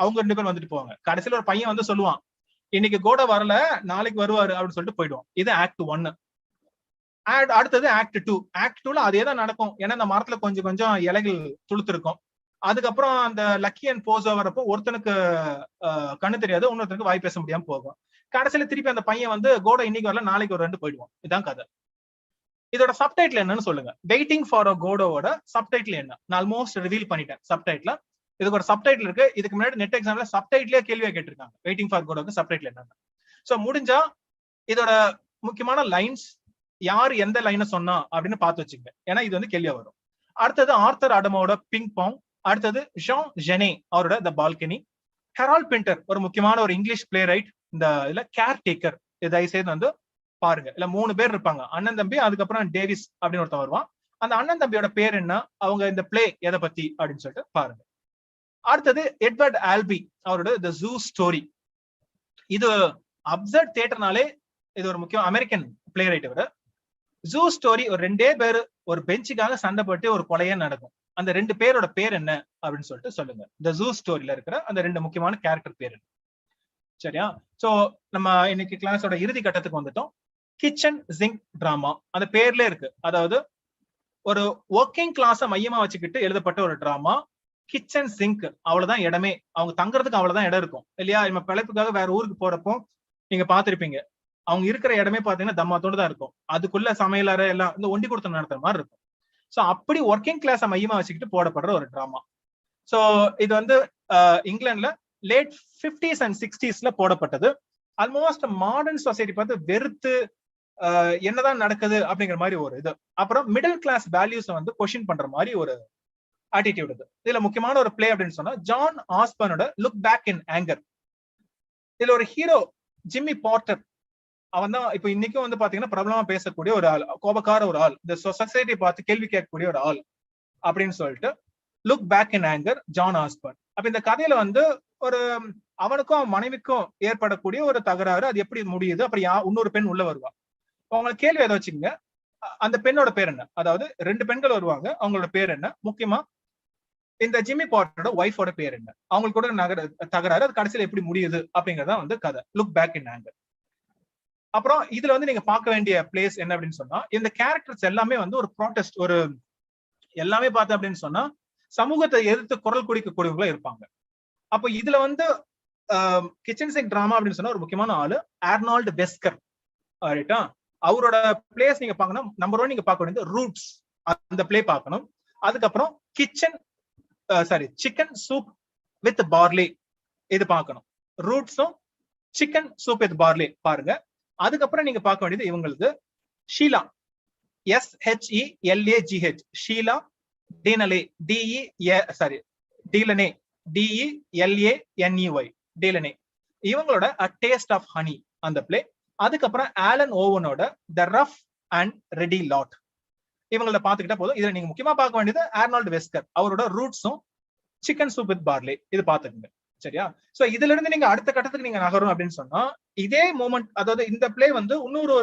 அவங்க 2 பேர் வந்துட்டு போவாங்க. கடைசியில ஒரு பையன் வந்து சொல்லுவான், இன்னைக்கு கோட வரல, நாளைக்கு வருவாரு அப்படின்னு சொல்லிட்டு போயிடுவோம். இது ஆக்ட் 1. அடுத்தது ஆக்ட் 2. ஆக்ட் 2ல அதே தான் நடக்கும், ஏன்னா இந்த மரத்துல கொஞ்சம் கொஞ்சம் இலைகள் துளுத்து இருக்கும். அதுக்கப்புறம் அந்த லக்கி அண்ட் போசோ வரப்போ ஒருத்தனுக்கு கண்ணு தெரியாது, இன்னொருத்தனுக்கு வாய் பேச முடியாம போகும். கடைசியில திருப்பி அந்த பையன் வந்து கோட இன்னைக்கு வரல, நாளைக்கு ஒரு 2 போயிடுவோம். இதான் கதை. இதோட சப்டைட்டில் என்னன்னு சொல்லுங்க. வெயிட்டிங் ஃபார் அ கோடோவோட சப்டைட்டில் என்ன, நான் ஆல்மோஸ்ட் ரிவீல் பண்ணிட்டேன். சப்டைட்டில் இதுக்கு ஒரு சப்டைட்டில் இருக்கு. இதுக்கு முன்னாடி நெட் எக்ஸாம்ல சப்டைட்டிலே கேள்வியா கேட்டிருக்காங்க, வெயிட்டிங் ஃபார் கோடோக்கு சப்டைட்டில் என்னன்னு. சோ முடிஞ்சா இதோட முக்கியமான லைன்ஸ் யார் எந்த லைனை சொன்னா அப்படின்னு பார்த்து வச்சுங்க, ஏன்னா இது வந்து கேள்வியா வரும். அடுத்தது ஆர்த்தர் அடமோட பிங் பாங். அடுத்தது ஜான் ஜெனே அவரோட த பால்கனி. ஹெரால்ட் பிண்டர் ஒரு முக்கியமான ஒரு இங்கிலீஷ் பிளே ரைட். இந்த இதுல கேர் டேக்கர், இதை செய்து வந்து பாருங்க. இல்ல 3 பேர் இருப்பாங்க, அண்ணன் தம்பி, அதுக்கப்புறம் டேவிஸ் அப்படின்னு ஒருத்தன் வருவான். அந்த அண்ணன் தம்பியோட பேர் என்ன, அவங்க இந்த பிளே எதை பத்தி அப்படின்னு சொல்லிட்டு பாருங்க. அடுத்தது எட்வர்ட் ஆல்பி அவரோட தி ஜூ ஸ்டோரி. இது அப்சர்ட் தியேட்டர்னாலே இது ஒரு முக்கியம் அமெரிக்கன் பிளே ரைட். இவர் ஜூ ஸ்டோரி, ஒரு 2 பேர் ஒரு பெஞ்சுக்காக சண்டை போட்டு ஒரு கொலையே நடக்கும். அந்த 2 பேரோட பேர் என்ன அப்படின்னு சொல்லிட்டு சொல்லுங்க. தி ஜூ ஸ்டோரியில இருக்கிற அந்த 2 முக்கியமான கேரக்டர் பேர் என்ன. சரியா? சோ நம்ம இன்னைக்கு கிளாஸோட இறுதி கட்டத்துக்கு வந்துட்டோம். கிச்சன் சிங்க் டிராமா அந்த பேர்ல இருக்கு. அதாவது ஒரு ஒர்க்கிங் கிளாஸை மையமா வச்சுக்கிட்டு எழுதப்பட்ட ஒரு டிராமா. கிச்சன் சிங்க், அவ்வளவுதான் இடமே, அவங்க தங்குறதுக்கு அவ்வளவுதான் இடம் இருக்கும் இல்லையா? நம்ம பிழைப்புக்காக வேற ஊருக்கு போறப்போ நீங்க பாத்திருப்பீங்க, அவங்க இருக்கிற இடமே பாத்தீங்கன்னா தம்மாத்தோடு தான் இருக்கும். அதுக்குள்ள சமையலறை எல்லாம் இந்த ஒண்டி கொடுத்து நடத்துற மாதிரி இருக்கும். சோ அப்படி ஒர்க்கிங் கிளாஸை மையமா வச்சுக்கிட்டு போடப்படுற ஒரு டிராமா. சோ இது வந்து இங்கிலாந்துல லேட் 50s அண்ட் 60sல போடப்பட்டது. ஆல்மோஸ்ட் மாடர்ன் சொசைட்டி பார்த்து வெறுத்து என்னதான் நடக்குது அப்படிங்கிற மாதிரி ஒரு இது. அப்புறம் மிடில் கிளாஸ் வேல்யூஸ் வந்து கொஸ்டின் பண்ற மாதிரி ஒரு ஆட்டிடியூட் இது. இதுல முக்கியமான ஒரு பிளே அப்படின்னு சொன்னா ஜான் ஆஸ்பர்னோட லுக் பேக் இன் ஆங்கர். இதுல ஒரு ஹீரோ ஜிம்மி பாட்டர், அவன் தான் இப்ப இன்னைக்கும் வந்து பாத்தீங்கன்னா பிரபலமா பேசக்கூடிய ஒரு ஆள், கோபக்கார ஒரு ஆள், இந்த சொசைட்டியை பார்த்து கேள்வி கேட்கக்கூடிய ஒரு ஆள் அப்படின்னு சொல்லிட்டு look back in anger John Osborne. அப்ப இந்த கதையில வந்து ஒரு அவனுக்கும் அவன் மனைவிக்கும் ஏற்படக்கூடிய ஒரு தகராறு, அது எப்படி முடியுது, அப்புறம் இன்னொரு பெண் உள்ள வருவா. அவங்களுக்கு கேள்வி எதை வச்சுக்கோங்க, அந்த பெண்ணோட பேர் என்ன, அதாவது 2 பெண்கள் வருவாங்க, அவங்களோட பேர் என்ன, முக்கியமா இந்த ஜிம்மி பாட்டரோட ஒய்ஃபோட பேர் என்ன, அவங்களுக்கு கூட தகராறு, அது கடைசியில எப்படி முடியுது அப்படிங்கறத வந்து கதை லுக் பேக் இன் ஆங்கர். அப்புறம் இதுல வந்து நீங்க பார்க்க வேண்டிய பிளேஸ் என்ன அப்படின்னு சொன்னா, இந்த கேரக்டர்ஸ் எல்லாமே வந்து ஒரு ப்ராட்டஸ்ட், ஒரு எல்லாமே பார்த்தேன் அப்படின்னு சொன்னா சமூகத்தை எதிர்த்து குரல் கொடுக்கக்கூடியவங்களா இருப்பாங்க. அப்ப இதுல வந்து கிச்சன் சிங்க் டிராமா அப்படின்னு சொன்னா ஒரு முக்கியமான ஆளு ஆர்னால்டு வெஸ்கர். ரைட்டா, அவரோட பிளேஸ் நீங்க பார்க்கணும். நம்பர் 1 நீங்க பார்க்க வேண்டியது ரூட்ஸ், அந்த பிளே பார்க்கணும். அதுக்கப்புறம் சிக்கன் சூப் வித் பார்லி, இது பார்க்கணும். ரூட்ஸும் சிக்கன் சூப் வித் பார்லி பாருங்க. அதுக்கப்புறம் நீங்க பார்க்க வேண்டியது இவங்களுக்கு ஷீலா, SHELAGH, ஷீலா டீனலே, டீலனே, DELANEY, டீலனே, இவங்களோட A Taste of Honey அந்த பிளே. அதுக்கப்புறம் ஆலன் ஓவனோட the rough and ready lot, இவங்கள பாத்துக்கிட்டா போதும். இதுல நீங்க முக்கியமா பார்க்க வேண்டியது ஆர்னால்டு வெஸ்கர், அவரோட ரூட்ஸும் சிக்கன் சூப் வித் பார்லி, இது பாத்துக்கோங்க. சரியா? சோ இதுல இருந்து நீங்க அடுத்த கட்டத்துக்கு நீங்க நகரும் அப்படின்னு சொன்னா இதே மூமெண்ட், அதாவது இந்த பிளே வந்து இன்னொரு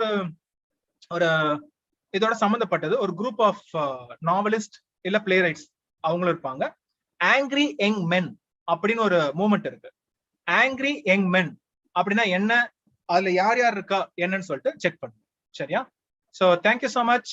ஒரு இதோட சம்பந்தப்பட்டது. ஒரு குரூப் ஆஃப் நாவலிஸ்ட் இல்ல பிளே ரைட்ஸ் அவங்களும் இருப்பாங்க. ஆங்கிரி யங் மென் அப்படின்னு ஒரு மூமெண்ட் இருக்கு. ஆங்கிரி யங் மென் அப்படின்னா என்ன, அதுல யார் யார் இருக்கா என்னன்னு சொல்லிட்டு செக் பண்ணுங்க. சரியா? So thank you so much.